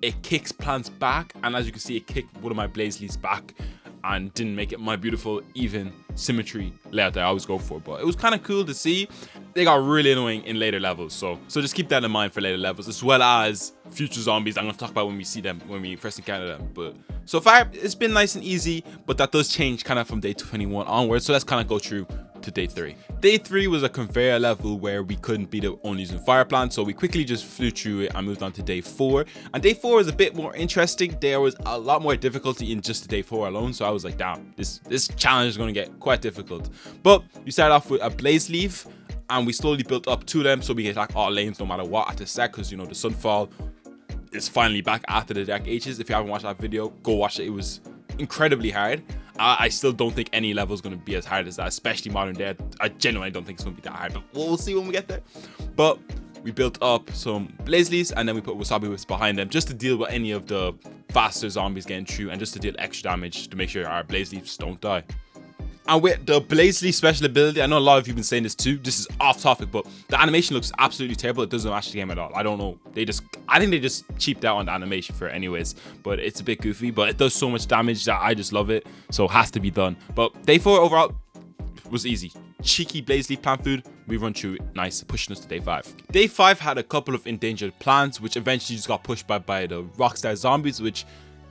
it kicks plants back, and as you can see, it kicked one of my blaze leaves back and didn't make it my beautiful even symmetry layout that I always go for. But it was kind of cool to see. They got really annoying in later levels, so just keep that in mind for later levels, as well as future zombies I'm going to talk about when we see them, when we first encounter them. But so far it's been nice and easy, but that does change kind of from day 21 onwards, so let's kind of go through to day 3. Day 3 was a conveyor level where we couldn't beat it only using fire plants, so we quickly just flew through it and moved on to day 4. And day 4 was a bit more interesting. There was a lot more difficulty in just day 4 alone, so I was like, damn, this challenge is going to get quite difficult. But we started off with a blaze leaf, and we slowly built up to them, so we could attack all lanes no matter what at the set, because you know the sunfall is finally back after the Dark Ages. If you haven't watched that video, go watch it. It was incredibly hard. I still don't think any level is going to be as hard as that, especially modern day. I genuinely don't think it's going to be that hard, but we'll see when we get there. But we built up some blaze leaves, and then we put wasabi whips behind them just to deal with any of the faster zombies getting through, and just to deal extra damage to make sure our blaze leaves don't die. And with the blaze leaf special ability, I know a lot of you have been saying this too, this is off topic, but the animation looks absolutely terrible. It doesn't match the game at all. I don't know, I think they just cheaped out on the animation for it anyways, but it's a bit goofy, but it does so much damage that I just love it, so it has to be done. But day 4 overall was easy. Cheeky blaze leaf plant food, we run through it nice, pushing us to day 5. Day 5 had a couple of endangered plants, which eventually just got pushed by the Rockstar zombies, which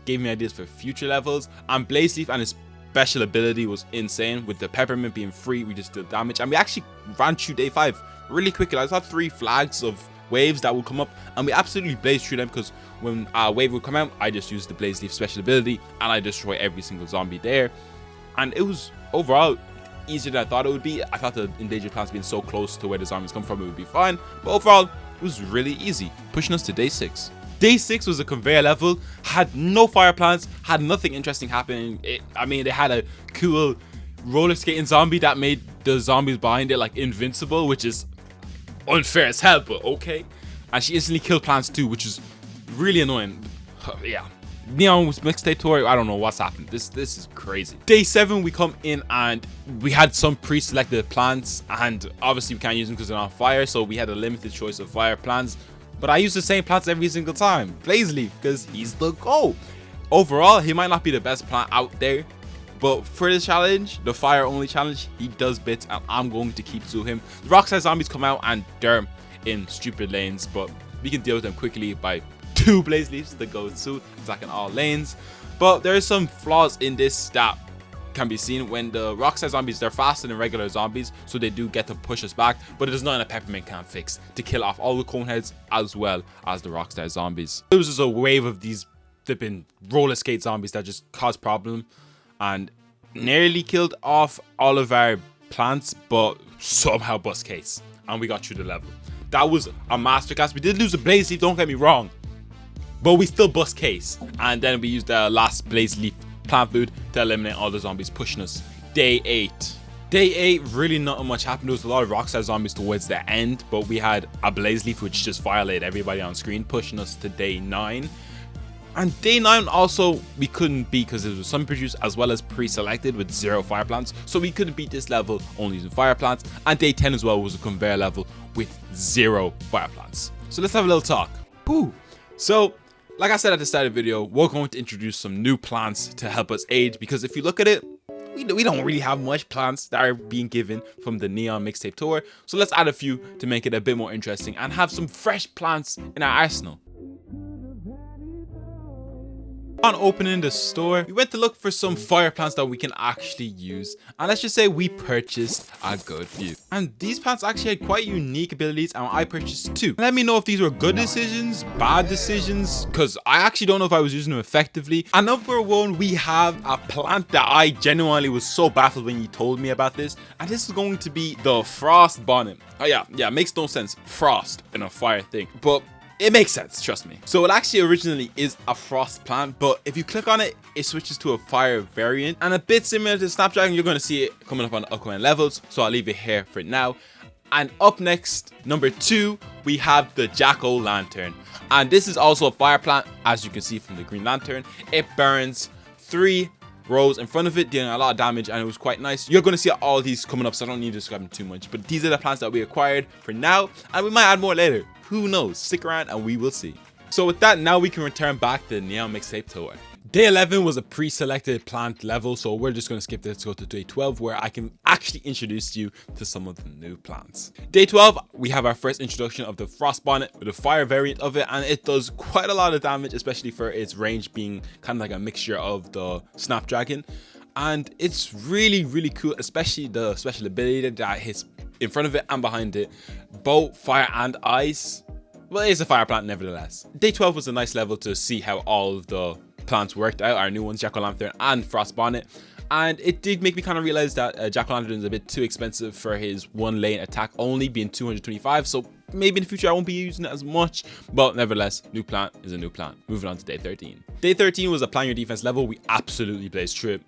gave me ideas for future levels. And blaze leaf and its special ability was insane. With the peppermint being free, we just did damage, and we actually ran through day 5 really quickly. I saw 3 flags of waves that would come up, and we absolutely blazed through them because when a wave would come out, I just used the Blaze Leaf special ability and I destroy every single zombie there. And it was overall easier than I thought it would be. I thought the endangered plants being so close to where the zombies come from, it would be fine. But overall, it was really easy, pushing us to day 6. Day 6 was a conveyor level, had no fire plants, had nothing interesting happening. I mean, they had a cool roller skating zombie that made the zombies behind it like invincible, which is unfair as hell, but okay. And she instantly killed plants too, which is really annoying. Yeah. Neon was Mixtape tour. I don't know what's happened. This is crazy. Day 7, we come in and we had some pre-selected plants, and obviously we can't use them because they're on fire, so we had a limited choice of fire plants. But I use the same plants every single time. Blaze Leaf, because he's the GOAT. Overall, he might not be the best plant out there, but for this challenge, the fire only challenge, he does bits, and I'm going to keep to him. The rock-sized zombies come out and they're in stupid lanes, but we can deal with them quickly by 2 Blaze Leaves to go to attacking all lanes. But there are some flaws in this that can be seen. When the rock-sized zombies, they're faster than regular zombies, so they do get to push us back, but it is nothing a peppermint can't fix to kill off all the cone heads as well as the rock-sized zombies. It was just a wave of these flipping roller skate zombies that just caused problem and nearly killed off all of our plants, but somehow bust case and we got through the level. That was a masterclass. We did lose a Blaze Leaf, don't get me wrong, but we still bust case. And then we used the last Blaze Leaf plant food to eliminate all the zombies pushing us. Day 8. Day 8, really not much happened. There was a lot of rock-sized zombies towards the end, but we had a Blaze Leaf which just violated everybody on screen, pushing us to day 9. And day 9 also we couldn't beat because it was sun produced as well as pre-selected with 0 fire plants, so we couldn't beat this level only using fire plants. And day 10 as well was a conveyor level with 0 fire plants. So let's have a little talk. So like I said at the start of the video, we're going to introduce some new plants to help us aid, because if you look at it, we don't really have much plants that are being given from the Neon Mixtape tour. So let's add a few to make it a bit more interesting and have some fresh plants in our arsenal. On opening the store, we went to look for some fire plants that we can actually use, and let's just say we purchased a good few. And these plants actually had quite unique abilities, and I purchased 2. Let me know if these were good decisions, bad decisions, because I actually don't know if I was using them effectively. And number 1, we have a plant that I genuinely was so baffled when you told me about this, and this is going to be the Frost Bonnet. Oh yeah, makes no sense, frost in a fire thing, but it makes sense, trust me. So it actually originally is a frost plant, but if you click on it, it switches to a fire variant, and a bit similar to Snapdragon. You're going to see it coming up on the upcoming levels, so I'll leave it here for now. And up next, number 2, we have the Jack-o'-lantern, and this is also a fire plant. As you can see from the green lantern, it burns 3 rows in front of it, dealing a lot of damage, and it was quite nice. You're going to see all these coming up, so I don't need to describe them too much, but these are the plants that we acquired for now, and we might add more later. Who knows? Stick around and we will see. So with that, now we can return back to the Neon Mixtape tour. Day 11 was a pre-selected plant level, so we're just going to skip this to go to day 12, where I can actually introduce you to some of the new plants. Day 12, we have our first introduction of the Frost Bonnet with a fire variant of it, and it does quite a lot of damage, especially for its range being kind of like a mixture of the Snapdragon. And it's really cool, especially the special ability that hits in front of it and behind it, both fire and ice. Well, it's a fire plant nevertheless. Day 12 was a nice level to see how all of the plants worked out, our new ones, Jack-o'-lantern and Frost Bonnet. And it did make me kind of realize that Jack-o'-lantern is a bit too expensive for his 1 lane attack only being 225, so maybe in the future I won't be using it as much, but nevertheless, new plant is a new plant. Moving on to day 13. Day 13 was a plan your defense level. We absolutely blazed through it.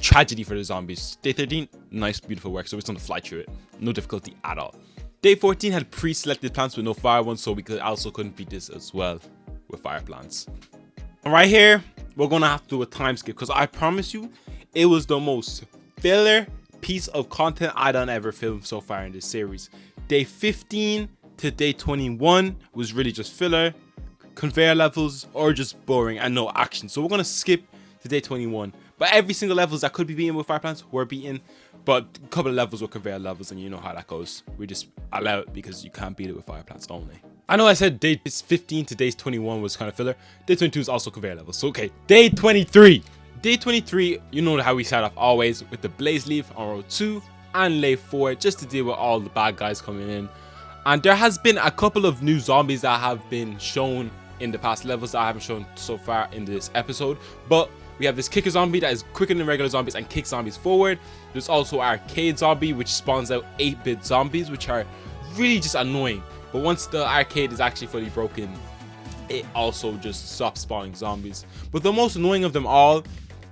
Tragedy for the zombies. Day 13, nice beautiful work, so we just want to fly through it, no difficulty at all. Day 14 had pre-selected plants with no fire ones, so we couldn't beat this as well with fire plants. And right here, we're gonna have to do a time skip, because I promise you, it was the most filler piece of content I done ever filmed so far in this series. Day 15 to day 21 was really just filler, conveyor levels, or just boring and no action. So we're gonna skip to day 21. But every single levels that could be beaten with fire plants were beaten, but a couple of levels were conveyor levels, and you know how that goes. We just allow it because you can't beat it with fire plants only. I know I said day 15 to day 21 was kind of filler. Day 22 is also conveyor levels. So okay, day 23. Day 23, you know how we start off always with the Blaze Leaf on row 2 and lane 4, just to deal with all the bad guys coming in. And there has been a couple of new zombies that have been shown in the past levels that I haven't shown so far in this episode. But we have this kicker zombie that is quicker than regular zombies and kicks zombies forward. There's also arcade zombie, which spawns out 8-bit zombies, which are really just annoying. But once the arcade is actually fully broken, it also just stops spawning zombies. But the most annoying of them all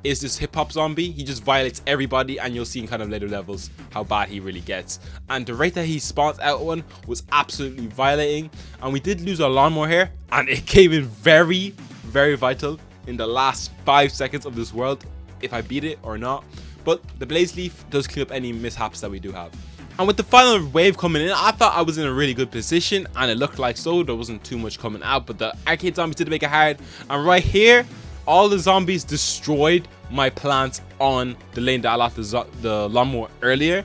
is this hip hop zombie. He just violates everybody, and you'll see in kind of later levels how bad he really gets. And the rate that he spawns out one was absolutely violating. And we did lose a lawnmower here, and it came in very, very vital in the last 5 seconds of this world, if I beat it or not. But the blaze leaf does clear up any mishaps that we do have. And with the final wave coming in, I thought I was in a really good position, and it looked like so. There wasn't too much coming out, but the arcade zombies did make it hard. And right here, all the zombies destroyed my plants on the lane that I lost the lawnmower earlier.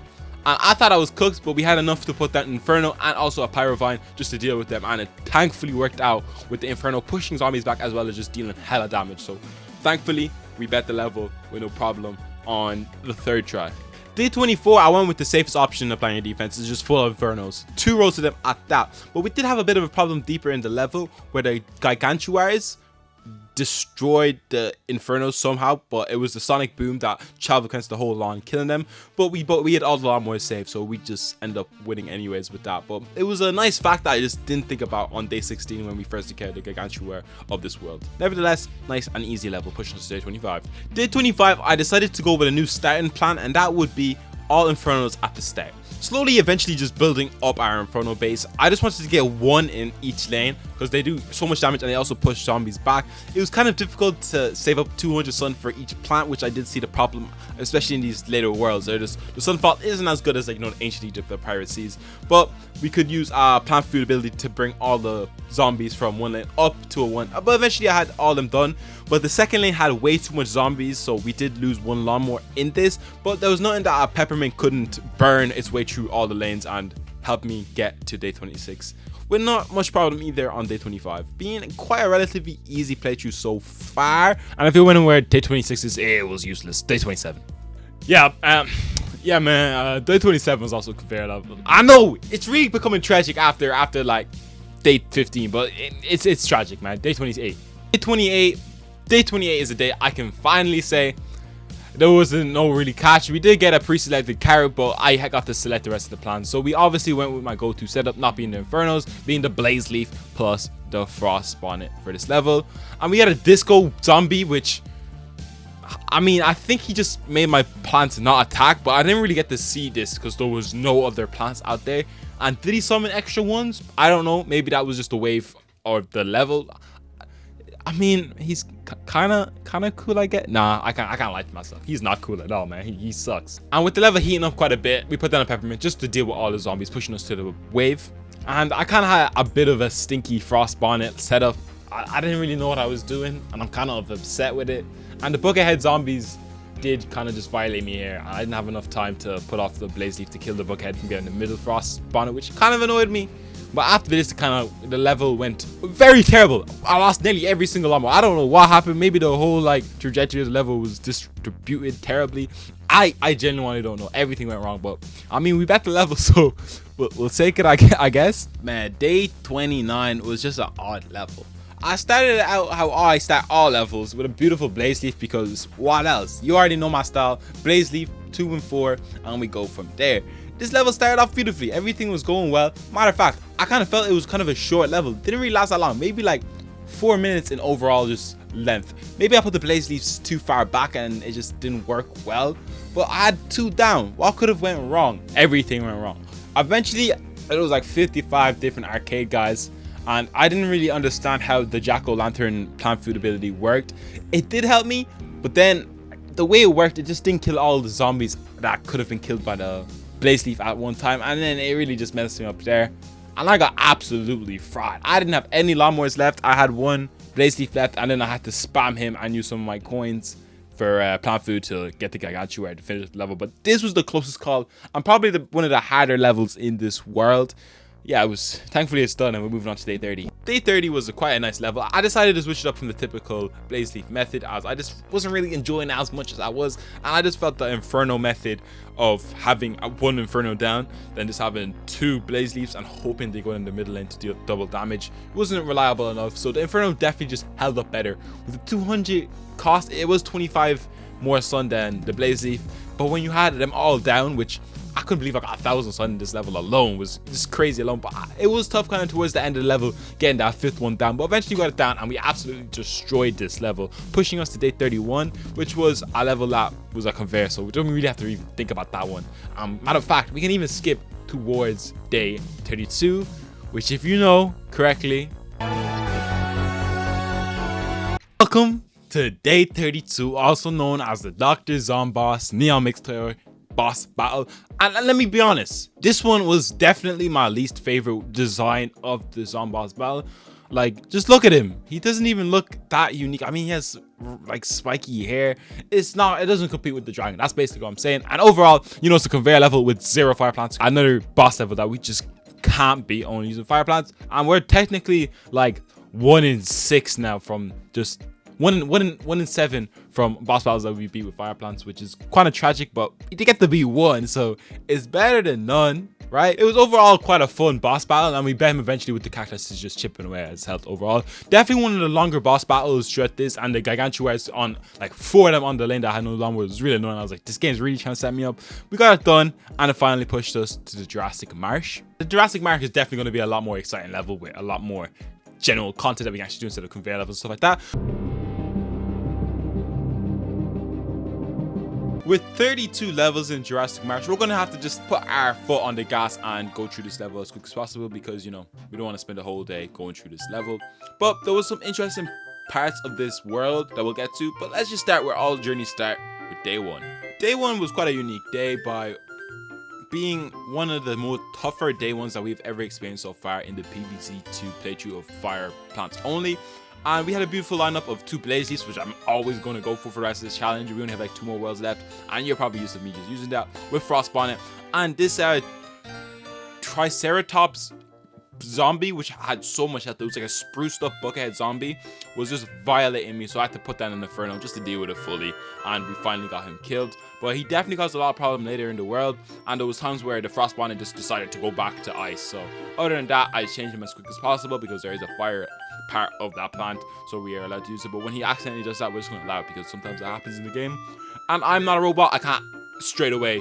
And I thought I was cooked, but we had enough to put that Inferno and also a Pyrovine just to deal with them. And it thankfully worked out with the Inferno pushing zombies back as well as just dealing hella damage. So thankfully, we bet the level with no problem on the third try. Day 24, I went with the safest option of playing defense. It's just full of Infernos. 2 rows of them at that. But we did have a bit of a problem deeper in the level where the Gigantuars destroyed the Infernos somehow, but it was the sonic boom that traveled against the whole lawn, killing them. But we had all the lawnmowers saved, so we just end up winning anyways with that. But it was a nice fact that I just didn't think about on day 16 when we first declared the Gigantuar of this world. Nevertheless, nice and easy level pushing us to day 25. Day 25, I decided to go with a new starting plan, and that would be all Infernos at the start. Slowly, eventually just building up our Inferno base. I just wanted to get 1 in each lane because they do so much damage and they also push zombies back. It was kind of difficult to save up 200 sun for each plant, which I did see the problem, especially in these later worlds. The sunfall isn't as good as, like, you know, the ancient Egypt, the pirate seas, but we could use plant food ability to bring all the zombies from one lane up to a 1. But eventually I had all them done. But the second lane had way too much zombies, so we did lose 1 lawnmower in this. But there was nothing that a peppermint couldn't burn its way through all the lanes and help me get to day 26. With not much problem either on day 25, being quite a relatively easy playthrough so far. And if you're wondering where day 26 is, it was useless. Day 27. Yeah, man. Day 27 was also very level. I know it's really becoming tragic after like day 15, but it's tragic, man. Day 28. Day 28 is a day I can finally say there wasn't no really catch. We did get a pre-selected carrot, but I got to select the rest of the plans. So we obviously went with my go-to setup, not being the Infernos, being the Blaze Leaf plus the Frost Bonnet for this level. And we had a Disco Zombie, which, I mean, I think he just made my plants not attack, but I didn't really get to see this because there was no other plants out there. And did he summon extra ones? I don't know. Maybe that was just the wave or the level. I mean, he's kind of cool, I get. Nah, I can't lie to myself. He's not cool at all, man. He sucks. And with the level heating up quite a bit, we put down a peppermint just to deal with all the zombies pushing us to the wave. And I kind of had a bit of a stinky Frost Bonnet setup. I didn't really know what I was doing, and I'm kind of upset with it. And the buckethead zombies did kind of just violate me here. I didn't have enough time to put off the Blaze Leaf to kill the buckethead from getting the middle Frost Bonnet, which kind of annoyed me. But after this, the level went very terrible. I lost nearly every single lawnmower. I don't know what happened. Maybe the whole trajectory of the level was distributed terribly. I genuinely don't know. Everything went wrong. But I mean, we bet the level, so we'll take it, I guess. Man, day 29 was just an odd level. I started out how I start all levels with a beautiful Blaze Leaf because what else? You already know my style. Blaze Leaf, 2 and 4, and we go from there. This level started off beautifully. Everything was going well. Matter of fact, I kind of felt it was kind of a short level. Didn't really last that long. Maybe like 4 minutes in overall just length. Maybe I put the Blaze Leaves too far back and it just didn't work well. But I had 2 down. What could have went wrong? Everything went wrong. Eventually, it was like 55 different arcade guys. And I didn't really understand how the Jack-o'-lantern plant food ability worked. It did help me, but then the way it worked, it just didn't kill all the zombies that could have been killed by the Blaze Leaf at one time, and then it really just messed me up there, and I got absolutely fried. I didn't have any lawnmowers left. I had 1 Blaze Leaf left, and then I had to spam him and use some of my coins for plant food to get the Gigantuar to finish the level. But this was the closest call, and probably one of the harder levels in this world. Yeah, thankfully it's done, and we're moving on to day 30. Day 30 was quite a nice level. I decided to switch it up from the typical blaze leaf method, as I just wasn't really enjoying it as much as I was, and I just felt the inferno method of having one inferno down, then just having 2 blaze leaves and hoping they go in the middle lane to deal double damage wasn't reliable enough. So the inferno definitely just held up better. With the 200 cost, it was 25 more sun than the blaze leaf, but when you had them all down, which I couldn't believe I got 1,000 sun in this level alone, was just crazy alone. But it was tough kind of towards the end of the level getting that 5th one down, but eventually we got it down and we absolutely destroyed this level, pushing us to day 31, which was a level that was a conveyor, so we don't really have to even think about that one. Matter of fact, we can even skip towards day 32, which, if you know correctly, welcome to day 32, also known as the Dr. Zomboss Neon Mixtape boss battle. And let me be honest, this one was definitely my least favorite design of the Zomboss battle. Like, just look at him, he doesn't even look that unique. I mean, he has like spiky hair. It doesn't compete with the dragon. That's basically what I'm saying. And overall, you know, it's a conveyor level with 0 fire plants, another boss level that we just can't beat only using fire plants, and we're technically like 1 in 6 now from just 1 in 7 from boss battles that we beat with fire plants, which is kind of tragic, but you get to beat 1, so it's better than none, right? It was overall quite a fun boss battle, and we bet him eventually with the cactuses just chipping away at his health overall. Definitely one of the longer boss battles throughout this, and the Gargantuars on like 4 of them on the lane that I had no longer was really annoying. I was like, this game's really trying to set me up. We got it done, and it finally pushed us to the Jurassic Marsh. The Jurassic Marsh is definitely going to be a lot more exciting level with a lot more general content that we can actually do instead of conveyor levels and stuff like that. With 32 levels in Jurassic Marsh, we're going to have to just put our foot on the gas and go through this level as quick as possible, because, you know, we don't want to spend the whole day going through this level. But there was some interesting parts of this world that we'll get to, but let's just start where all journeys start, with day 1. Day 1 was quite a unique day by being one of the more tougher day 1s that we've ever experienced so far in the PvZ2 playthrough of fire plants only. And we had a beautiful lineup of 2 blaze leaves, which I'm always going to go for the rest of this challenge. We only have like 2 more worlds left, and you're probably used to me just using that with Frostbite on it. And this Triceratops zombie, which had so much health, it was like a spruced up buckethead zombie, was just violating me, so I had to put that in Inferno just to deal with it fully, and we finally got him killed. But he definitely caused a lot of problem later in the world, and there was times where the Frostbite just decided to go back to ice. So other than that, I changed him as quick as possible because there is a fire part of that plant, so we are allowed to use it. But when he accidentally does that, we're just going to allow it, because sometimes it happens in the game, and I'm not a robot. I can't straight away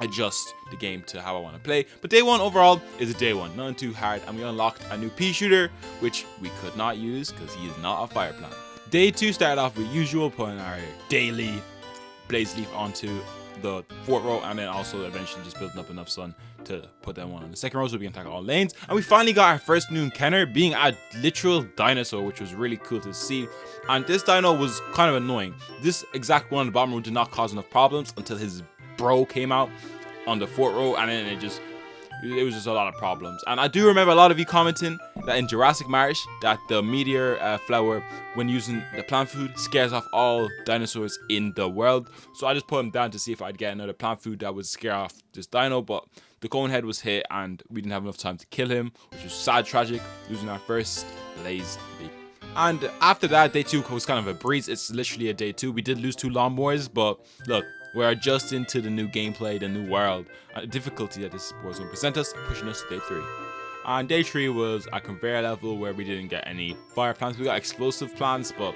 adjust the game to how I want to play. But day 1 overall is a day 1, nothing too hard, and we unlocked a new peashooter, which we could not use because he is not a fire plant. Day 2 started off with usual, putting our daily blaze leaf onto the 4th row, and then also eventually just building up enough sun to put them on the 2nd row so we can attack all lanes. And we finally got our first new encounter, being a literal dinosaur, which was really cool to see. And this dino was kind of annoying. This exact one on the bottom row did not cause enough problems until his bro came out on the 4th row, and then it was just a lot of problems. And I do remember a lot of you commenting that in Jurassic Marsh that the meteor flower, when using the plant food, scares off all dinosaurs in the world. So I just put him down to see if I'd get another plant food that would scare off this dino, but the cone head was hit and we didn't have enough time to kill him, which was sad, tragic, losing our first blaze leaf. And after that, day 2 was kind of a breeze. It's literally a day 2. We did lose 2 lawnmowers, but look, we're adjusting to the new gameplay, the new world, and the difficulty that this was going to present us, pushing us to day 3. And day 3 was a conveyor level where we didn't get any fire plants. We got explosive plants, but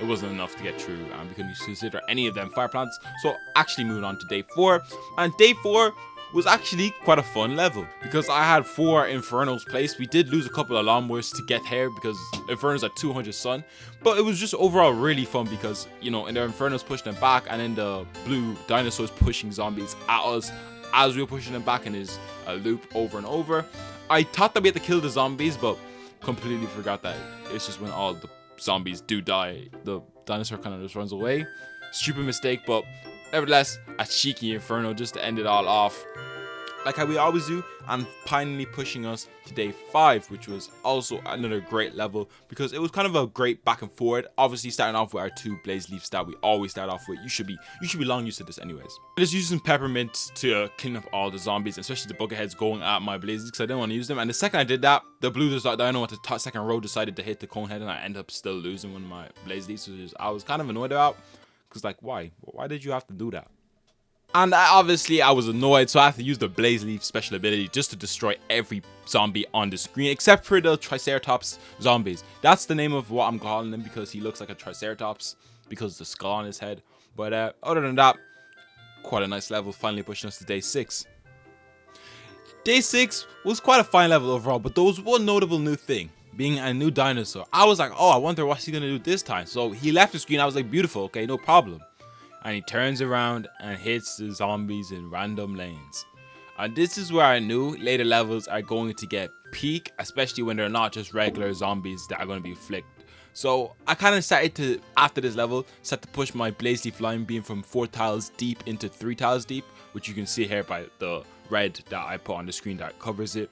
it wasn't enough to get through, and we couldn't consider any of them fire plants. So actually moving on to day 4. And day 4 was actually quite a fun level because I had 4 Infernos placed. We did lose a couple of lawnmowers to get here because Infernos at 200 sun, but it was just overall really fun because, you know, in the Infernos pushing them back, and then the blue dinosaurs pushing zombies at us as we were pushing them back in his loop over and over. I thought that we had to kill the zombies, but completely forgot that it's just when all the zombies do die, the dinosaur kind of just runs away. Stupid mistake, but nevertheless, a cheeky Inferno just to end it all off. like how we always do, and finally pushing us to day 5, which was also another great level because it was kind of a great back and forth. Obviously starting off with our 2 blaze leaves that we always start off with. You should be long used to this anyways. I just used some peppermint to clean up all the zombies, especially the bucketheads going at my blazes because I didn't want to use them. And the second I did that, the blue dino at the top, second row decided to hit the cone head, and I ended up still losing one of my blaze leaves, which I was kind of annoyed about because like why did you have to do that? And obviously I was annoyed, so I had to use the Blaze Leaf special ability just to destroy every zombie on the screen except for the Triceratops zombies. That's the name of what I'm calling him because he looks like a Triceratops because of the skull on his head. But other than that, quite a nice level, finally pushing us to day 6. Day 6 was quite a fine level overall, but there was one notable new thing. Being a new dinosaur. I was like, oh, I wonder what's he gonna do this time. So he left the screen, I was like, beautiful, okay, no problem. And he turns around and hits the zombies in random lanes. And this is where I knew later levels are going to get peak, especially when they're not just regular zombies that are going to be flicked. So I kind of started to, after this level, start to push my Blaze Leaf line beam from 4 tiles deep into 3 tiles deep, which you can see here by the red that I put on the screen that covers it.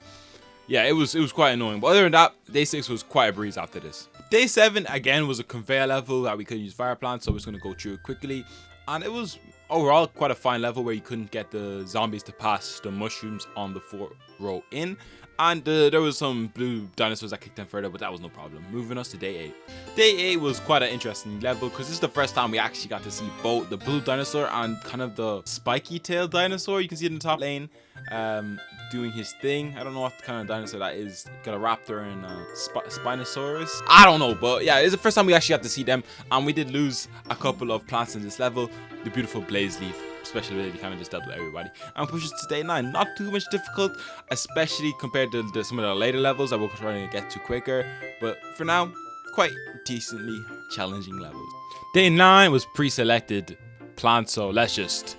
Yeah, it was quite annoying. But other than that, day 6 was quite a breeze after this. Day 7 again was a conveyor level that we could use fire plants, so we're just going to go through it quickly. And it was overall quite a fine level where you couldn't get the zombies to pass the mushrooms on the 4th row in. And there was some blue dinosaurs that kicked them further, but that was no problem. Moving us to day 8. Day 8 was quite an interesting level because this is the first time we actually got to see both the blue dinosaur and kind of the spiky tail dinosaur. You can see it in the top lane doing his thing. I don't know what kind of dinosaur that is. Got a raptor and a spinosaurus. I don't know, but yeah, it's the first time we actually got to see them. And we did lose a couple of plants in this level. The beautiful Blaze Leaf special ability kind of just dealt with everybody and pushes to day 9. Not too much difficult, especially compared to some of the later levels that we're trying to get to quicker, but for now quite decently challenging levels. Day 9 was pre-selected plants, so let's just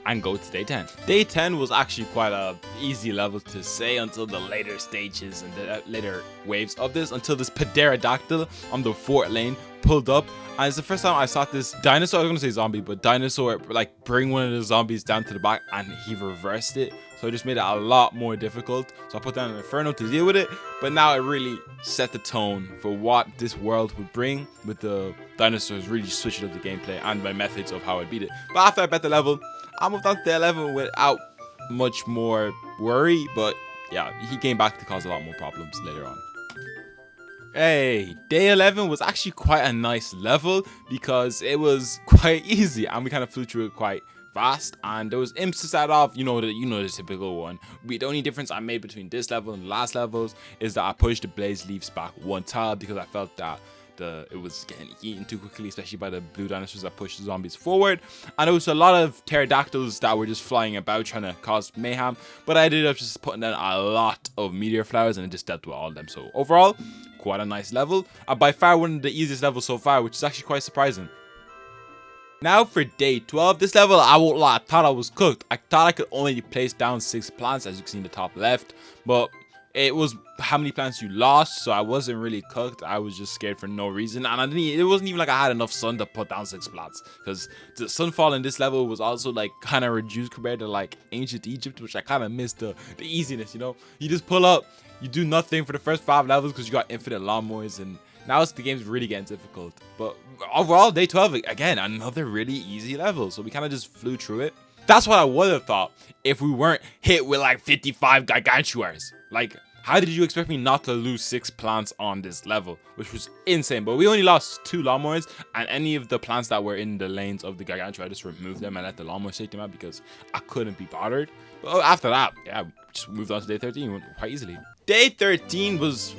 and go to day 10. Day 10 was actually quite a easy level to say until the later stages and the later waves of this, until this pterodactyl on the 4th lane pulled up. And it's the first time I saw this dinosaur, I was gonna say zombie, but dinosaur like bring one of the zombies down to the back, and he reversed it. So it just made it a lot more difficult. So I put down an Inferno to deal with it, but now it really set the tone for what this world would bring with the dinosaurs really switching up the gameplay and my methods of how I beat it. But after I bet the level, I moved on to day 11 without much more worry, but yeah, he came back to cause a lot more problems later on. Hey, day 11 was actually quite a nice level because it was quite easy and we kind of flew through it quite fast, and there was imps to start off, you know the typical one. The only difference I made between this level and the last levels is that I pushed the Blaze Leaves back 1 tile because I felt that it was getting eaten too quickly, especially by the blue dinosaurs that pushed the zombies forward. And there was a lot of pterodactyls that were just flying about trying to cause mayhem, but I ended up just putting down a lot of meteor flowers and it just dealt with all of them. So overall, quite a nice level, and by far one of the easiest levels so far, which is actually quite surprising. Now for day 12, this level, I won't lie, I thought I was cooked. I thought I could only place down 6 plants, as you can see in the top left, but it was how many plants you lost, so I wasn't really cooked. I was just scared for no reason, and it wasn't even like I had enough sun to put down 6 plants, because the sunfall in this level was also like kind of reduced compared to like ancient Egypt, which I kind of missed the easiness, you know. You just pull up, you do nothing for the first 5 levels because you got infinite lawnmowers, and now the game's really getting difficult. But overall, day 12, again, another really easy level, so we kind of just flew through it. That's what I would have thought if we weren't hit with like 55 gargantuars. Like, how did you expect me not to lose 6 plants on this level, which was insane? But we only lost 2 lawnmowers, and any of the plants that were in the lanes of the gargantua, I just removed them and let the lawnmowers take them out because I couldn't be bothered. But after that, yeah, we just moved on to day 13 quite easily. Day 13 was,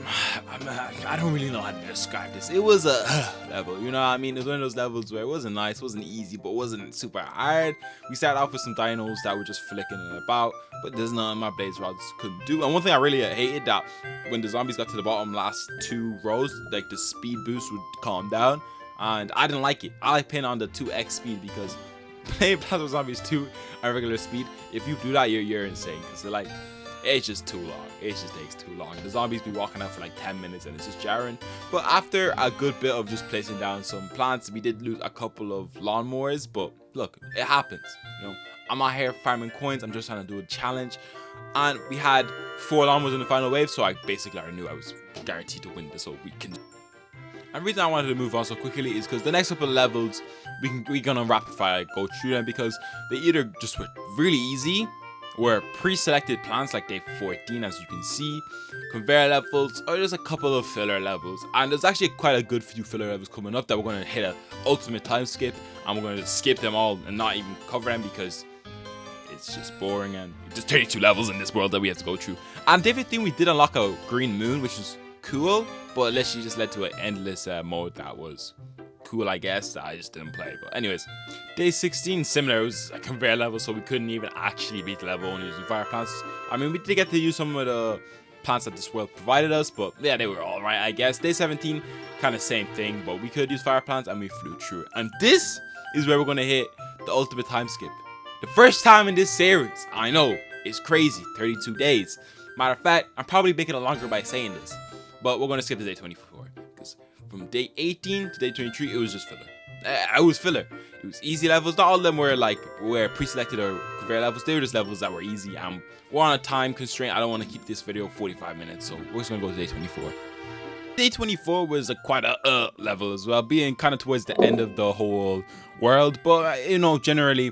I don't really know how to describe this. It was a level, you know what I mean? It was one of those levels where it wasn't nice, wasn't easy, but wasn't super hard. We started off with some dinos that were just flicking it about, but there's nothing my blaze rods couldn't do. And one thing I really hated, that when the zombies got to the bottom last 2 rows, like the speed boost would calm down, and I didn't like it. I like playing on the 2x speed because playing Plasma Zombies 2 at regular speed, if you do that, you're insane, because they're like, it's just too long. It just takes too long. The zombies be walking out for like 10 minutes and it's just jarring. But after a good bit of just placing down some plants, we did lose a couple of lawnmowers, but look, it happens, you know. I'm not here farming coins. I'm just trying to do a challenge. And we had 4 lawnmowers in the final wave, so I basically already knew I was guaranteed to win this whole weekend. And the reason I wanted to move on so quickly is because the next couple of levels, we're gonna rapid fire go through them, because they either just were really easy, were pre-selected plants like day 14, as you can see, conveyor levels, or there's a couple of filler levels. And there's actually quite a good few filler levels coming up that we're gonna hit an ultimate time skip, and we're gonna skip them all and not even cover them because it's just boring, and there's 32 levels in this world that we have to go through. And day 15 we did unlock a green moon, which was cool, but literally just led to an endless mode that was cool, I guess, that I just didn't play. But anyways, day 16, similar, it was a conveyor level, so we couldn't even actually beat the level only using fire plants. I mean, we did get to use some of the plants that this world provided us, but yeah, they were alright, I guess. Day 17, kind of same thing, but we could use fire plants and we flew through it. And this is where we're going to hit the ultimate time skip. The first time in this series. I know, it's crazy, 32 days. Matter of fact, I'm probably making it longer by saying this, but we're going to skip to day 24, because from day 18 to day 23, it was just filler. It was filler. It was easy levels. Not all of them were like pre-selected or conveyor levels. They were just levels that were easy. We're on a time constraint. I don't want to keep this video 45 minutes, so we're just going to go to day 24. Day 24 was quite a level as well, being kind of towards the end of the whole world, but you know, generally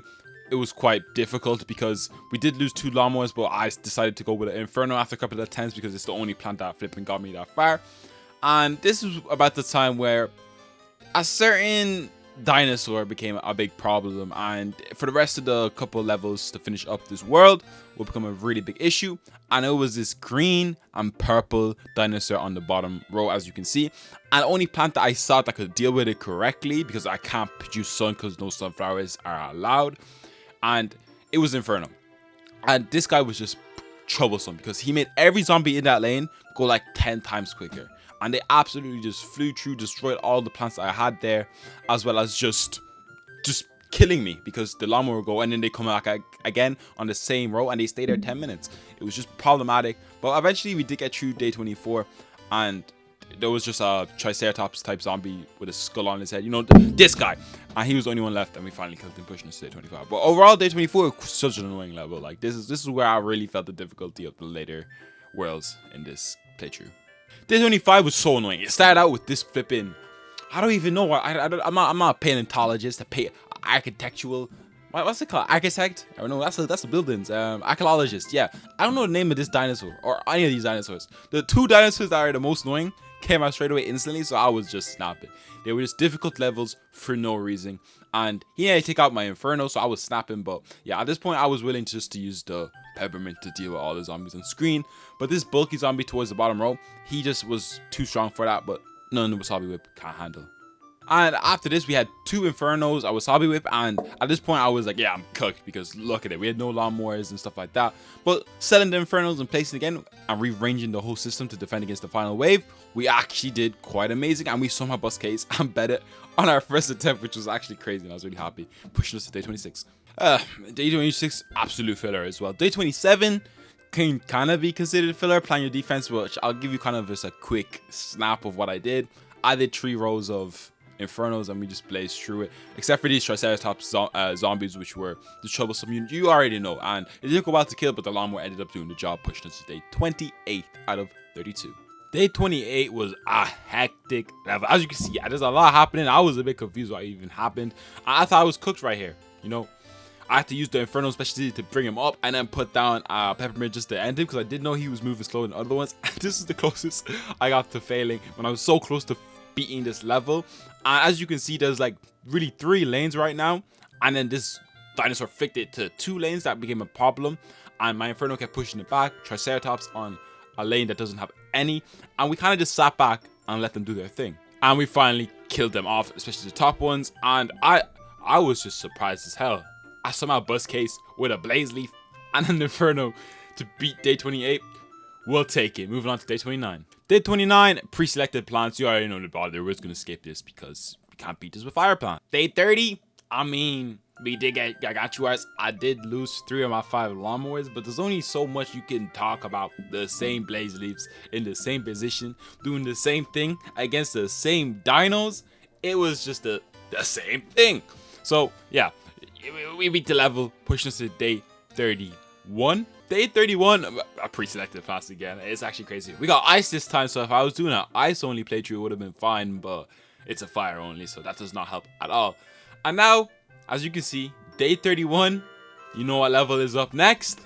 it was quite difficult because we did lose 2 lawnmowers, but I decided to go with an Inferno after a couple of attempts because it's the only plant that flipping got me that far. And this was about the time where a certain dinosaur became a big problem, and for the rest of the couple levels to finish up this world will become a really big issue. And it was this green and purple dinosaur on the bottom row, as you can see, and the only plant that I saw that could deal with it correctly, because I can't produce sun because no sunflowers are allowed, and it was Inferno. And this guy was just troublesome because he made every zombie in that lane go like 10 times quicker, and they absolutely just flew through, destroyed all the plants I had there, as well as just killing me because the lawnmower would go and then they come back again on the same row and they stay there 10 minutes. It was just problematic, but eventually we did get through day 24, and there was just a Triceratops type zombie with a skull on his head, you know, this guy, and he was the only one left, and we finally killed him, pushing us to day 25. But overall, day 24 was such an annoying level. Like this is where I really felt the difficulty of the later worlds in this playthrough. Day 25 was so annoying. It started out with this flipping, I don't even know. I'm not a paleontologist, a architectural, what's it called? Architect? I don't know. That's the buildings. Archaeologist. Yeah, I don't know the name of this dinosaur or any of these dinosaurs. The 2 dinosaurs that are the most annoying came out straight away instantly, so I was just snapping. They were just difficult levels for no reason, and he had to take out my Inferno, so I was snapping. But yeah, at this point I was willing just to use the peppermint to deal with all the zombies on screen. But this bulky zombie towards the bottom row, he just was too strong for that, but none of the Wasabi Whip can't handle. And after this, we had 2 Infernos, a Wasabi Whip, and at this point I was like, yeah, I'm cooked, because look at it, we had no lawnmowers and stuff like that. But selling the Infernos and placing again and rearranging the whole system to defend against the final wave, we actually did quite amazing, and we somehow bust case and bet it on our first attempt, which was actually crazy, and I was really happy, pushing us to day 26. Day 26, absolute filler as well. Day 27 can kind of be considered filler, plan your defense, which I'll give you kind of just a quick snap of what I did. I did 3 rows of Infernos and we just blazed through it, except for these Triceratops zombies, which were the troublesome unit you already know, and it didn't go well to kill, but the lawnmower ended up doing the job, pushing us to day 28 out of 32. Day 28 was a hectic level. As you can see, there's a lot happening. I was a bit confused what even happened. I thought I was cooked right here, you know. I had to use the Inferno specialty to bring him up and then put down Peppermint just to end him, because I didn't know he was moving slower than other ones. This is the closest I got to failing when I was so close to beating this level. And as you can see, there's like really 3 lanes right now, and then this dinosaur flicked it to 2 lanes. That became a problem, and my Inferno kept pushing it back. Triceratops on a lane that doesn't have any, and we kind of just sat back and let them do their thing, and we finally killed them off, especially the top ones. And I was just surprised as hell. I somehow bust case with a blaze leaf and an Inferno to beat day 28. We'll take it. Moving on to day 29. Day 29, pre-selected plants. You already know the bother. We're just going to skip this because we can't beat this with fire plant. Day 30, I mean, we did get Gagachuas. I did lose 3 of my 5 lawnmowers, but there's only so much you can talk about the same blaze leaves in the same position, doing the same thing against the same dinos. It was just the same thing. So, yeah. we beat the level, pushing us to day 31. Day 31, I pre-selected fast again. It's actually crazy. We got ice this time, so if I was doing an ice-only playthrough, it would have been fine, but it's a fire-only, so that does not help at all. And now, as you can see, day 31, you know what level is up next?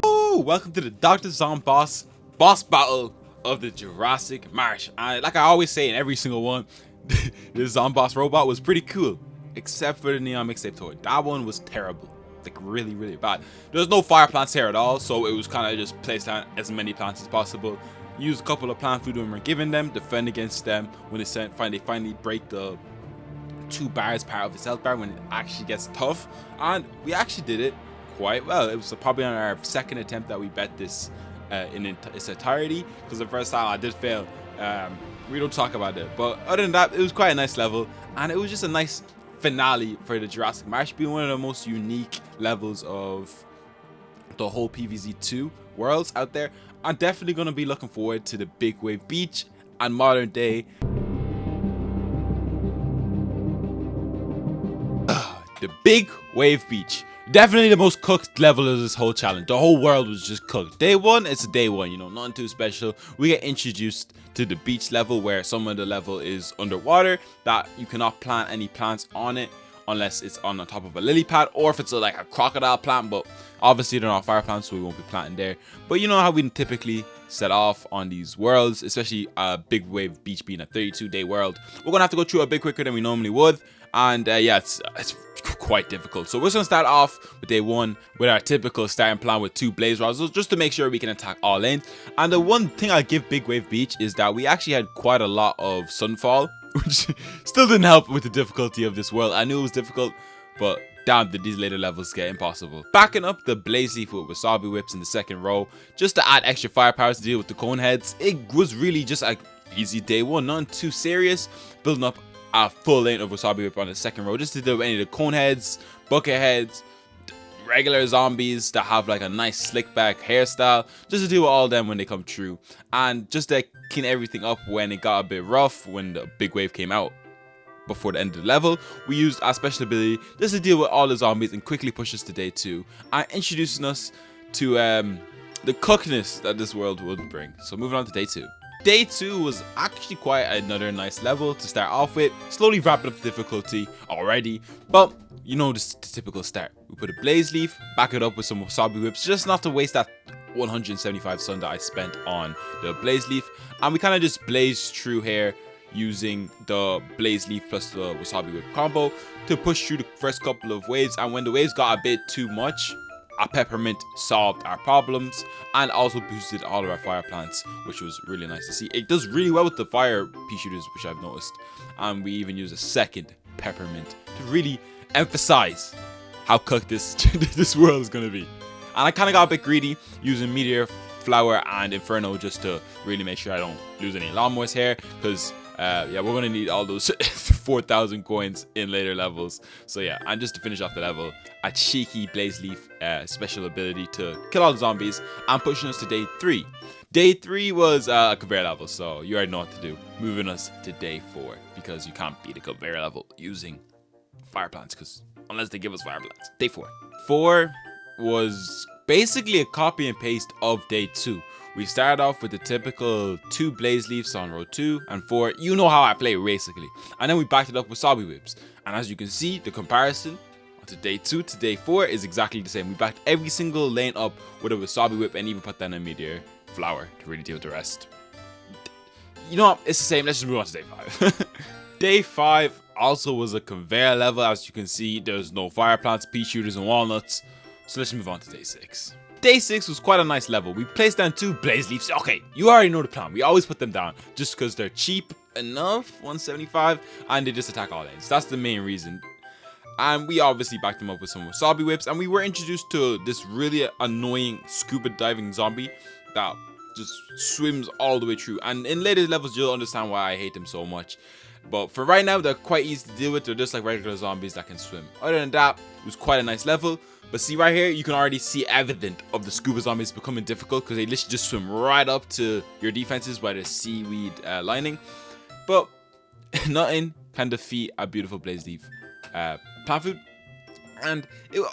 Oh, welcome to the Dr. Zomboss boss battle of the Jurassic Marsh. Like I always say in every single one, the Zomboss robot was pretty cool. Except for the Neon Mixtape toy. That one was terrible. Like really, really bad. There's no fire plants here at all, so it was kind of just place down as many plants as possible. Use a couple of plant food when we're giving them. Defend against them when they finally break the 2 bars part of the health bar when it actually gets tough. And we actually did it quite well. It was probably on our second attempt that we bet this in its entirety. Because the first time I did fail. We don't talk about it. But other than that, it was quite a nice level. And it was just a nice finale for the Jurassic Marsh, being one of the most unique levels of the whole PvZ2 worlds out there. I'm definitely going to be looking forward to the Big Wave Beach and modern day. The Big Wave Beach. Definitely the most cooked level of this whole challenge. The whole world was just cooked. Day 1, it's a day 1, you know, nothing too special. We get introduced to the beach level where some of the level is underwater, that you cannot plant any plants on it unless it's on the top of a lily pad, or if it's like a crocodile plant, but obviously they're not fire plants, so we won't be planting there. But you know how we typically set off on these worlds, especially Big Wave Beach being a 32-day world. We're gonna have to go through a bit quicker than we normally would, and yeah, it's quite difficult. So we're just gonna start off with day 1 with our typical starting plan with 2 blaze rods, just to make sure we can attack all lanes. And the one thing I'll give Big Wave Beach is that we actually had quite a lot of sunfall, which still didn't help with the difficulty of this world. I knew it was difficult, but damn, did these later levels get impossible. Backing up the blaze leaf with wasabi whips in the second row, just to add extra firepower to deal with the cone heads. It was really just like easy day 1, nothing too serious. Building up a full lane of wasabi whip on the second row just to deal with any of the cone heads, bucket heads, regular zombies that have like a nice slick back hairstyle, just to deal with all of them when they come through, and just to clean everything up when it got a bit rough when the big wave came out. Before the end of the level, we used our special ability just to deal with all the zombies and quickly push us to day 2, and introducing us to the cookness that this world would bring. So moving on to day 2. Day 2 was actually quite another nice level to start off with, slowly wrapping up the difficulty already, but you know, the typical start. We put a blaze leaf, back it up with some wasabi whips, just not to waste that 175 sun that I spent on the blaze leaf, and we kind of just blazed through here using the blaze leaf plus the wasabi whip combo to push through the first couple of waves. And when the waves got a bit too much, a peppermint solved our problems and also boosted all of our fire plants, which was really nice to see. It does really well with the fire peashooters, which I've noticed, and we even use a second peppermint to really emphasize how cooked this this world is going to be. And I kind of got a bit greedy using meteor flower and inferno just to really make sure I don't lose any lawnmowers here, because yeah, we're gonna need all those 4,000 coins in later levels. So yeah, and just to finish off the level, a cheeky blaze leaf special ability to kill all the zombies and pushing us to day 3. Day 3 was a conveyor level, so you already know what to do. Moving us to day 4, because you can't beat a conveyor level using fire plants, because unless they give us fire plants. Day 4. 4 was basically a copy and paste of day 2. We started off with the typical 2 blaze leaves on row 2 and 4. You know how I play basically. And then we backed it up with wasabi whips. And as you can see, the comparison to day 2 to day 4 is exactly the same. We backed every single lane up with a wasabi whip and even put down a meteor flower to really deal with the rest. You know what? It's the same. Let's just move on to day 5. Day 5 also was a conveyor level. As you can see, there's no fire plants, pea shooters, and walnuts. So let's move on to day 6. Day 6 was quite a nice level. We placed down 2 blaze leaves. Okay, you already know the plan. We always put them down just because they're cheap enough, 175, and they just attack all lanes. That's the main reason. And we obviously backed them up with some wasabi whips, and we were introduced to this really annoying scuba diving zombie that just swims all the way through. And in later levels, you'll understand why I hate them so much. But for right now, they're quite easy to deal with. They're just like regular zombies that can swim. Other than that, it was quite a nice level. But see right here, you can already see evident of the scuba zombies becoming difficult because they literally just swim right up to your defenses by the seaweed lining. But nothing can defeat a beautiful blaze leaf plant food. And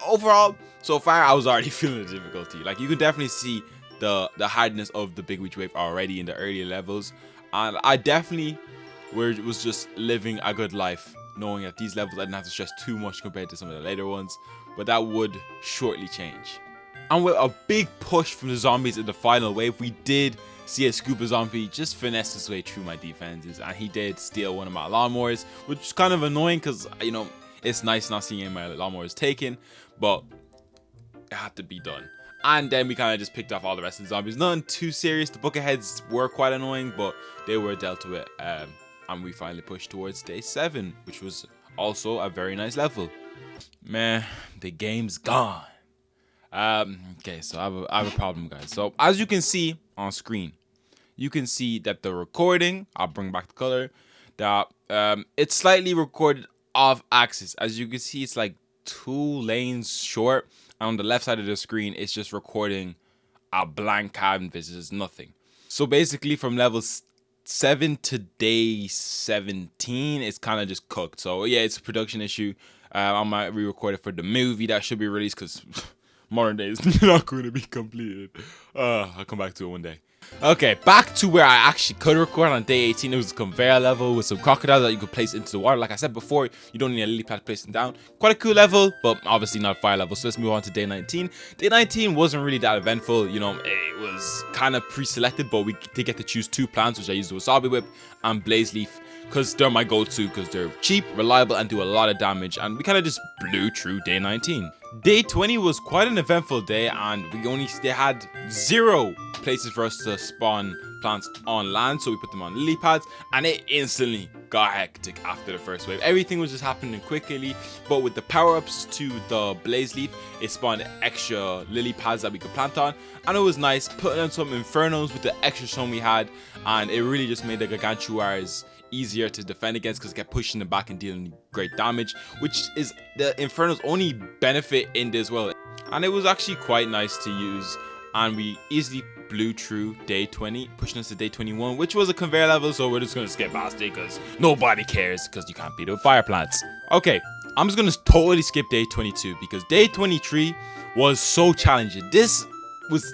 overall, so far, I was already feeling the difficulty. Like, you can definitely see the hardness of the big witch wave already in the earlier levels. And I definitely was just living a good life, knowing that these levels I didn't have to stress too much compared to some of the later ones. But that would shortly change. And with a big push from the zombies in the final wave, we did see a scuba zombie just finesse his way through my defenses. And he did steal one of my lawnmowers, which is kind of annoying because, you know, it's nice not seeing any of my lawnmowers taken, but it had to be done. And then we kind of just picked off all the rest of the zombies. Nothing too serious. The bucketheads were quite annoying, but they were dealt with. And we finally pushed towards day 7, which was also a very nice level. Man, the game's gone. Okay, so I have a problem, guys. So as you can see on screen, you can see that the recording, I'll bring back the color, that it's slightly recorded off axis. As you can see, it's like 2 lanes short. And on the left side of the screen, it's just recording a blank canvas. There's nothing. So basically, from level 7 to day 17, it's kind of just cooked. So yeah, it's a production issue. I might re-record it for the movie that should be released because modern day is not going to be completed. I'll come back to it one day. Okay, back to where I actually could record on day 18. It was a conveyor level with some crocodiles that you could place into the water. Like I said before, you don't need a lily pad to place them down. Quite a cool level, but obviously not a fire level. So let's move on to day 19. Day 19 wasn't really that eventful. You know, it was kind of pre-selected, but we did get to choose 2 plants, which I used the wasabi whip and blaze leaf, because they're my go-to, because they're cheap, reliable, and do a lot of damage. And we kind of just blew through day 19. Day 20 was quite an eventful day, and they had 0 places for us to spawn plants on land, so we put them on lily pads, and it instantly got hectic after the first wave. Everything was just happening quickly, but with the power-ups to the blaze leaf, it spawned extra lily pads that we could plant on, and it was nice putting on some infernos with the extra stone we had, and it really just made the gargantuars easier to defend against because it kept pushing them back and dealing great damage, which is the Inferno's only benefit in this world. And it was actually quite nice to use, and we easily blew through day 20, pushing us to day 21, which was a conveyor level, so we're just going to skip past it because nobody cares because you can't beat it with fire plants. Okay, I'm just going to totally skip day 22 because day 23 was so challenging. This was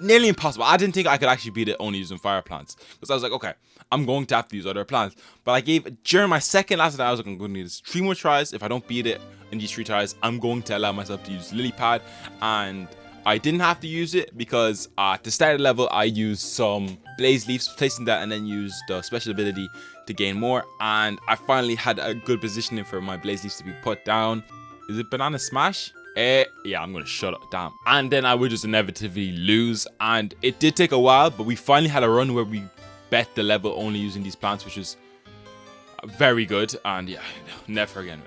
nearly impossible. I didn't think I could actually beat it only using fire plants because I was like, okay, I'm going to have to use other plants. But during my second last day, I was like, I'm going to need 3 more tries. If I don't beat it in these 3 tries, I'm going to allow myself to use lily pad. And I didn't have to use it because at the start of the level, I used some blaze leaves, placing that, and then used the special ability to gain more. And I finally had a good positioning for my blaze leaves to be put down. Is it banana smash? Yeah, I'm gonna shut up, damn. And then I would just inevitably lose, and it did take a while, but we finally had a run where we bet the level only using these plants, which is very good. And yeah, never again,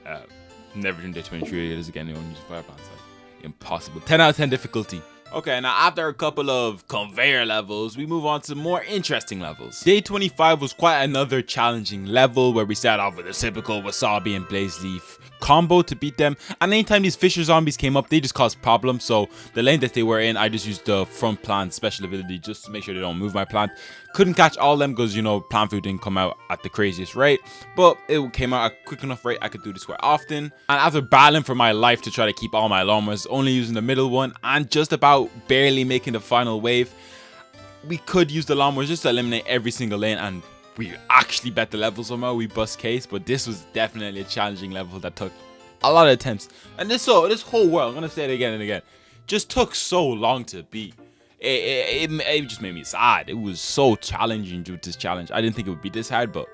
never doing day 23 it is again, only using fire plants. Like, impossible. 10 out of 10 difficulty. Okay, now after a couple of conveyor levels, we move on to more interesting levels. Day 25 was quite another challenging level where we started off with a typical wasabi and blaze leaf combo to beat them, and anytime these fisher zombies came up, they just caused problems. So the lane that they were in, I just used the front plant special ability just to make sure they don't move my plant. Couldn't catch all of them because, you know, plant food didn't come out at the craziest rate, but it came out at a quick enough rate I could do this quite often. And after battling for my life to try to keep all my lawnmowers, only using the middle one and just about barely making the final wave, we could use the lawnmowers just to eliminate every single lane, and we actually bet the level somehow. We bust case, but this was definitely a challenging level that took a lot of attempts. And this whole world, I'm gonna say it again and again, just took so long to beat. It just made me sad. It was so challenging due to this challenge. I didn't think it would be this hard, but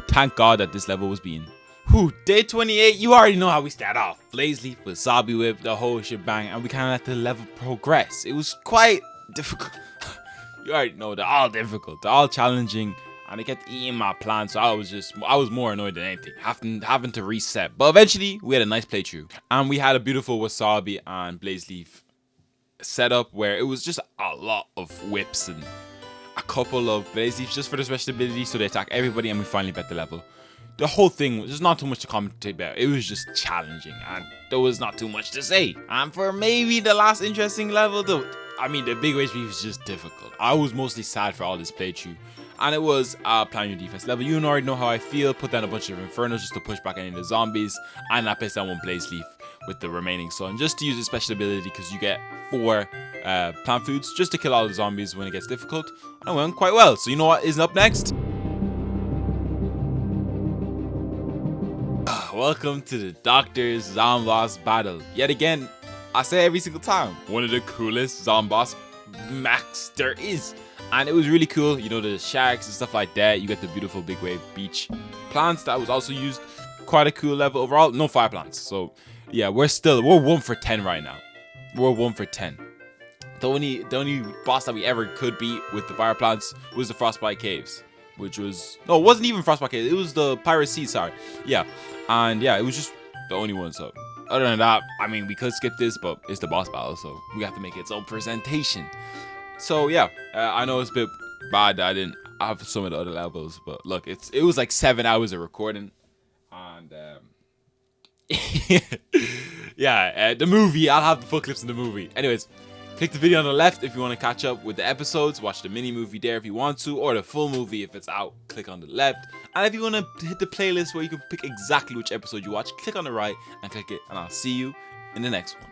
thank God that this level was being. Day 28, you already know how we start off. Blaze leaf, wasabi whip, the whole shebang, and we kind of let the level progress. It was quite difficult. You already know they're all difficult, they're all challenging, and they kept eating my plants, so I was more annoyed than anything, having to reset. But eventually, we had a nice playthrough, and we had a beautiful wasabi and blaze leaf setup where it was just a lot of whips and a couple of blaze leaves just for the special ability, so they attack everybody, and we finally bet the level. The whole thing was just not too much to commentate about. It was just challenging, and there was not too much to say. And for maybe the last interesting level, the big wage beef was just difficult. I was mostly sad for all this playthrough. and it was plan your defense level. You already know how I feel. Put down a bunch of infernos just to push back any of the zombies, and I placed down 1 blaze leaf with the remaining sun just to use a special ability because you get 4 plant foods just to kill all the zombies when it gets difficult. And it went quite well. So you know what is up next? Welcome to the Doctor's Zomboss battle. Yet again, I say every single time, one of the coolest Zomboss max there is. And it was really cool, you know, the sharks and stuff like that. You get the beautiful big wave beach plants that was also used. Quite a cool level overall. No fire plants. So yeah, we're 1 for 10 right now. We're 1 for 10. The only boss that we ever could beat with the fire plants was the Frostbite Caves. Which was, no, it wasn't even Frostbite Caves. It was the Pirate Sea, sorry. Yeah, and yeah, it was just the only one. So other than that, I mean, we could skip this, but it's the boss battle, so we have to make its own presentation. So yeah, I know it's a bit bad that I didn't have some of the other levels, but look, it was like 7 hours of recording, and yeah, the movie, I'll have the full clips in the movie. Anyways, click the video on the left if you want to catch up with the episodes. Watch the mini movie there if you want to, or the full movie if it's out. Click on the left. And if you want to hit the playlist where you can pick exactly which episode you watch, click on the right and click it. And I'll see you in the next one.